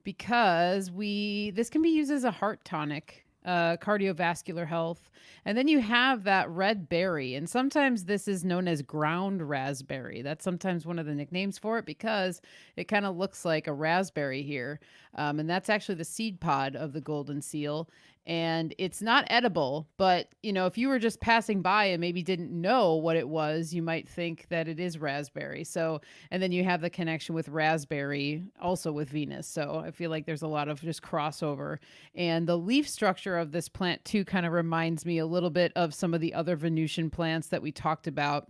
because this can be used as a heart tonic. cardiovascular health. And then you have that red berry. And sometimes this is known as ground raspberry. That's sometimes one of the nicknames for it because it kind of looks like a raspberry here. And that's actually the seed pod of the golden seal. And it's not edible, but if you were just passing by and maybe didn't know what it was, you might think that it is raspberry. So, and then you have the connection with raspberry also with Venus. So I feel like there's a lot of just crossover. And the leaf structure of this plant too kind of reminds me a little bit of some of the other Venusian plants that we talked about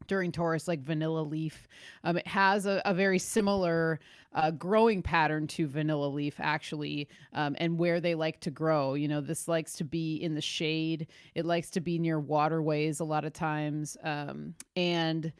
during Taurus, like vanilla leaf. It has a very similar growing pattern to vanilla leaf, actually, and where they like to grow. This likes to be in the shade. It likes to be near waterways a lot of times. And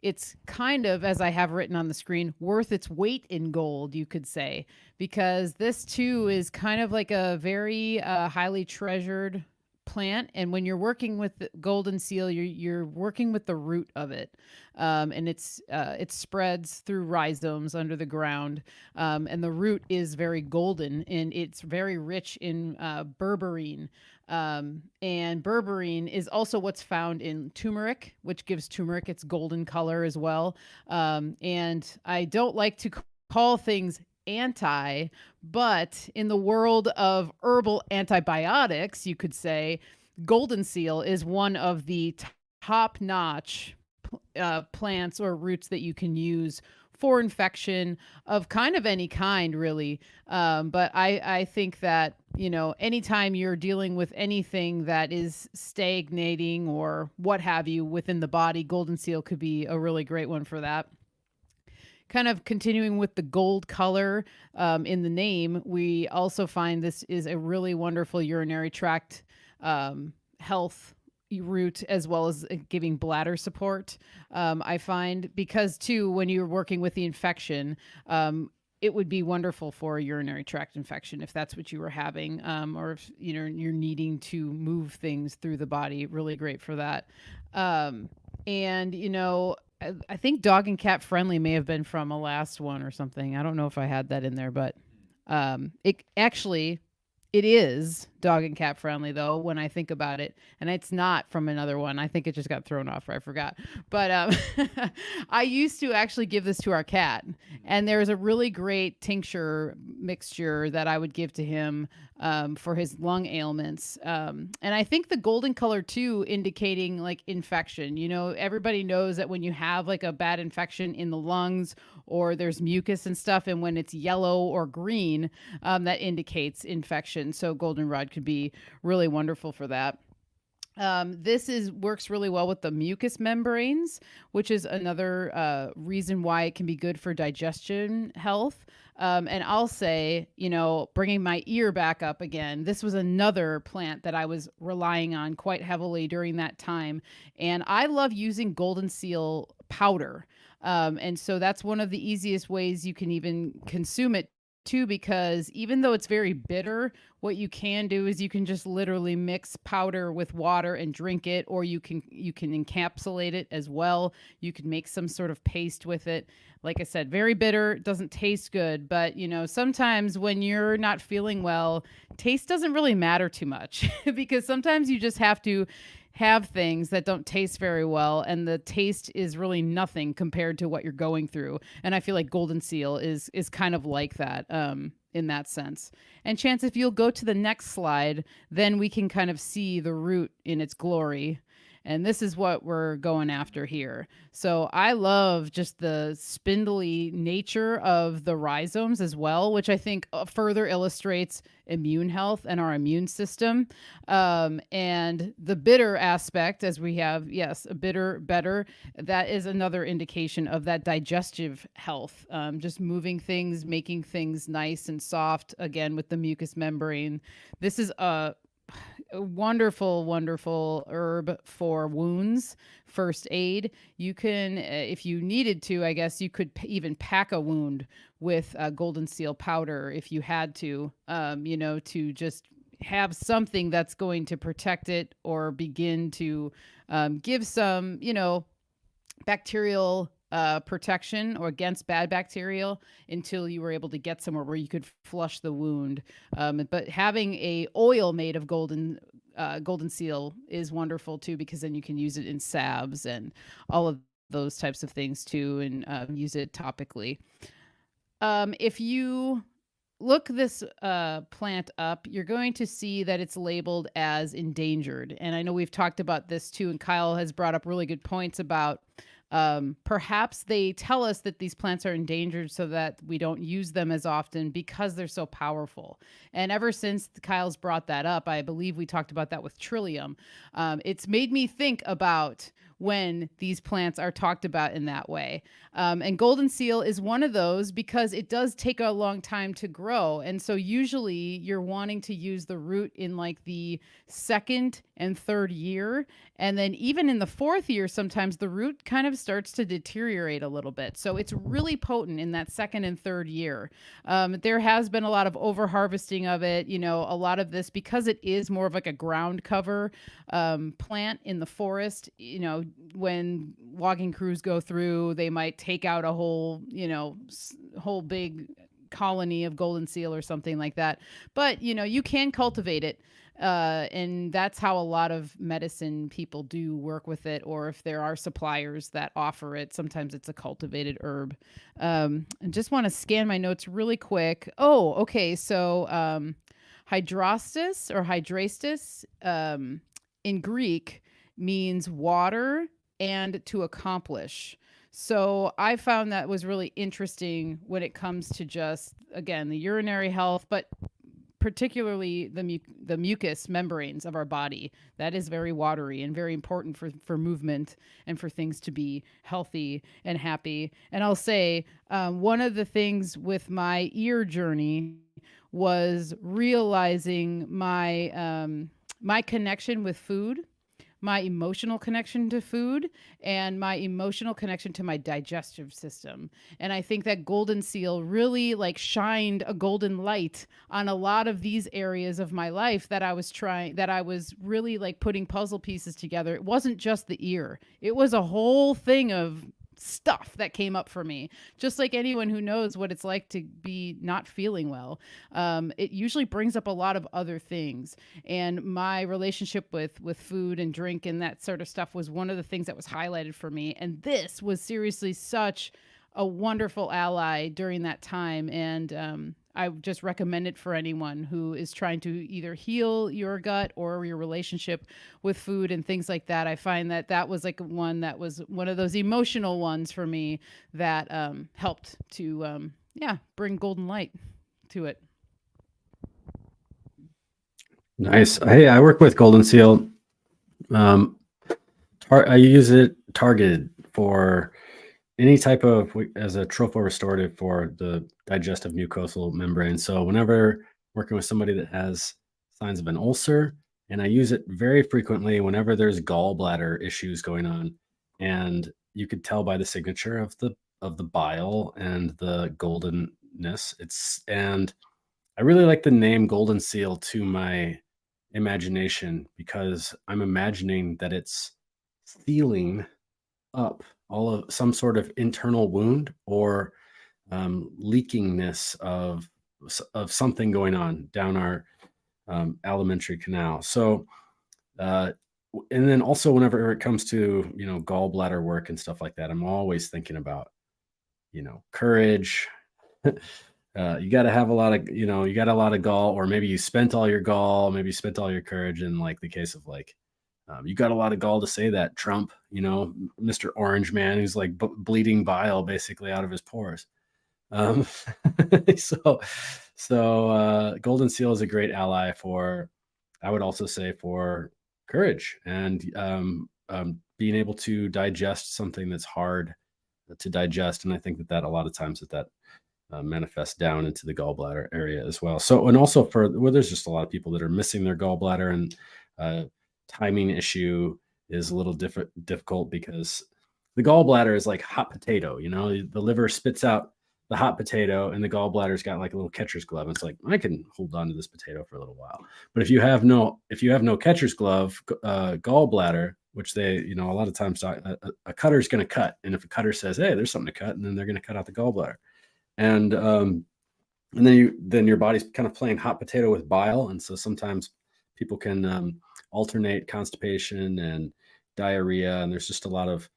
it's kind of, as I have written on the screen, worth its weight in gold, you could say, because this too is kind of like a very highly treasured plant. And when you're working with the golden seal, you're working with the root of it, and it spreads through rhizomes under the ground, and the root is very golden and it's very rich in berberine. And berberine is also what's found in turmeric, which gives turmeric its golden color as well. And I don't like to call things but in the world of herbal antibiotics, you could say golden seal is one of the top-notch plants or roots that you can use for infection of kind of any kind, really. But I think that, anytime you're dealing with anything that is stagnating or what have you within the body, golden seal could be a really great one for that. Kind of continuing with the gold color in the name, we also find this is a really wonderful urinary tract health root, as well as giving bladder support. I find because too, when you're working with the infection, it would be wonderful for a urinary tract infection if that's what you were having, or if you're needing to move things through the body. Really great for that. And I think dog and cat friendly may have been from a last one or something. I don't know if I had that in there, but it is dog and cat friendly though when I think about it, and it's not from another one. I think it just got thrown off or I forgot. But I used to actually give this to our cat, and there's a really great tincture mixture that I would give to him for his lung ailments. And I think the golden color too, indicating like infection. Everybody knows that when you have like a bad infection in the lungs or there's mucus and stuff, and when it's yellow or green, that indicates infection. So goldenrod could be really wonderful for that. This works really well with the mucous membranes, which is another reason why it can be good for digestion health. And I'll say, bringing my ear back up again, this was another plant that I was relying on quite heavily during that time. And I love using golden seal powder. And so that's one of the easiest ways you can even consume it too, because even though it's very bitter, what you can do is you can just literally mix powder with water and drink it, or you can encapsulate it as well. You can make some sort of paste with it. Like I said, very bitter, doesn't taste good, but sometimes when you're not feeling well, taste doesn't really matter too much because sometimes you just have to have things that don't taste very well, and the taste is really nothing compared to what you're going through. And I feel like golden seal is kind of like that in that sense. And Chance, if you'll go to the next slide, then we can kind of see the root in its glory. And this is what we're going after here. So I love just the spindly nature of the rhizomes as well, which I think further illustrates immune health and our immune system. And the bitter aspect, as we have, yes, a better, that is another indication of that digestive health. Just moving things, making things nice and soft, again, with the mucous membrane. This is a wonderful herb for wounds, first aid. You can, if you needed to, I guess you could even pack a wound with golden seal powder if you had to, to just have something that's going to protect it or begin to give some, bacterial protection or against bad bacteria until you were able to get somewhere where you could flush the wound. But having a oil made of golden seal is wonderful too, because then you can use it in salves and all of those types of things too, and use it topically. If you look this plant up, you're going to see that it's labeled as endangered. And I know we've talked about this too, and Kyle has brought up really good points about perhaps they tell us that these plants are endangered so that we don't use them as often because they're so powerful. And ever since Kyle's brought that up, I believe we talked about that with Trillium. It's made me think about when these plants are talked about in that way. And golden seal is one of those because it does take a long time to grow. And so usually you're wanting to use the root in like the second and third year. And then even in the fourth year, sometimes the root kind of starts to deteriorate a little bit. So it's really potent in that second and third year. There has been a lot of over harvesting of it, you know, a lot of this because it is more of like a ground cover plant in the forest. You know, when logging crews go through, they might take out a whole, you know, whole big colony of golden seal or something like that. But, you know, you can cultivate it. And that's how a lot of medicine people do work with it. Or if there are suppliers that offer it, sometimes it's a cultivated herb. I just want to scan my notes really quick. Oh, okay. So hydrostis or hydrastis in Greek means water and to accomplish. So I found that was really interesting when it comes to just, again, the urinary health, but particularly the mucous membranes of our body. That is very watery and very important for movement and for things to be healthy and happy. And I'll say one of the things with my ear journey was realizing my my connection with food, my emotional connection to food, and my emotional connection to my digestive system. And I think that golden seal really like shined a golden light on a lot of these areas of my life that I was really like putting puzzle pieces together. It wasn't just the ear. It was a whole thing of stuff that came up for me. Just like anyone who knows what it's like to be not feeling well, it usually brings up a lot of other things. And my relationship with food and drink and that sort of stuff was one of the things that was highlighted for me. And this was seriously such a wonderful ally during that time. And I just recommend it for anyone who is trying to either heal your gut or your relationship with food and things like that. I find that that was like one that was one of those emotional ones for me that helped to, bring golden light to it. Nice. Hey, I work with golden seal. I use it targeted for any type of, as a tropho-restorative for the digestive mucosal membrane. So whenever working with somebody that has signs of an ulcer, and I use it very frequently whenever there's gallbladder issues going on, and you could tell by the signature of the bile and the goldenness. And I really like the name golden seal to my imagination because I'm imagining that it's sealing up all of some sort of internal wound or leakingness of something going on down our alimentary canal. So, and then also whenever it comes to, you know, gallbladder work and stuff like that, I'm always thinking about, you know, courage. You got to have a lot of, you know, you got a lot of gall, or maybe you spent all your gall, maybe you spent all your courage in like the case of like, you got a lot of gall to say that, Trump, you know, Mr. Orange Man, who's like bleeding bile basically out of his pores. So golden seal is a great ally for, I would also say, for courage and being able to digest something that's hard to digest. And I think that a lot of times that manifests down into the gallbladder area as well. So, and also there's just a lot of people that are missing their gallbladder, and timing issue is a little difficult because the gallbladder is like hot potato, you know, the liver spits out the hot potato and the gallbladder's got like a little catcher's glove. It's like, I can hold on to this potato for a little while. But if you have no catcher's glove, gallbladder, which they, a lot of times a cutter is going to cut. And if a cutter says, hey, there's something to cut, and then they're going to cut out the gallbladder. And then your body's kind of playing hot potato with bile. And so sometimes people can alternate constipation and diarrhea. And there's just a lot of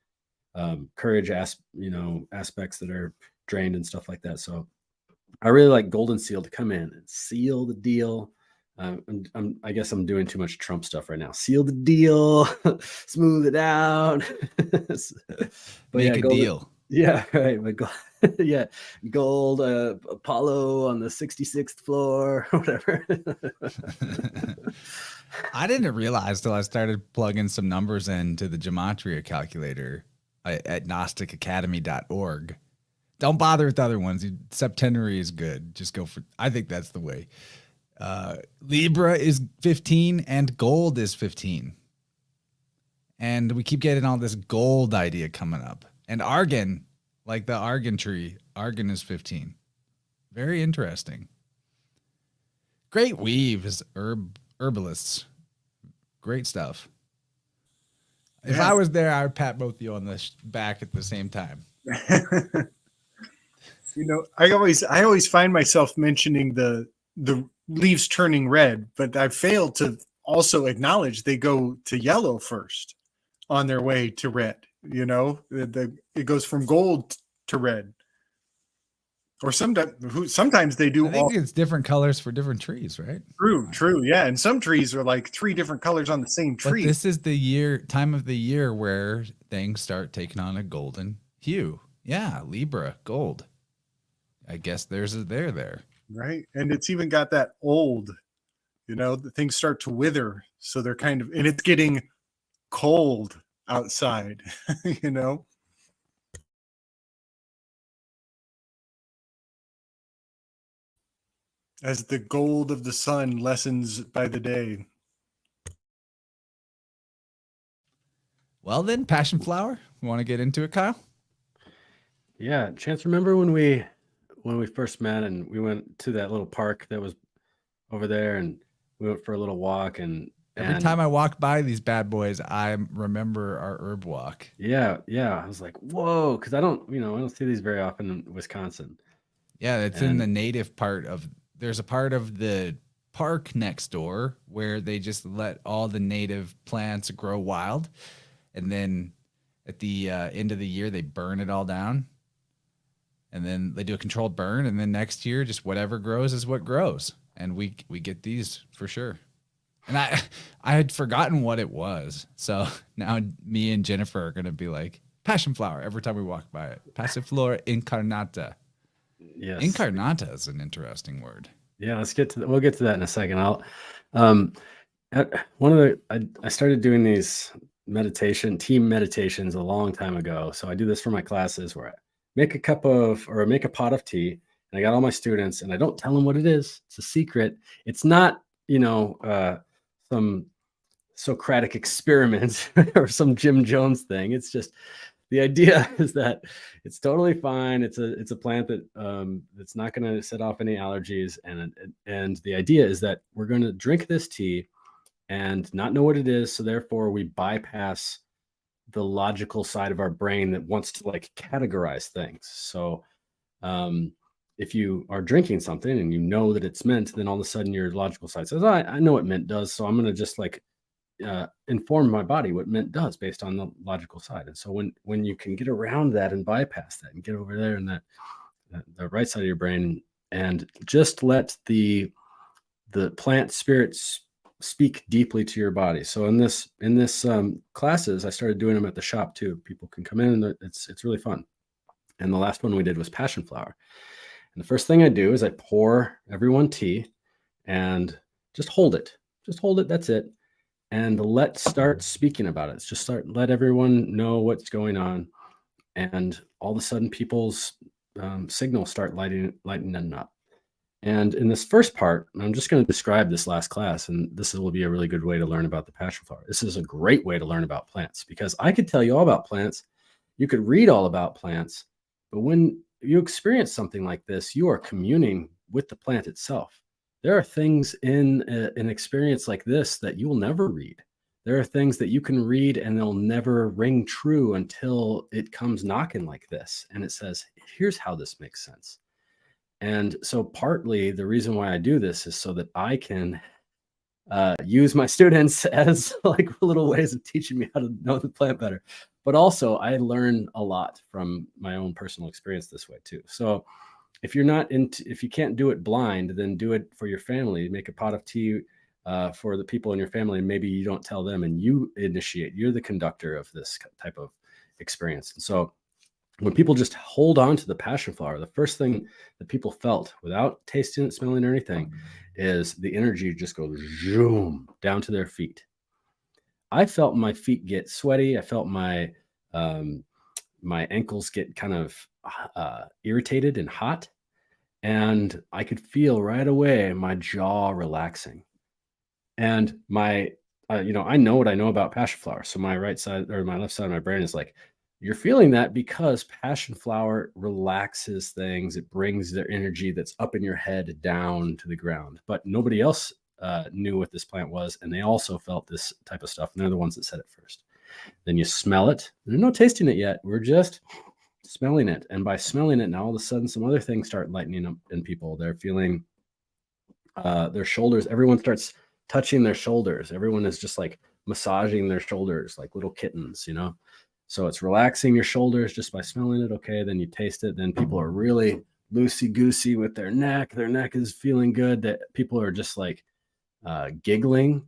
courage aspects that are drained and stuff like that. So I really like Golden Seal to come in and seal the deal. I guess I'm doing too much Trump stuff right now. Seal the deal, smooth it out. Make a deal. Yeah, right. Yeah, gold Apollo on the 66th floor, whatever. I didn't realize till I started plugging some numbers into the gematria calculator at gnosticacademy.org. Don't bother with other ones. Septenary is good. Just go for, I think that's the way. Libra is 15 and gold is 15. And we keep getting all this gold idea coming up. And argan, like the argan tree, argan is 15. Very interesting. Great weaves, herbalists. Great stuff. If I was there, I would pat both of you on the back at the same time. I always find myself mentioning the leaves turning red, but I fail to also acknowledge they go to yellow first on their way to red. It goes from gold to red. Or sometimes they do. I think it's different colors for different trees, right? True. Yeah. And some trees are like 3 different colors on the same tree. But this is the time of the year where things start taking on a golden hue. Yeah. Libra, gold. I guess there's a there. Right. And it's even got that old, the things start to wither. So they're and it's getting cold outside, as the gold of the sun lessens by the day. Well then, passion flower. You want to get into it, Kyle? Yeah. Chance, remember when we first met and we went to that little park that was over there and we went for a little walk and every time I walk by these bad boys, I remember our herb walk. Yeah. I was like, whoa, because I don't see these very often in Wisconsin. Yeah, it's in the native part of. There's a part of the park next door where they just let all the native plants grow wild, and then at the end of the year they burn it all down, and then they do a controlled burn, and then next year just whatever grows is what grows, and we get these for sure. And I had forgotten what it was, so now me and Jennifer are gonna be like passion flower every time we walk by it. Passiflora incarnata. Yes. Incarnata is an interesting word. Yeah, we'll get to that in a second. I started doing these team meditations a long time ago. So I do this for my classes where I make a pot of tea, and I got all my students and I don't tell them what it is. It's a secret. It's not, some Socratic experiment or some Jim Jones thing. It's just, the idea is that it's totally fine. It's a plant that it's not going to set off any allergies, and the idea is that we're going to drink this tea and not know what it is. So therefore, we bypass the logical side of our brain that wants to categorize things. So if you are drinking something and you know that it's mint, then all of a sudden your logical side says, I know what mint does, so I'm going to just inform my body what mint does based on the logical side. And so when you can get around that and bypass that and get over there in the right side of your brain and just let the plant spirits speak deeply to your body. So in this classes, I started doing them at the shop too. People can come in and it's really fun. And the last one we did was passion flower. And the first thing I do is I pour everyone tea and just hold it. That's it. And let's start speaking about it. Let everyone know what's going on. And all of a sudden people's signals start lighting up. And in this first part, I'm just going to describe this last class, and this will be a really good way to learn about the passion flower. This is a great way to learn about plants, because I could tell you all about plants. You could read all about plants, but when you experience something like this, you are communing with the plant itself. There are things in an experience like this that you will never read. There are things that you can read and they'll never ring true until it comes knocking like this. And it says, here's how this makes sense. And so partly the reason why I do this is so that I can use my students as like little ways of teaching me how to know the plant better. But also I learn a lot from my own personal experience this way too. So if you can't do it blind, then do it for your family. Make a pot of tea for the people in your family, and maybe you don't tell them and you initiate. You're the conductor of this type of experience. And so when people just hold on to the passion flower, the first thing that people felt without tasting it, smelling, or anything is the energy just goes zoom down to their feet. I felt my feet get sweaty. I felt my ankles get kind of irritated and hot. And I could feel right away my jaw relaxing. And my, I know what I know about passion flower. So my right side or my left side of my brain is like, you're feeling that because passion flower relaxes things. It brings their energy that's up in your head down to the ground. But nobody else knew what this plant was. And they also felt this type of stuff. And they're the ones that said it first. Then you smell it. There's no tasting it yet. We're just smelling it. And by smelling it, now all of a sudden, some other things start lightening up in people. They're feeling their shoulders. Everyone starts touching their shoulders. Everyone is just like massaging their shoulders like little kittens, So it's relaxing your shoulders just by smelling it. Okay. Then you taste it. Then people are really loosey-goosey with their neck. Their neck is feeling good. That people are just like giggling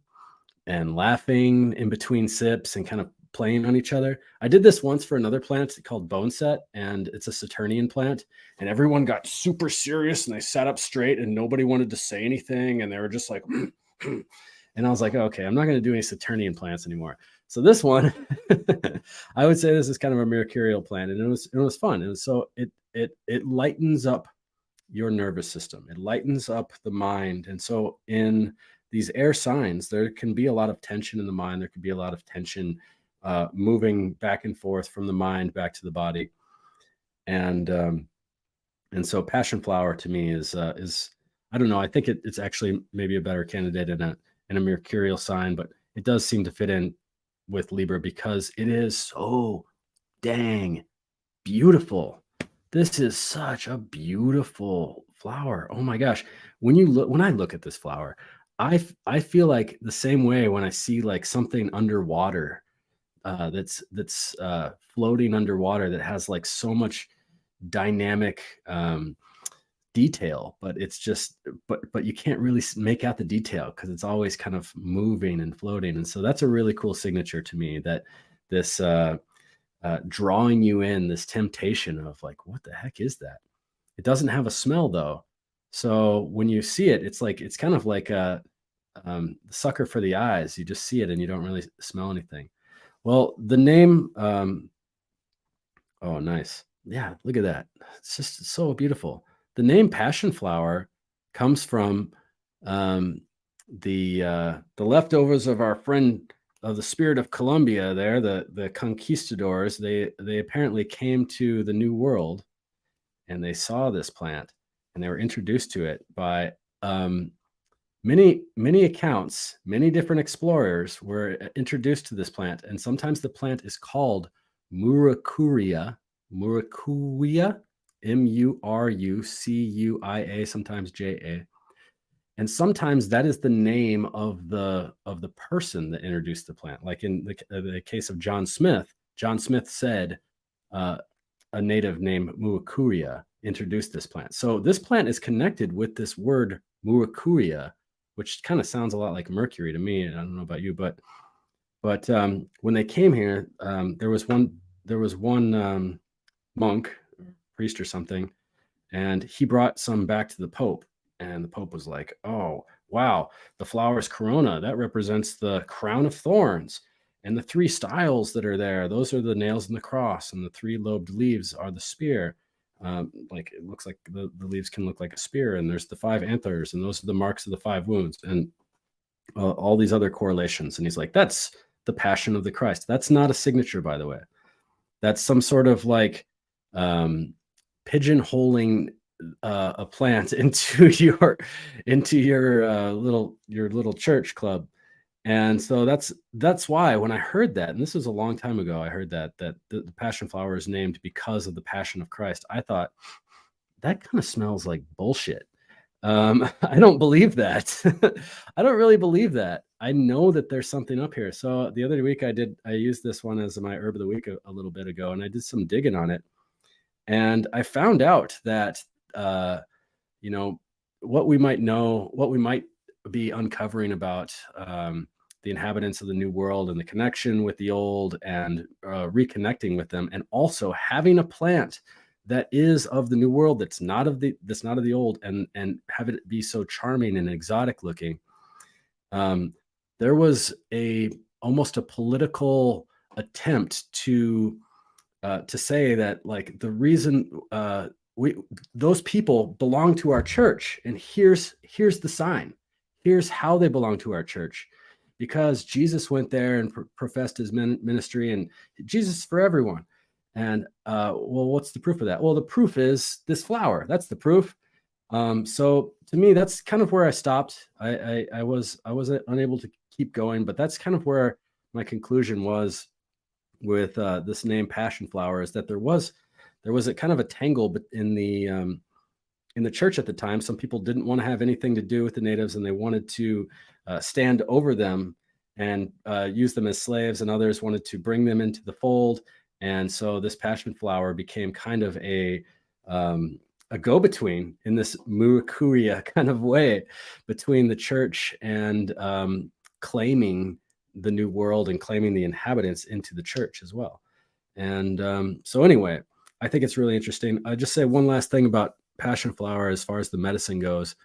and laughing in between sips and kind of playing on each other. I did this once for another plant called Bone Set, and it's a Saturnian plant. And everyone got super serious and they sat up straight and nobody wanted to say anything. And they were just like, and I was like, okay, I'm not going to do any Saturnian plants anymore. So this one, I would say this is kind of a mercurial plant, and it was fun. And so it lightens up your nervous system. It lightens up the mind. And so in these air signs, there can be a lot of tension in the mind. There can be a lot of tension moving back and forth from the mind back to the body. And so passion flower to me is I don't know. I think it's actually maybe a better candidate in a mercurial sign, but it does seem to fit in with Libra because it is so dang beautiful. This is such a beautiful flower. Oh my gosh. When I look at this flower, I feel like the same way when I see like something underwater that's floating underwater that has like so much dynamic detail, but it's just but you can't really make out the detail because it's always kind of moving and floating. And so that's a really cool signature to me, that this drawing you in, this temptation of like, what the heck is that? It doesn't have a smell though. So when you see it, it's kind of like a sucker for the eyes. You just see it and you don't really smell anything. Well, the name, oh, nice. Yeah, look at that. It's just so beautiful. The name passion flower comes from the leftovers of our friend of the Spirit of Colombia there, the conquistadors. They apparently came to the New World and they saw this plant and they were introduced to it by many accounts. Many different explorers were introduced to this plant, and sometimes the plant is called Muracuria, Murucuia, sometimes Ja, and sometimes that is the name of the person that introduced the plant. Like in the case of John Smith said a native named Muracuria introduced this plant. So this plant is connected with this word Muracuria, which kind of sounds a lot like Mercury to me. I don't know about you, but when they came here, there was one monk, priest or something, and he brought some back to the Pope, and the Pope was like, oh wow, the flower is corona, that represents the crown of thorns, and the three styles that are there, those are the nails in the cross, and the three lobed leaves are the spear. Like it looks like the leaves can look like a spear, and there's the 5 antlers, and those are the marks of the 5 wounds, and all these other correlations. And he's like, that's the passion of the Christ. That's not a signature, by the way. That's some sort of like pigeonholing a plant into your little church club. And so that's why when I heard that, and this was a long time ago, I heard that the passion flower is named because of the passion of Christ. I thought that kind of smells like bullshit. I don't believe that. I don't really believe that. I know that there's something up here. So the other week I used this one as my herb of the week a little bit ago, and I did some digging on it, and I found out that you know, what we might be uncovering about the inhabitants of the new world and the connection with the old, and reconnecting with them, and also having a plant that is of the new world, that's not of the old, and have it be so charming and exotic looking. There was almost a political attempt to say that, like, the reason those people belong to our church, and here's the sign, here's how they belong to our church, because Jesus went there and professed his ministry, and Jesus for everyone. And well, what's the proof of that? Well, the proof is this flower. That's the proof. So to me, that's kind of where I stopped. I was unable to keep going, but that's kind of where my conclusion was with this name passion flower, is that there was a kind of a tangle, but in the church at the time, some people didn't want to have anything to do with the natives, and they wanted to stand over them and use them as slaves, and others wanted to bring them into the fold. And so this passion flower became kind of a go-between in this Murakuya kind of way between the church and claiming the new world and claiming the inhabitants into the church as well. And so anyway, I think it's really interesting. I just say one last thing about passion flower as far as the medicine goes.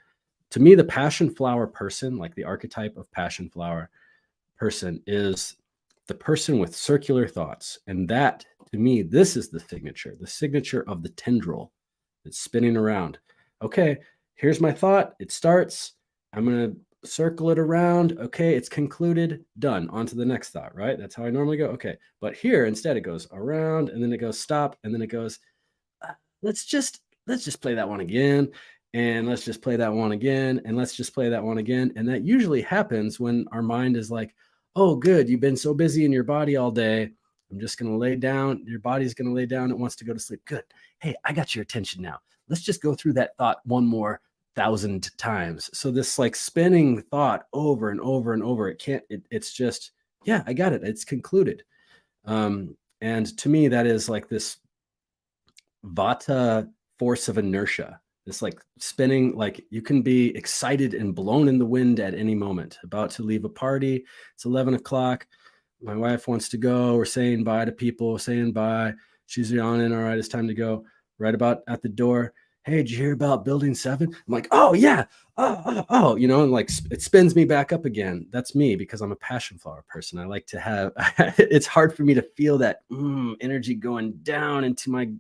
To me, the passion flower person, like the archetype of passion flower person, is the person with circular thoughts. And that, to me, this is the signature of the tendril that's spinning around. Okay, here's my thought. It starts. I'm going to circle it around. Okay, it's concluded. Done. On to the next thought, right? That's how I normally go. Okay, but here instead it goes around, and then it goes stop, and then it goes, let's just play that one again, and let's just play that one again, and let's just play that one again. And that usually happens when our mind is like, oh, good, you've been so busy in your body all day. I'm just going to lay down. Your body's going to lay down. It wants to go to sleep. Good. Hey, I got your attention now. Let's just go through that thought one more 1,000 times. So this like spinning thought over and over and over, it's just, yeah, I got it. It's concluded. And to me, that is like this Vata force of inertia. This like spinning, like you can be excited and blown in the wind at any moment, about to leave a party. It's 11 o'clock. My wife wants to go. We're saying bye to people, saying bye. She's yawning. All right, it's time to go. Right about at the door. Hey, did you hear about building 7? I'm like, oh yeah. Oh, and like it spins me back up again. That's me, because I'm a passion flower person. I like to have, it's hard for me to feel that energy going down into my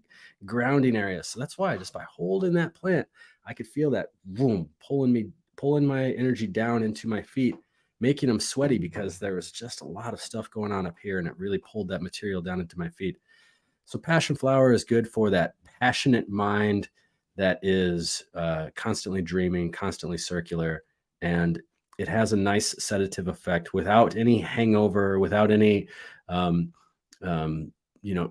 grounding area. So that's why just by holding that plant, I could feel that boom, pulling my energy down into my feet, making them sweaty, because there was just a lot of stuff going on up here, and it really pulled that material down into my feet. So passion flower is good for that passionate mind that is constantly dreaming, constantly circular, and it has a nice sedative effect without any hangover, without any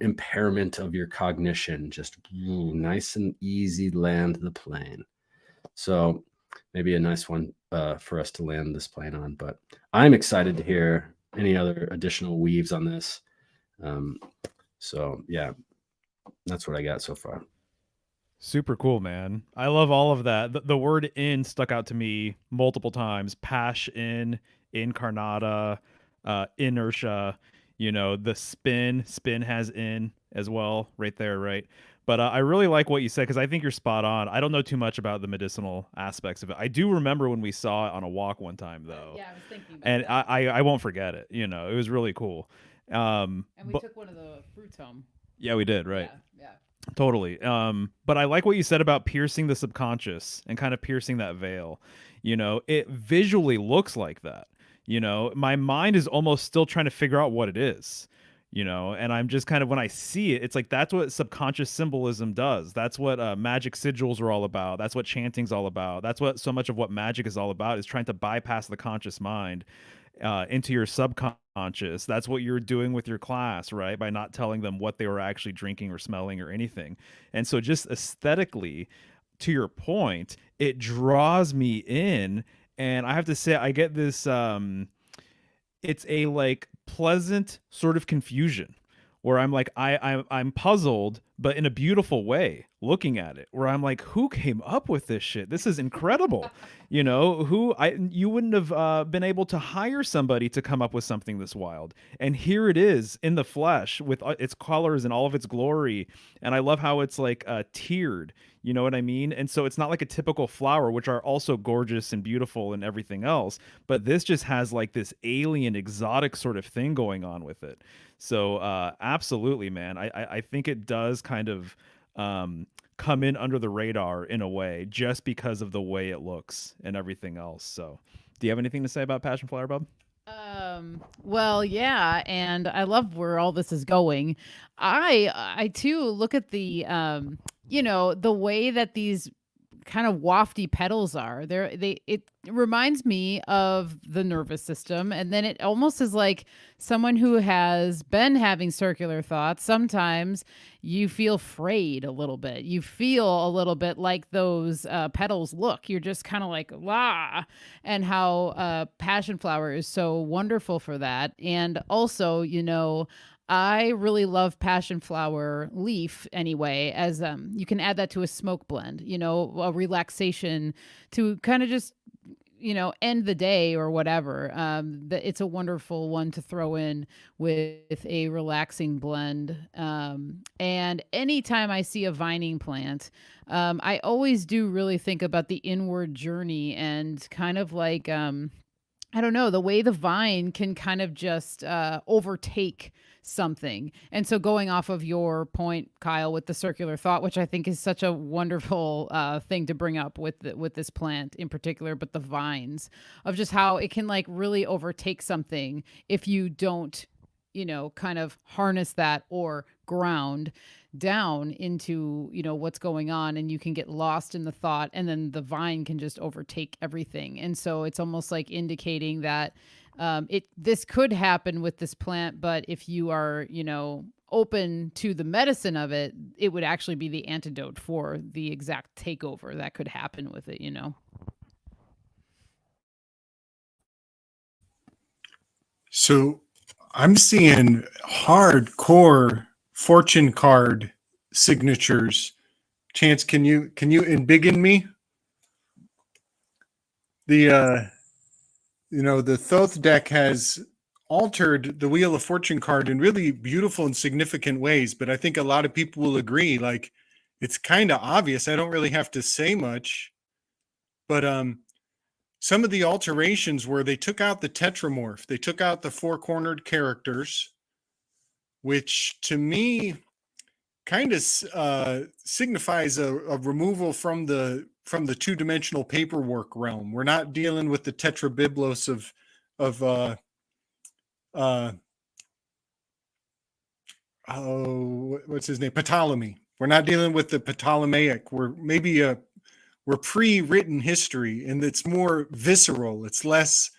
impairment of your cognition. Just nice and easy, land the plane. So maybe a nice one for us to land this plane on. But I'm excited to hear any other additional weaves on this. So yeah, that's what I got so far. Super cool, man. I love all of that. The word "in" stuck out to me multiple times. Passion, incarnata, inertia. The spin has "in" as well, right there, right? But I really like what you said, because I think you're spot on. I don't know too much about the medicinal aspects of it. I do remember when we saw it on a walk one time, though. Yeah, I was thinking about and that. I won't forget it. It was really cool. And we took one of the fruits home. Yeah, we did, right? Yeah. Totally. But I like what you said about piercing the subconscious and kind of piercing that veil. It visually looks like that. My mind is almost still trying to figure out what it is. And I'm just kind of, when I see it, it's like that's what subconscious symbolism does. That's what magic sigils are all about. That's what chanting's all about. That's what so much of what magic is all about, is trying to bypass the conscious mind into your subconscious. That's what you're doing with your class, right? By not telling them what they were actually drinking or smelling or anything. And so just aesthetically, to your point, it draws me in. And I have to say, I get this, it's a like pleasant sort of confusion where I'm like, I'm puzzled, but in a beautiful way looking at it, where I'm like, who came up with this shit? This is incredible. You know, you wouldn't have been able to hire somebody to come up with something this wild. And here it is in the flesh with its colors and all of its glory. And I love how it's like tiered, you know what I mean? And so it's not like a typical flower, which are also gorgeous and beautiful and everything else, but this just has like this alien exotic sort of thing going on with it. So absolutely, man. I think it does kind of come in under the radar in a way just because of the way it looks and everything else. So do you have anything to say about Passion Flower, Bub? Well, yeah, and I love where all this is going. I too look at the the way that these kind of wafty petals are. It reminds me of the nervous system, and then it almost is like someone who has been having circular thoughts. Sometimes you feel frayed a little bit. You feel a little bit like those petals look. You're just kind of like, la, and how passion flower is so wonderful for that. And also, I really love passion flower leaf anyway, as you can add that to a smoke blend, a relaxation to kind of just, end the day or whatever. It's a wonderful one to throw in with a relaxing blend. And anytime I see a vining plant, I always do really think about the inward journey and kind of like, I don't know, the way the vine can kind of just overtake something. And so going off of your point, Kyle, with the circular thought, which I think is such a wonderful thing to bring up with this plant in particular, but the vines, of just how it can like really overtake something if you don't, kind of harness that or ground down into, what's going on, and you can get lost in the thought, and then the vine can just overtake everything. And so it's almost like indicating that this could happen with this plant, but if you are, open to the medicine of it, it would actually be the antidote for the exact takeover that could happen with it, So I'm seeing hardcore fortune card signatures. Chance, can you embiggen me? The the Thoth deck has altered the Wheel of Fortune card in really beautiful and significant ways, but I think a lot of people will agree, like, it's kind of obvious. I don't really have to say much, but some of the alterations where they took out the tetramorph, they took out the four-cornered characters, which to me kind of signifies a removal from the two-dimensional paperwork realm. We're not dealing with the tetrabiblos of what's his name? Ptolemy. We're not dealing with the Ptolemaic. We're pre-written history, and it's more visceral. It's less,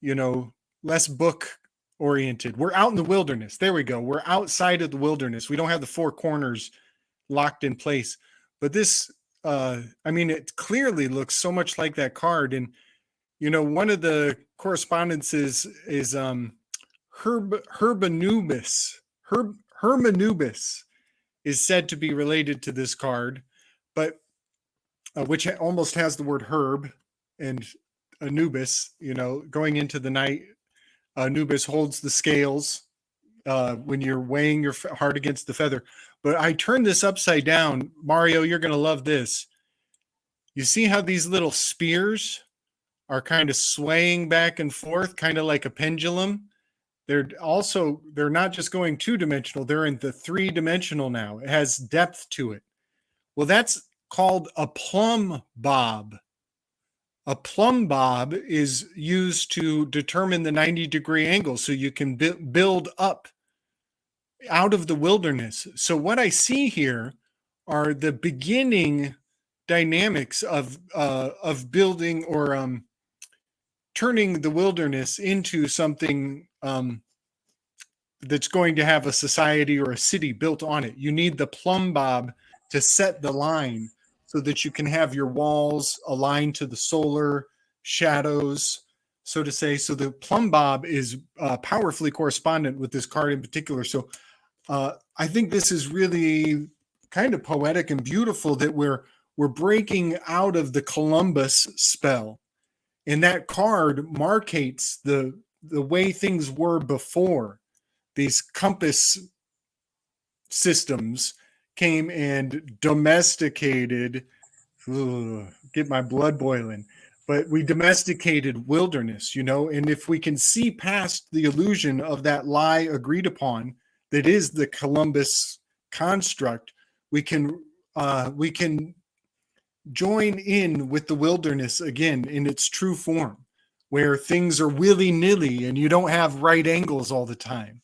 less book oriented. We're out in the wilderness. There we go. We're outside of the wilderness. We don't have the four corners locked in place. But this, it clearly looks so much like that card. And, one of the correspondences is Hermanubis. Hermanubis is said to be related to this card, but which almost has the word herb and Anubis, going into the night. Anubis holds the scales when you're weighing your heart against the feather. But I turned this upside down. Mario, you're going to love this. You see how these little spears are kind of swaying back and forth, kind of like a pendulum? They're not just going two-dimensional, they're in the three-dimensional now. It has depth to it. Well, that's called a plumb bob. A plumb bob is used to determine the 90-degree angle so you can build up out of the wilderness. So what I see here are the beginning dynamics of building or turning the wilderness into something that's going to have a society or a city built on it. You need the plumb bob to set the line so that you can have your walls aligned to the solar shadows, so to say. So the plumb bob is powerfully correspondent with this card in particular. So I think this is really kind of poetic and beautiful that we're breaking out of the Columbus spell. And that card markates the way things were before. These compass systems came and domesticated, get my blood boiling, but we domesticated wilderness, and if we can see past the illusion of that lie agreed upon, that is the Columbus construct, we can join in with the wilderness again in its true form, where things are willy-nilly and you don't have right angles all the time.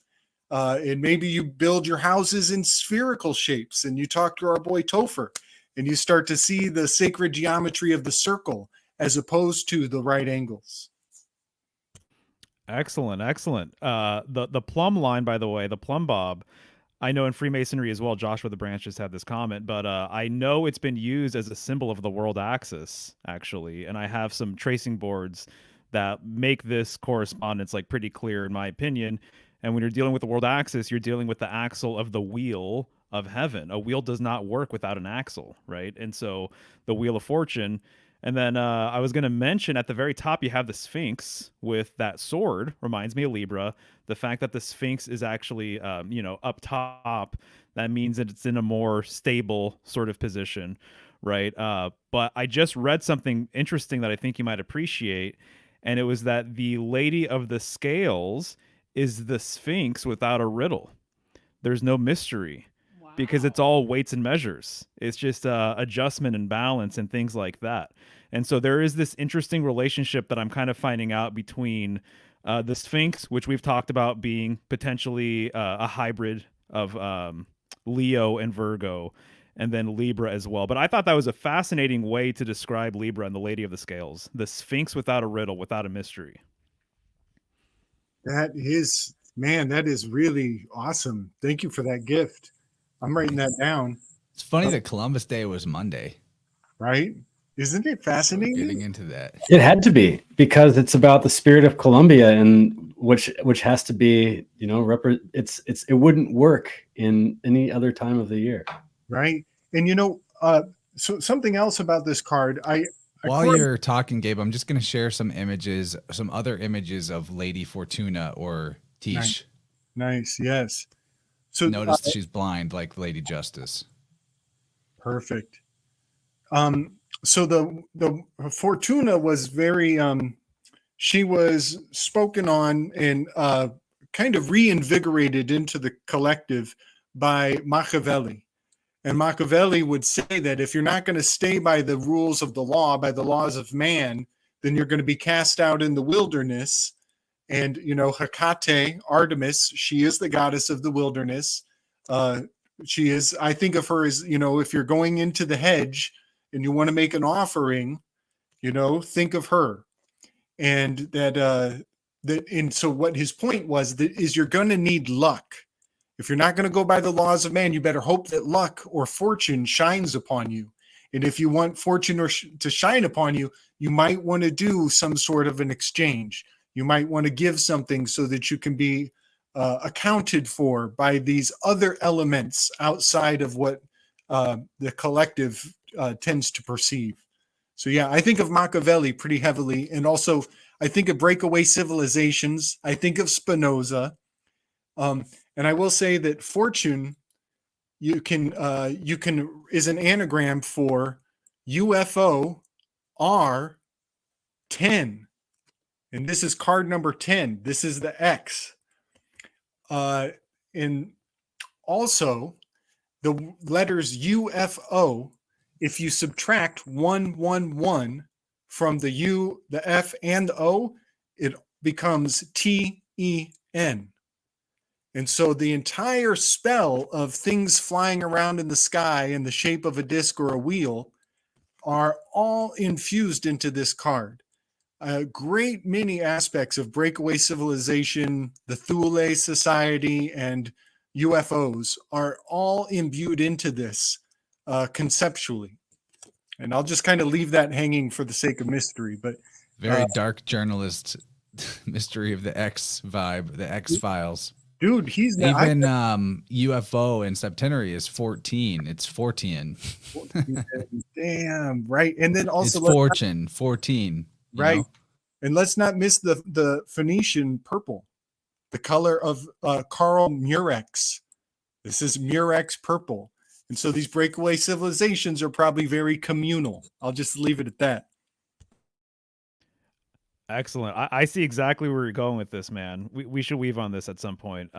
And maybe you build your houses in spherical shapes, and you talk to our boy Topher, and you start to see the sacred geometry of the circle as opposed to the right angles. Excellent. The plumb line, by the way, the plumb bob, I know in Freemasonry as well, Joshua the Branch just had this comment, but I know it's been used as a symbol of the world axis, actually. And I have some tracing boards that make this correspondence like pretty clear, in my opinion. And when you're dealing with the world axis, you're dealing with the axle of the wheel of heaven. A wheel does not work without an axle, right? And so the wheel of fortune. And then I was going to mention at the very top, you have the Sphinx with that sword. Reminds me of Libra. The fact that the Sphinx is actually, up top, that means that it's in a more stable sort of position, right? But I just read something interesting that I think you might appreciate. And it was that the Lady of the Scales is the Sphinx without a riddle. There's no mystery. Because it's all weights and measures. It's just adjustment and balance and things like that. And so there is this interesting relationship that I'm kind of finding out between the Sphinx, which we've talked about being potentially a hybrid of Leo and Virgo, and then Libra as well. But I thought that was a fascinating way to describe Libra and the Lady of the Scales. The Sphinx without a riddle, without a mystery. That is really awesome. Thank you for that gift. I'm writing that down. It's funny that Columbus Day was Monday. Right? Isn't it fascinating? Getting into that. It had to be, because it's about the spirit of Columbia, and which has to be, it wouldn't work in any other time of the year. Right. And so something else about this card, while you're talking, Gabe, I'm just going to share some other images of Lady Fortuna or Tish. Nice. Yes. So notice she's blind like Lady Justice. Perfect. So the Fortuna was very she was spoken on and kind of reinvigorated into the collective by Machiavelli. And Machiavelli would say that if you're not going to stay by the rules of the law, by the laws of man, then you're going to be cast out in the wilderness. And, Hecate, Artemis, she is the goddess of the wilderness. She is, I think of her as, if you're going into the hedge and you want to make an offering, think of her. And and so what his point was is you're going to need luck. If you're not going to go by the laws of man, you better hope that luck or fortune shines upon you. And if you want fortune to shine upon you, you might want to do some sort of an exchange. You might want to give something so that you can be accounted for by these other elements outside of what the collective tends to perceive. So yeah, I think of Machiavelli pretty heavily. And also I think of breakaway civilizations. I think of Spinoza. And I will say that fortune, you can is an anagram for UFO R10. And this is card number 10. This is the X. And also the letters UFO, if you subtract 111 from the U, the F, and the O, it becomes TEN. And so the entire spell of things flying around in the sky in the shape of a disc or a wheel are all infused into this card. a great many aspects of breakaway civilization, the Thule Society, and UFOs are all imbued into this conceptually. And I'll just kind of leave that hanging for the sake of mystery. But Very dark journalist mystery of the X vibe, the X Files. dude, he's not Even UFO in Septenary is 14. It's 14. damn right. And then also It's fortune 14. right. Know? And let's not miss the Phoenician purple, the color of Carl Murex. This is Murex purple. And so these breakaway civilizations are probably very communal. I'll just leave it at that. Excellent. I see exactly where you're going with this, man. We should weave on this at some point.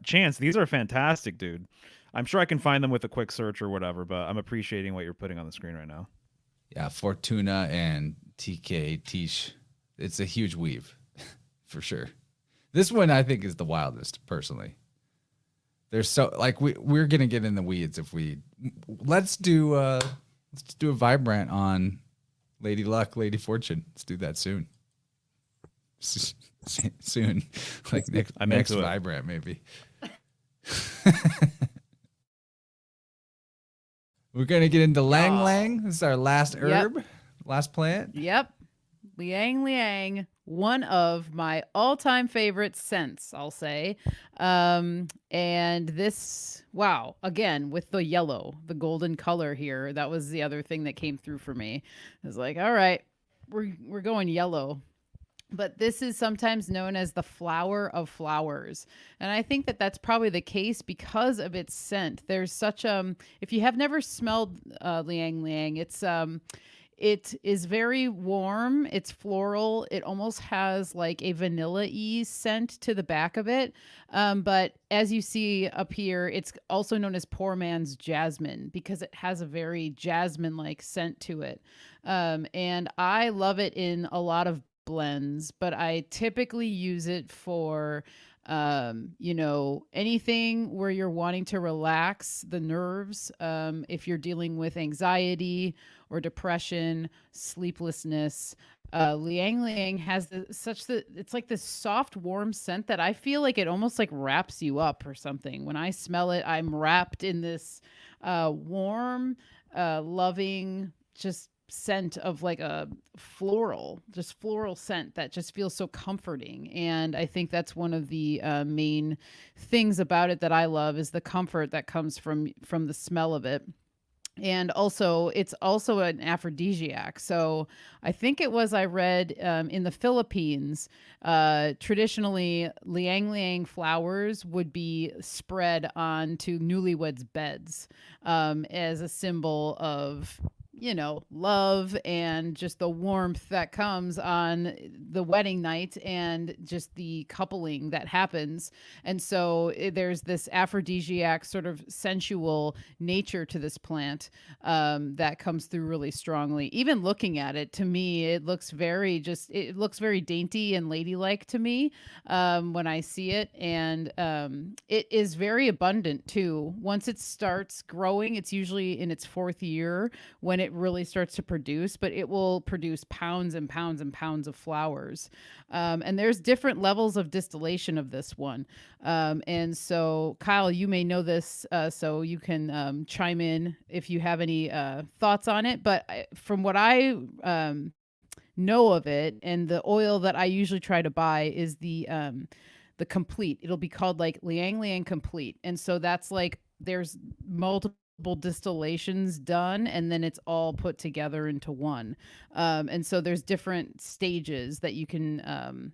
Chance, these are fantastic, dude. I'm sure I can find them with a quick search or whatever, but I'm appreciating what you're putting on the screen right now. Yeah, Fortuna and TK Tish. It's a huge weave for sure. This one I think is the wildest, personally. There's so like we're gonna get in the weeds if we let's do a vibrant on Lady Luck, Lady Fortune. Let's do that soon. Soon, like next vibrant maybe. We're gonna get into Lang Lang. This is our last herb, last plant. Yep. Liang Liang, one of my all-time favorite scents, I'll say. And this, wow, again, with the yellow, the golden color here, that was the other thing that came through for me. I was like, all right, we're going yellow. But this is sometimes known as the flower of flowers. And I think that that's probably the case because of its scent. There's such if you have never smelled Liang Liang, it is very warm. It's floral. It almost has like a vanilla-y scent to the back of it. But as you see up here, it's also known as poor man's jasmine because it has a very jasmine-like scent to it. And I love it in a lot of blends, but I typically use it for anything where you're wanting to relax the nerves, if you're dealing with anxiety or depression, sleeplessness. Liang Liang has it's like this soft, warm scent that I feel like it almost like wraps you up or something. When I smell it, I'm wrapped in this warm, loving, just scent of like a floral scent that just feels so comforting. And I think that's one of the main things about it that I love is the comfort that comes from the smell of it. And also, it's also an aphrodisiac. So I think I read in the Philippines, traditionally, Liang Liang flowers would be spread onto newlyweds' beds as a symbol of love and just the warmth that comes on the wedding night and just the coupling that happens. And so there's this aphrodisiac sort of sensual nature to this plant that comes through really strongly. Even looking at it, to me, it looks very dainty and ladylike to me when I see it. And it is very abundant too. Once it starts growing, it's usually in its fourth year when it really starts to produce, but it will produce pounds and pounds and pounds of flowers. And there's different levels of distillation of this one. And so, Kyle, you may know this, so you can chime in if you have any thoughts on it. But from what I know of it, and the oil that I usually try to buy is the complete. It'll be called like Liang Liang Complete. And so that's like there's multiple distillations done and then it's all put together into one. And so there's different stages that you can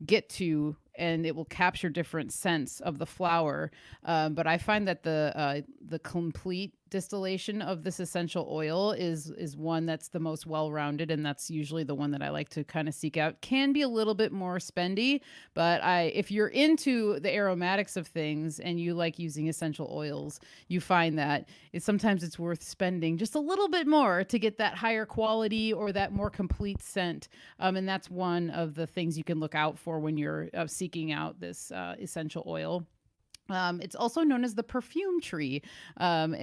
get to, and it will capture different scents of the flower. But I find that the complete distillation of this essential oil is one that's the most well-rounded, and that's usually the one that I like to kind of seek out. Can be a little bit more spendy, but if you're into the aromatics of things and you like using essential oils, you find that sometimes it's worth spending just a little bit more to get that higher quality or that more complete scent. And that's one of the things you can look out for when you're seeking out this essential oil. It's also known as the perfume tree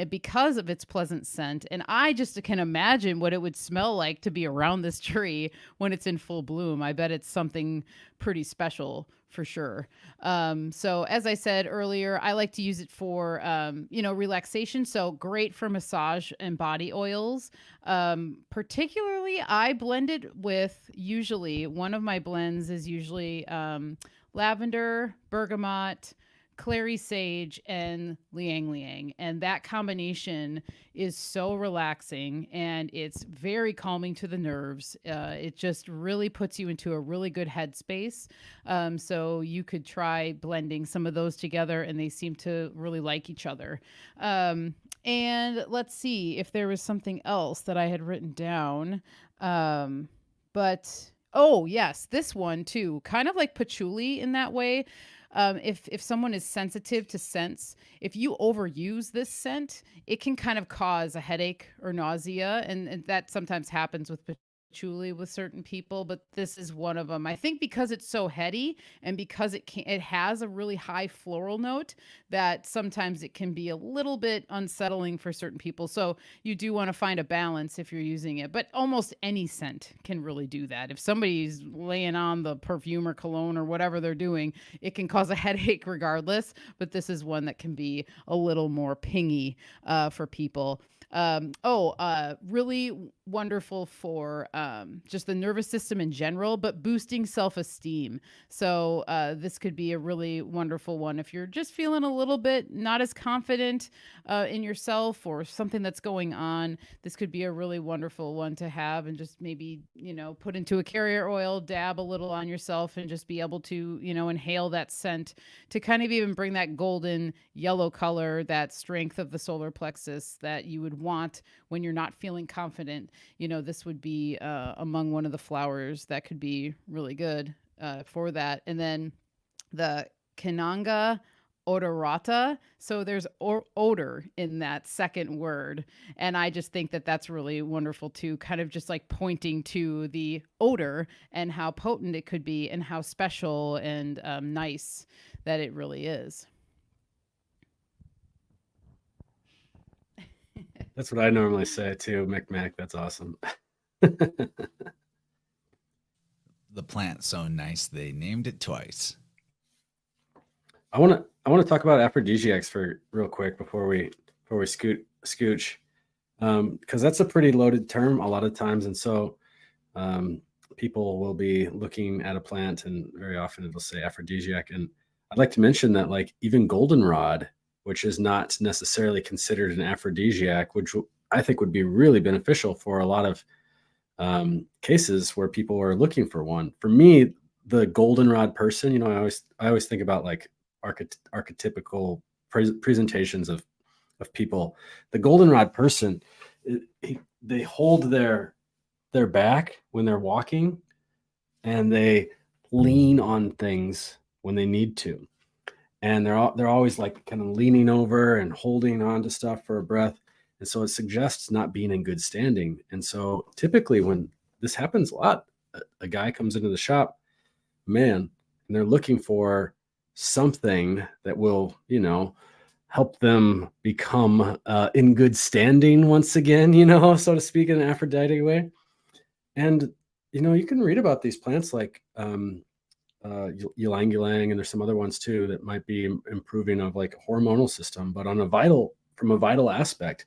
because of its pleasant scent. And I just can imagine what it would smell like to be around this tree when it's in full bloom. I bet it's something pretty special for sure. So as I said earlier, I like to use it for, relaxation. So great for massage and body oils. Particularly, I blend it with usually one of my blends is usually lavender, bergamot, clary sage, and liang liang, and that combination is so relaxing and it's very calming to the nerves. It just really puts you into a really good headspace. So you could try blending some of those together, and they seem to really like each other. And let's see if there was something else that I had written down. But oh yes, this one too, kind of like patchouli in that way. If someone is sensitive to scents, if you overuse this scent, it can kind of cause a headache or nausea, and that sometimes happens with patchouli with certain people. But this is one of them. I think because it's so heady and because it has a really high floral note, that sometimes it can be a little bit unsettling for certain people. So you do want to find a balance if you're using it. But almost any scent can really do that. If somebody's laying on the perfume or cologne or whatever they're doing, it can cause a headache regardless. But this is one that can be a little more pingy for people. Really wonderful for just the nervous system in general, but boosting self-esteem. So this could be a really wonderful one if you're just feeling a little bit not as confident in yourself or something that's going on. This could be a really wonderful one to have, and just maybe, put into a carrier oil, dab a little on yourself, and just be able to, inhale that scent to kind of even bring that golden yellow color, that strength of the solar plexus that you would want when you're not feeling confident. This would be among one of the flowers that could be really good for that. And then the Cananga odorata. So there's odor in that second word. And I just think that that's really wonderful too, kind of just like pointing to the odor and how potent it could be and how special and nice that it really is. That's what I normally say too, Micmac. That's awesome. The plant's so nice they named it twice. I want to talk about aphrodisiacs for real quick before we scooch, because that's a pretty loaded term a lot of times, and so people will be looking at a plant and very often it'll say aphrodisiac. And I'd like to mention that like even goldenrod, which is not necessarily considered an aphrodisiac, which I think would be really beneficial for a lot of cases where people are looking for one. For me, the goldenrod person, I always think about like archetypical presentations of people. The goldenrod person, they hold their back when they're walking, and they lean on things when they need to. And they're always like kind of leaning over and holding on to stuff for a breath. And so it suggests not being in good standing. And so typically when this happens a lot, a guy comes into the shop, and they're looking for something that will, help them become in good standing once again, so to speak, in an Aphrodite way. And, you can read about these plants like ylang ylang, and there's some other ones too that might be improving of like a hormonal system, but from a vital aspect,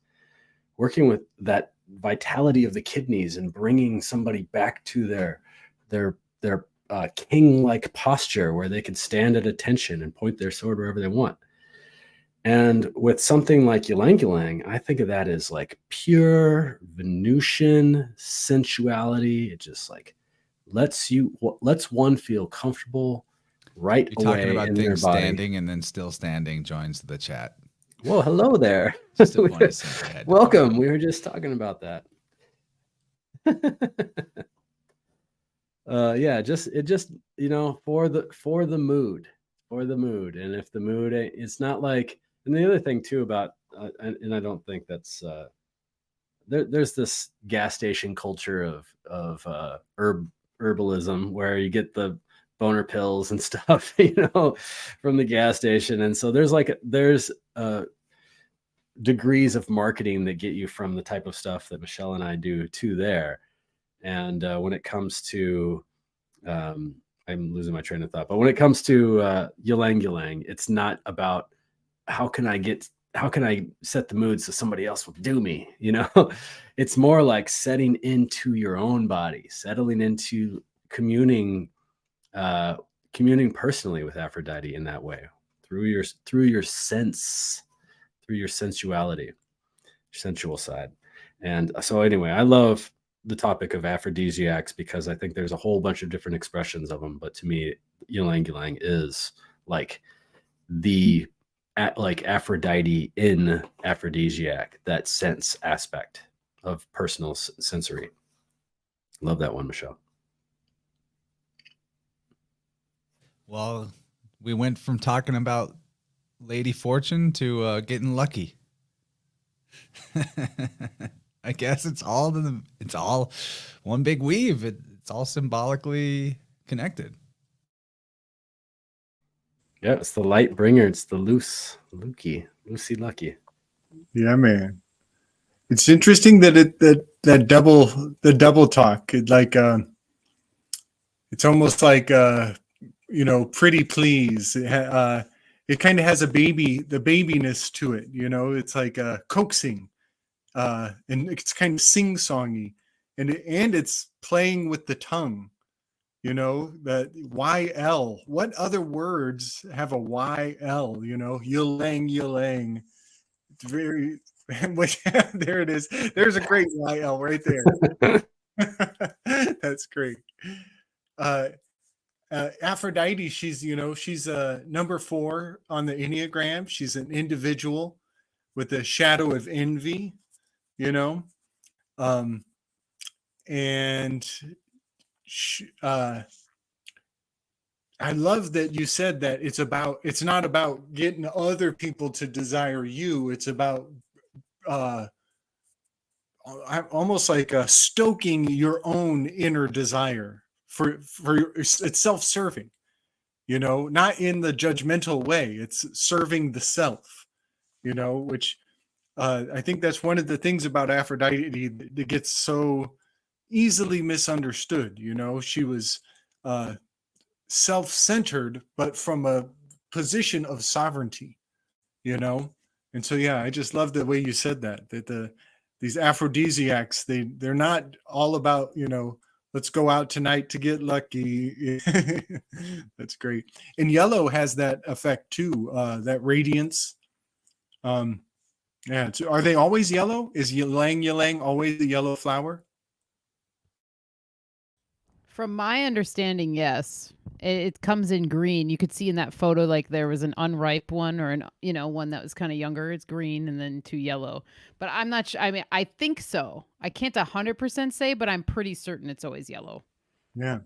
working with that vitality of the kidneys and bringing somebody back to their king-like posture where they could stand at attention and point their sword wherever they want. And with something like ylang ylang, I think of that as like pure Venusian sensuality. It just like lets one feel comfortable right You're away talking about in things their body. standing and then still standing joins the chat. Well, hello there. Just a point of simple head. Welcome. We were just talking about that. For the mood. And if the mood, it's not like, and the other thing too about, and I don't think that's, there's this gas station culture of herbalism where you get the boner pills and stuff, from the gas station. And so there's degrees of marketing that get you from the type of stuff that Michelle and I do to there. And when it comes to, I'm losing my train of thought, but when it comes to ylang ylang, it's not about how can I set the mood so somebody else will do me, It's more like setting into your own body, settling into communing personally with Aphrodite in that way, through your sensuality, your sensual side. And so anyway, I love the topic of aphrodisiacs because I think there's a whole bunch of different expressions of them. But to me, ylang ylang is like like Aphrodite in aphrodisiac, that sense aspect of personal sensory. Love that one, Michelle. Well, we went from talking about Lady Fortune to getting lucky. I guess it's all one big weave. It's all symbolically connected. Yeah, it's the light bringer. It's the Lucy Lucky. Yeah, man. It's interesting that the double talk. It's almost like pretty please. It kind of has the babiness to it. It's like coaxing, and it's kind of sing-songy, and it's playing with the tongue. That YL. What other words have a YL? Ylang. It's very. There it is. There's a great YL right there. That's great. Aphrodite, she's number 4 on the Enneagram. She's an individual with a shadow of envy, and I love that you said that it's not about getting other people to desire you. It's about almost like stoking your own inner desire for it's self-serving, not in the judgmental way. It's serving the self, which I think that's one of the things about Aphrodite that gets so easily misunderstood. She was self-centered, but from a position of sovereignty, and so I just love the way you said that these aphrodisiacs, they're not all about let's go out tonight to get lucky. That's great. And yellow has that effect too, that radiance. Are they always yellow? Is ylang ylang always the yellow flower? From my understanding, yes. It comes in green. You could see in that photo, like there was an unripe one or one that was kind of younger. It's green and then 2 yellow. But I'm not sure. I mean, I think so. I can't 100% say, but I'm pretty certain it's always yellow. Yeah.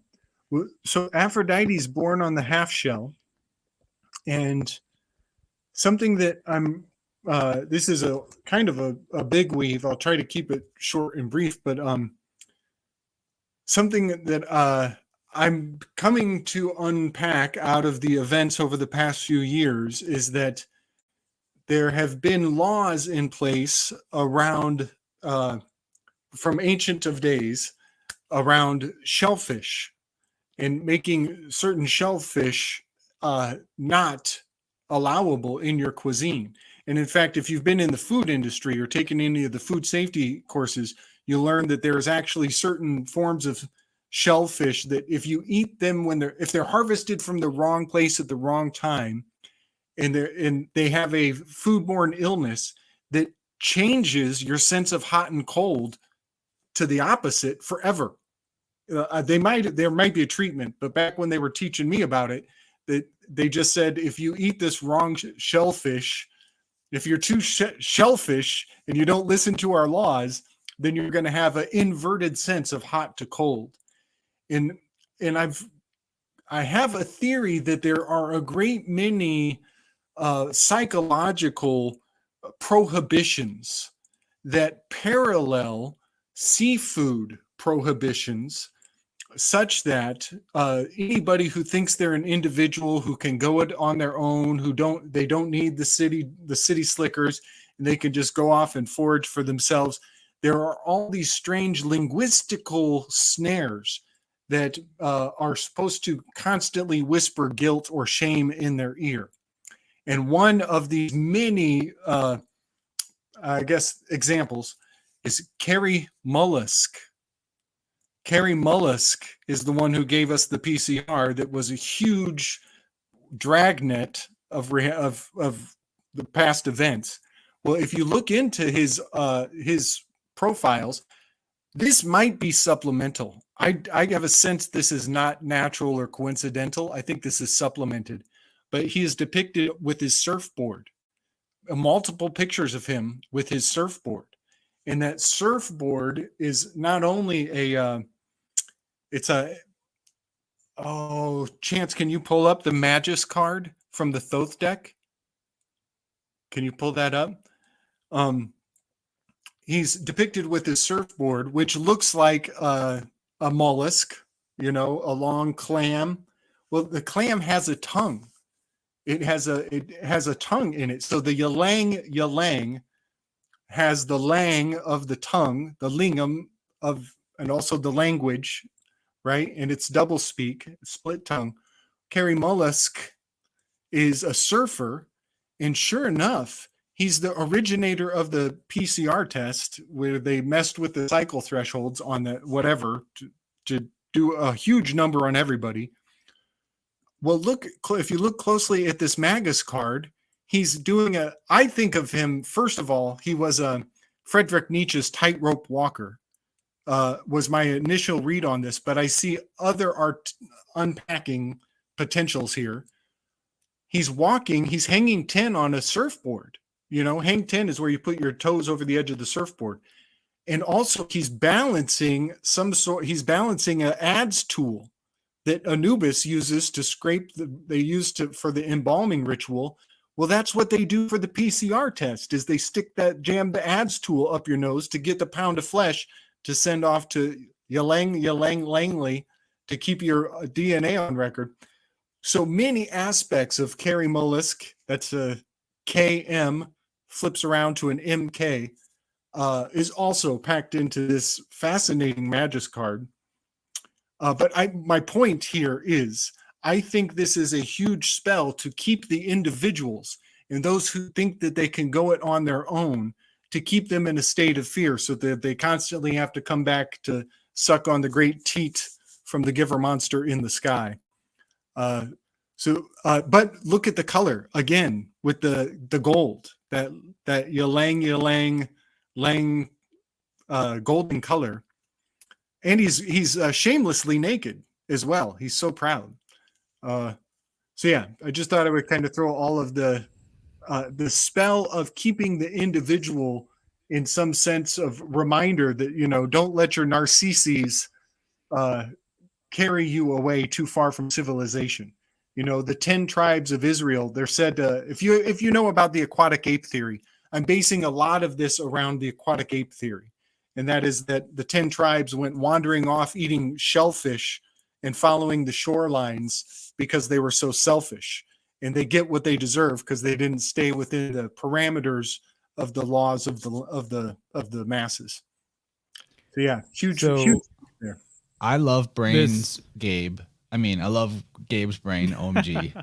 Well, so Aphrodite's born on the half shell, and something that this is a kind of a big weave. I'll try to keep it short and brief, but something that I'm coming to unpack out of the events over the past few years is that there have been laws in place around, from ancient of days, around shellfish and making certain shellfish not allowable in your cuisine. And in fact, if you've been in the food industry or taken any of the food safety courses, you'll learn that there's actually certain forms of shellfish that if you eat them if they're harvested from the wrong place at the wrong time, and they have a foodborne illness that changes your sense of hot and cold to the opposite forever. There might be a treatment, but back when they were teaching me about it, that they just said if you eat this wrong shellfish, if you're too shellfish and you don't listen to our laws, then you're going to have an inverted sense of hot to cold. And I have a theory that there are a great many psychological prohibitions that parallel seafood prohibitions such that anybody who thinks they're an individual who can go it on their own, they don't need the city slickers, and they can just go off and forage for themselves. There are all these strange linguistical snares that are supposed to constantly whisper guilt or shame in their ear. And one of these many, I guess, examples is Carrie Mollusk. Carrie Mollusk is the one who gave us the PCR that was a huge dragnet of the past events. Well, if you look into his profiles, this might be supplemental. I have a sense this is not natural or coincidental. I think this is supplemented. But he is depicted with his surfboard, multiple pictures of him with his surfboard. And that surfboard is not only Chance, can you pull up the Magus card from the Thoth deck? Can you pull that up? He's depicted with his surfboard, which looks like a mollusk, a long clam. Well, the clam has a tongue. It has a tongue in it. So the ylang has the lang of the tongue, the lingam and also the language, right? And it's double speak, split tongue. Carrie Mollusk is a surfer, and sure enough, he's the originator of the PCR test where they messed with the cycle thresholds on the whatever to do a huge number on everybody. Well, if you look closely at this Magus card, he's doing I think of him, first of all, he was a Friedrich Nietzsche's tightrope walker, was my initial read on this, but I see other art unpacking potentials here. He's walking, he's hanging 10 on a surfboard. Hang 10 is where you put your toes over the edge of the surfboard. And also he's balancing an adze tool that Anubis uses to scrape for the embalming ritual. Well, that's what they do for the PCR test, is they jam the adze tool up your nose to get the pound of flesh to send off to Ylang Langley to keep your DNA on record. So many aspects of Carrie Mollusk, that's a KM, flips around to an MK, is also packed into this fascinating Magus card. But my point here is, I think this is a huge spell to keep the individuals and those who think that they can go it on their own, to keep them in a state of fear so that they constantly have to come back to suck on the great teat from the giver monster in the sky. But look at the color again with the gold, that ylang golden color. And he's shamelessly naked as well. He's so proud. So yeah, I just thought I would kind of throw all of the spell of keeping the individual in some sense of reminder that, don't let your narcissus carry you away too far from civilization. The 10 tribes of Israel, they're said to, if you know about the aquatic ape theory, I'm basing a lot of this around the aquatic ape theory. And that is that the 10 tribes went wandering off eating shellfish and following the shorelines because they were so selfish. And they get what they deserve because they didn't stay within the parameters of the laws of the masses. So yeah, huge there. I love brains, Gabe. I love Gabe's brain, OMG.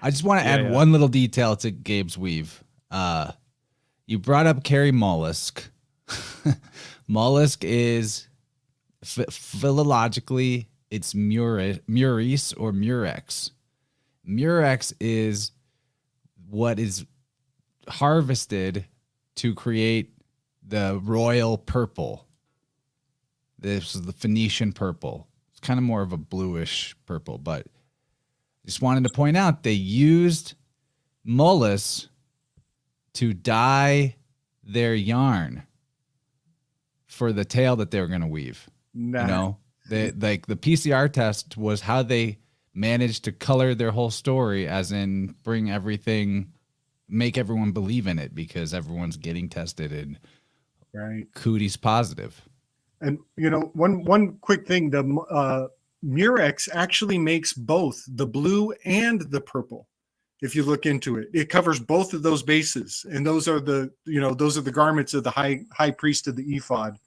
I just want to add one little detail to Gabe's weave. You brought up Carrie Mollusk. Mollusk is philologically, it's Murex or Murex. Murex is what is harvested to create the royal purple. This is the Phoenician purple. It's kind of more of a bluish purple, but just wanted to point out they used mollusks to dye their yarn for the tale that they were going to weave. Nah. The PCR test was how they managed to color their whole story, as in make everyone believe in it because everyone's getting tested and cooties positive. And one quick thing, the Murex actually makes both the blue and the purple. If you look into it, it covers both of those bases, and those are the garments of the high priest of the ephod,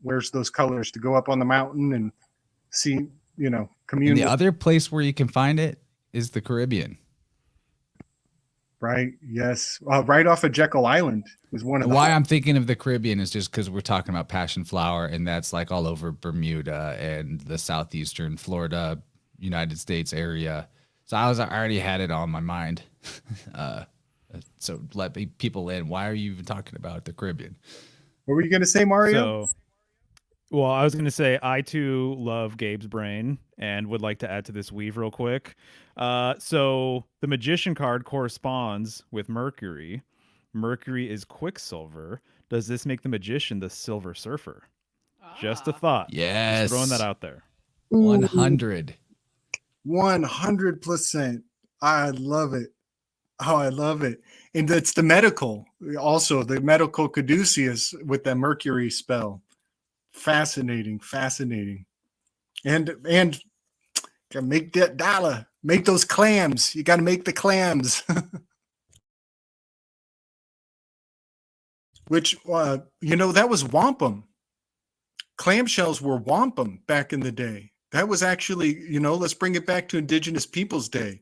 wears those colors to go up on the mountain and see, commune. And the other place where you can find it is the Caribbean. Right. Yes. Right off of Jekyll Island is one of the. Why I'm thinking of the Caribbean is just because we're talking about passion flower, and that's like all over Bermuda and the southeastern Florida, United States area. So I already had it on my mind. So let people in. Why are you even talking about the Caribbean? What were you going to say, Mario? Well, I was going to say, I too love Gabe's brain and would like to add to this weave real quick. So the Magician card corresponds with Mercury. Mercury is Quicksilver. Does this make the Magician the Silver Surfer? Just a thought. Yes. Just throwing that out there. 100. 100%. I love it. Oh, I love it. And that's the medical. Also, the medical caduceus with that Mercury spell. Fascinating. And gotta make that dollar, make those clams. You got to make the clams. Which, that was wampum. Clamshells were wampum back in the day. That was actually, let's bring it back to Indigenous Peoples Day.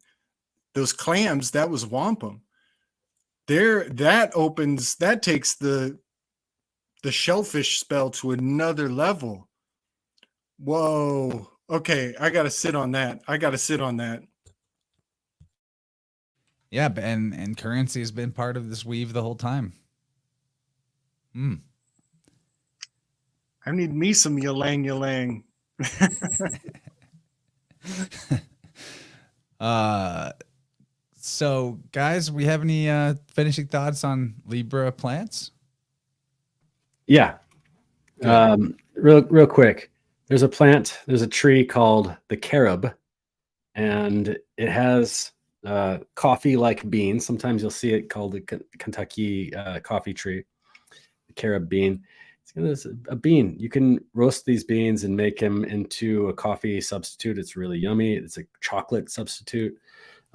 Those clams, that was wampum. That takes the shellfish spell to another level. Whoa. Okay, I got to sit on that. Yeah, and currency has been part of this weave the whole time. I need me some ylang. So guys, we have any finishing thoughts on Libra plants? Yeah. Real quick. There's a tree called the carob, and it has coffee-like beans. Sometimes you'll see it called the Kentucky coffee tree, the carob bean. It's a bean. You can roast these beans and make them into a coffee substitute. It's really yummy. It's a chocolate substitute.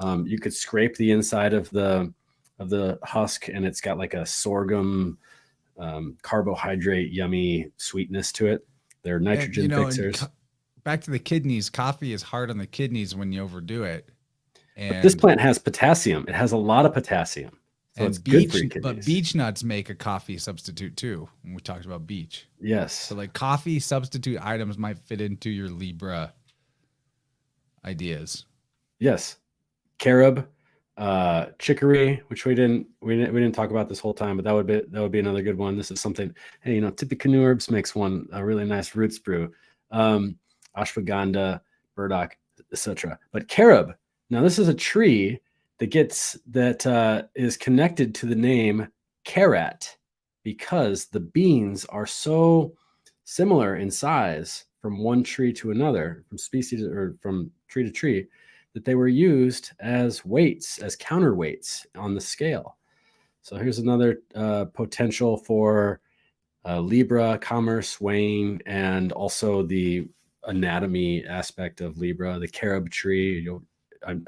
You could scrape the inside of the husk, and it's got like a sorghum carbohydrate, yummy sweetness to it. They're nitrogen fixers. Back to the kidneys. Coffee is hard on the kidneys when you overdo it. But this plant has potassium. It has a lot of potassium. So it's good for your kidneys. But beech nuts make a coffee substitute too. When we talked about beech. Yes. So like coffee substitute items might fit into your Libra ideas. Yes. Carob, chicory, which we didn't talk about this whole time, but that would be another good one. This is something. Hey, Tippecanoe Herbs makes a really nice roots brew. Ashwagandha, burdock, etc. But carob. Now this is a tree that is connected to the name carrot because the beans are so similar in size from one tree to another, from species or from tree to tree, that they were used as weights, as counterweights on the scale. So here's another potential for Libra, commerce, weighing, and also the anatomy aspect of Libra, the carob tree.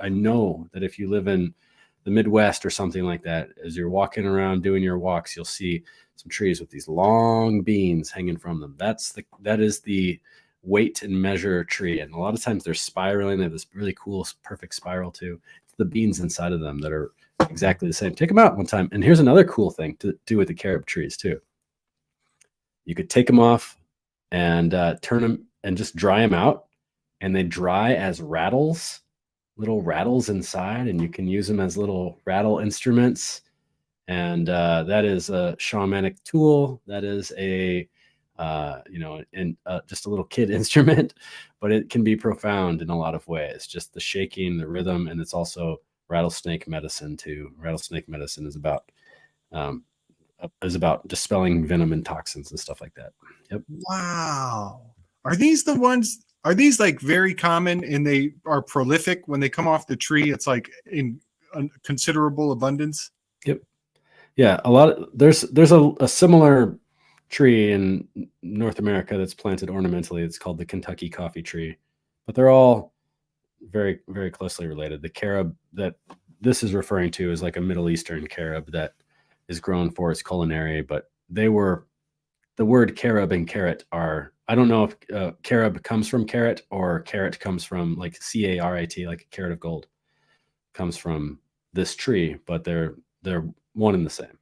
I know that if you live in the Midwest or something like that, as you're walking around doing your walks, you'll see some trees with these long beans hanging from them. That is the weight and measure tree. And a lot of times they're spiraling. They have this really cool, perfect spiral too. It's the beans inside of them that are exactly the same. Take them out one time. And here's another cool thing to do with the carob trees too. You could take them off and turn them and just dry them out. And they dry as rattles, little rattles inside, and you can use them as little rattle instruments. And that is a shamanic tool. That is just a little kid instrument, but it can be profound in a lot of ways. Just the shaking, the rhythm, and it's also rattlesnake medicine too. Rattlesnake medicine is about dispelling venom and toxins and stuff like that. Yep. Wow. Are these the ones? Are these like very common and they are prolific when they come off the tree? It's like in considerable abundance. Yep. Yeah. There's a similar tree in North America that's planted ornamentally. It's called the Kentucky coffee tree, but they're all very, very closely related. The carob that this is referring to is like a Middle Eastern carob that is grown for its culinary, but the word carob and carrot are, I don't know if carob comes from carrot or carrot comes from like CARIT, like a carrot of gold comes from this tree, but they're one and the same.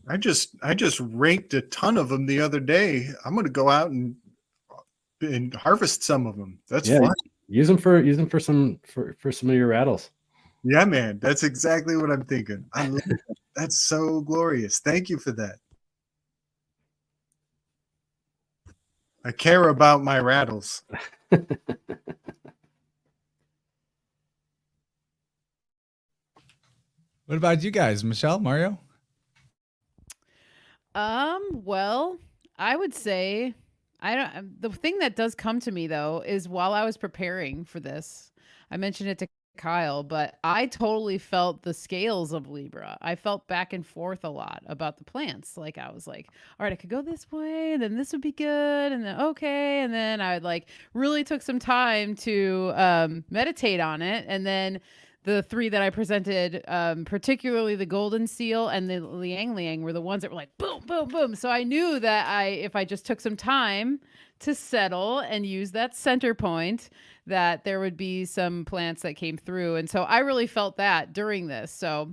I just raked a ton of them the other day. I'm going to go out and harvest some of them. That's fun. Use them for some of your rattles. Yeah, man, that's exactly what I'm thinking. I love it. That's so glorious. Thank you for that. I care about my rattles. What about you guys, Michelle, Mario? Well, I would say the thing that does come to me though is while I was preparing for this, I mentioned it to Kyle, but I totally felt the scales of Libra. I felt back and forth a lot about the plants. Like I was like, all right, I could go this way, and then this would be good, and then okay, and then I like really took some time to meditate on it, and then the three that I presented, particularly the golden seal and the liang liang, were the ones that were like boom, boom, boom. So I knew that if I just took some time to settle and use that center point, that there would be some plants that came through. And so I really felt that during this. So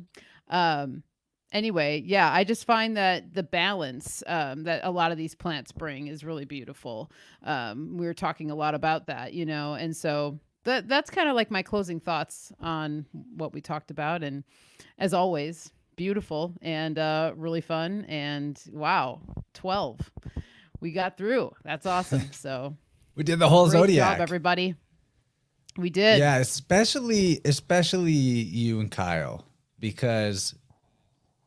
anyway, yeah, I just find that the balance that a lot of these plants bring is really beautiful. We were talking a lot about that, and so that's kind of like my closing thoughts on what we talked about. And as always, beautiful and really fun. And wow, 12. We got through. That's awesome. So we did the whole great zodiac. job, everybody. We did. Yeah, especially you and Kyle, because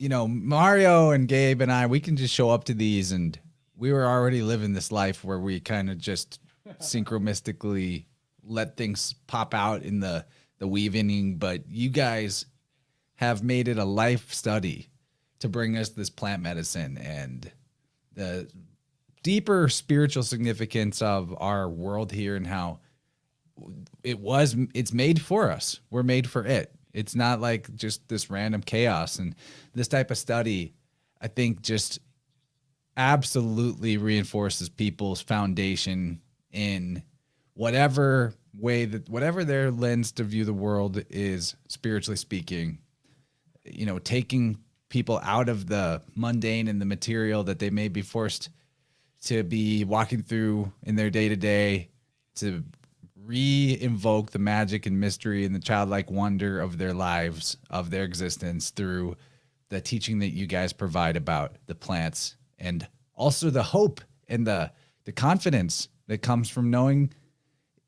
Mario and Gabe and I, we can just show up to these, and we were already living this life where we kind of just synchromystically let things pop out in the weaving. But you guys have made it a life study to bring us this plant medicine and the deeper spiritual significance of our world here, and how it's made for us. We're made for it. It's not like just this random chaos. And this type of study, I think, just absolutely reinforces people's foundation in whatever their lens to view the world is, spiritually speaking, taking people out of the mundane and the material that they may be forced to be walking through in their day-to-day, to re-invoke the magic and mystery and the childlike wonder of their lives, of their existence, through the teaching that you guys provide about the plants, and also the hope and the confidence that comes from knowing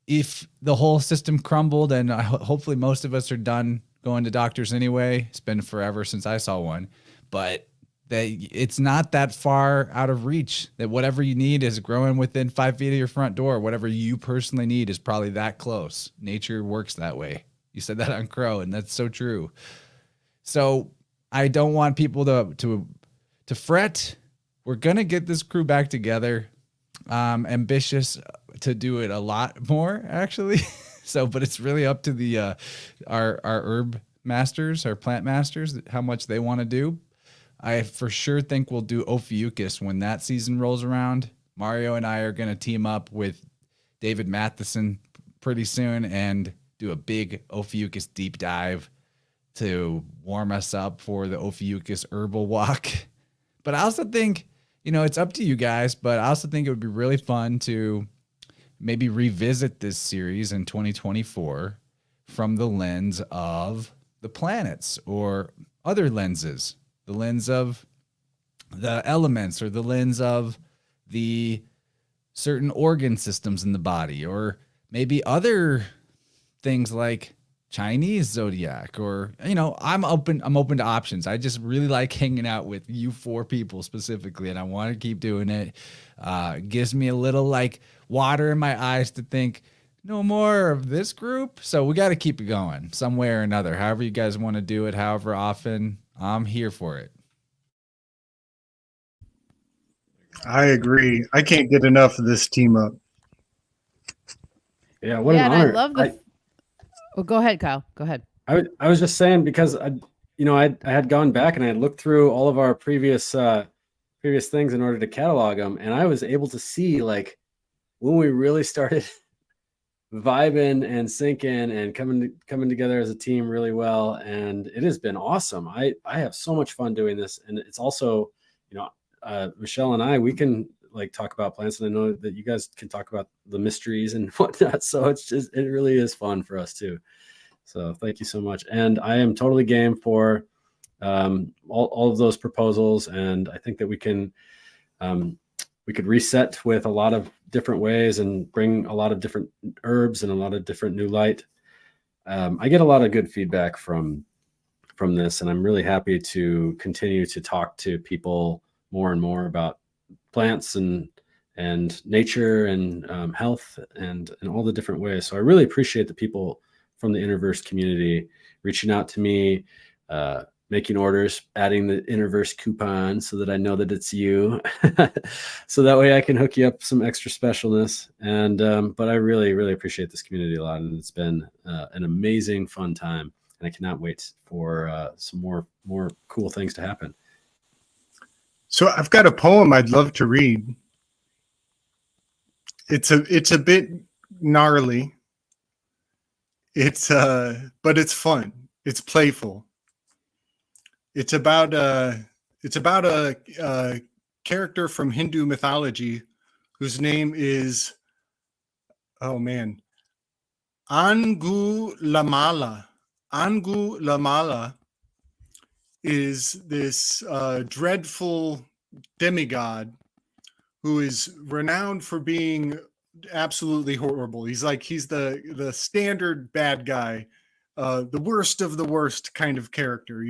if the whole system crumbled, and hopefully most of us are done going to doctors anyway. It's been forever since I saw one, but that it's not that far out of reach, that whatever you need is growing within 5 feet of your front door. Whatever you personally need is probably that close. Nature works that way. You said that on Crow, and that's so true. So I don't want people to fret. We're going to get this crew back together. Ambitious to do it a lot more, actually. But it's really up to the our herb masters, our plant masters, how much they want to do. I for sure think we'll do Ophiuchus when that season rolls around. Mario and I are going to team up with David Matheson pretty soon and do a big Ophiuchus deep dive to warm us up for the Ophiuchus herbal walk. But I also think, it's up to you guys, but I also think it would be really fun to maybe revisit this series in 2024 from the lens of the planets or other lenses. The lens of the elements, or the lens of the certain organ systems in the body, or maybe other things like Chinese zodiac, or I'm open to options. I just really like hanging out with you four people specifically, and I want to keep doing it. Gives me a little like water in my eyes to think no more of this group. So we got to keep it going some way or another. However you guys want to do it, however often, I'm here for it. I agree. I can't get enough of this team up. Yeah, what Yeah, an and I honor. love the. Oh, go ahead, Kyle. Go ahead. I was just saying because I had gone back and I had looked through all of our previous things in order to catalog them, and I was able to see like when we really started vibing and syncing and coming together as a team really well, and it has been awesome. I have so much fun doing this, and it's also, Michelle and I, we can like talk about plants, and I know that you guys can talk about the mysteries and whatnot. So it really is fun for us too. So thank you so much, and I am totally game for all of those proposals, and I think that we can we could reset with a lot of different ways and bring a lot of different herbs and a lot of different new light. I get a lot of good feedback from this, and I'm really happy to continue to talk to people more and more about plants and nature and health and all the different ways. So I really appreciate the people from the InnerVerse community reaching out to me, making orders, adding the InnerVerse coupon so that I know that it's you. So that way I can hook you up some extra specialness. And but I really, really appreciate this community a lot. And it's been an amazing, fun time. And I cannot wait for some more cool things to happen. So I've got a poem I'd love to read. It's a bit gnarly. But it's fun. It's playful. It's about a character from Hindu mythology whose name is, oh man, Angulamala. Angulamala is this dreadful demigod who is renowned for being absolutely horrible. He's the standard bad guy, the worst of the worst kind of character,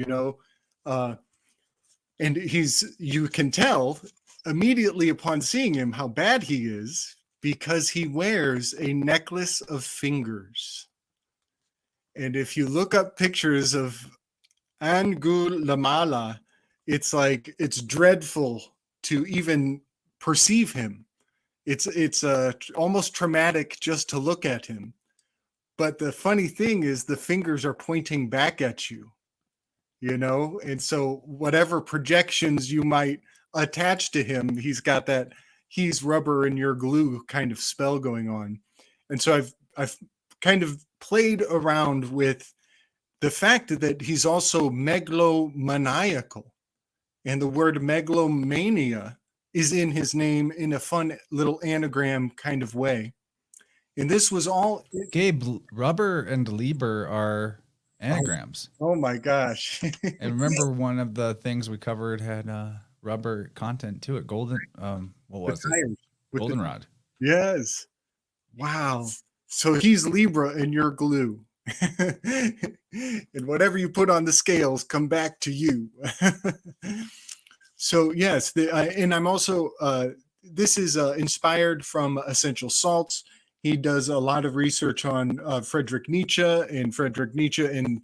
and you can tell immediately upon seeing him how bad he is because he wears a necklace of fingers. And if you look up pictures of Angulamala, it's dreadful to even perceive him. It's almost traumatic just to look at him. But the funny thing is the fingers are pointing back at you, and so whatever projections you might attach to him, he's got that he's rubber and you're glue kind of spell going on. And so I've kind of played around with the fact that he's also megalomaniacal, and the word megalomania is in his name in a fun little anagram kind of way. And this was all... Gabe, rubber and Libra are anagrams. Oh my gosh. And remember one of the things we covered had rubber content to it. Golden, what was it? Goldenrod. Yes. Wow. So he's Libra and you're glue. And whatever you put on the scales come back to you. So yes, and I'm also this is inspired from essential salts. He does a lot of research on Friedrich Nietzsche, and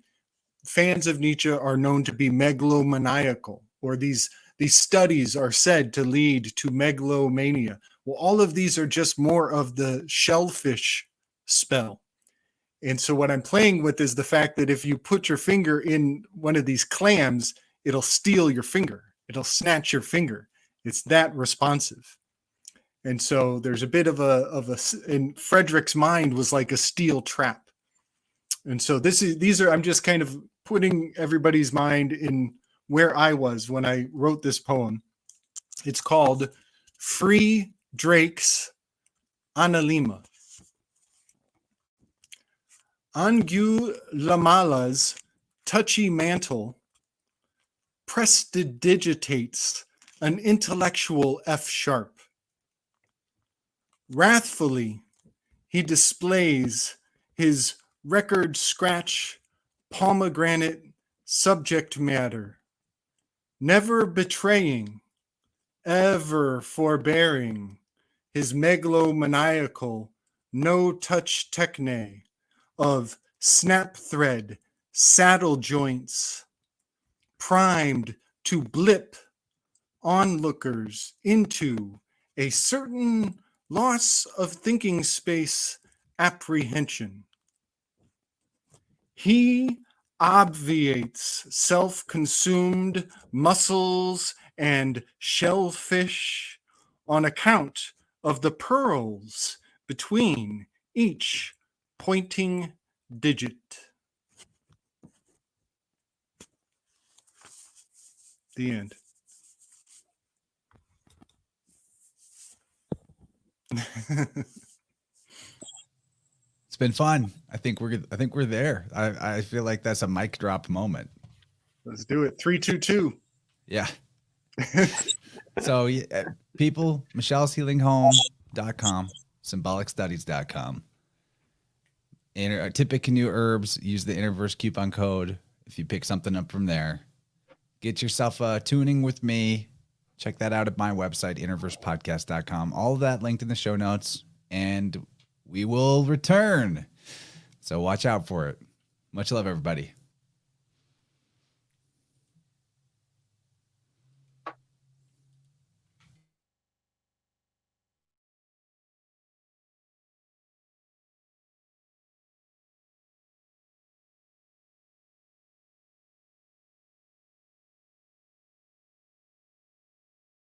fans of Nietzsche are known to be megalomaniacal, or these studies are said to lead to megalomania. Well, all of these are just more of the shellfish spell. And so what I'm playing with is the fact that if you put your finger in one of these clams, it'll steal your finger. It'll snatch your finger. It's that responsive. And so there's a bit of in Frederick's mind was like a steel trap. And so I'm just kind of putting everybody's mind in where I was when I wrote this poem. It's called Free Drake's Analima. Angulamala's touchy mantle prestidigitates an intellectual F sharp. Wrathfully, he displays his record scratch pomegranate subject matter, never betraying, ever forbearing his megalomaniacal no-touch techne of snap thread, saddle joints, primed to blip onlookers into a certain loss of thinking space apprehension. He obviates self-consumed mussels and shellfish on account of the pearls between each pointing digit. The end. It's been fun. I think we're there. I feel like that's a mic drop moment. Let's do it. 322. Yeah. So people, michelleshealinghome.com, symbolicstudies.com. Tippecanoe Herbs, use the InnerVerse coupon code if you pick something up from there. Get yourself tuning with me. Check that out at my website, innerversepodcast.com. All of that linked in the show notes, and we will return. So watch out for it. Much love, everybody.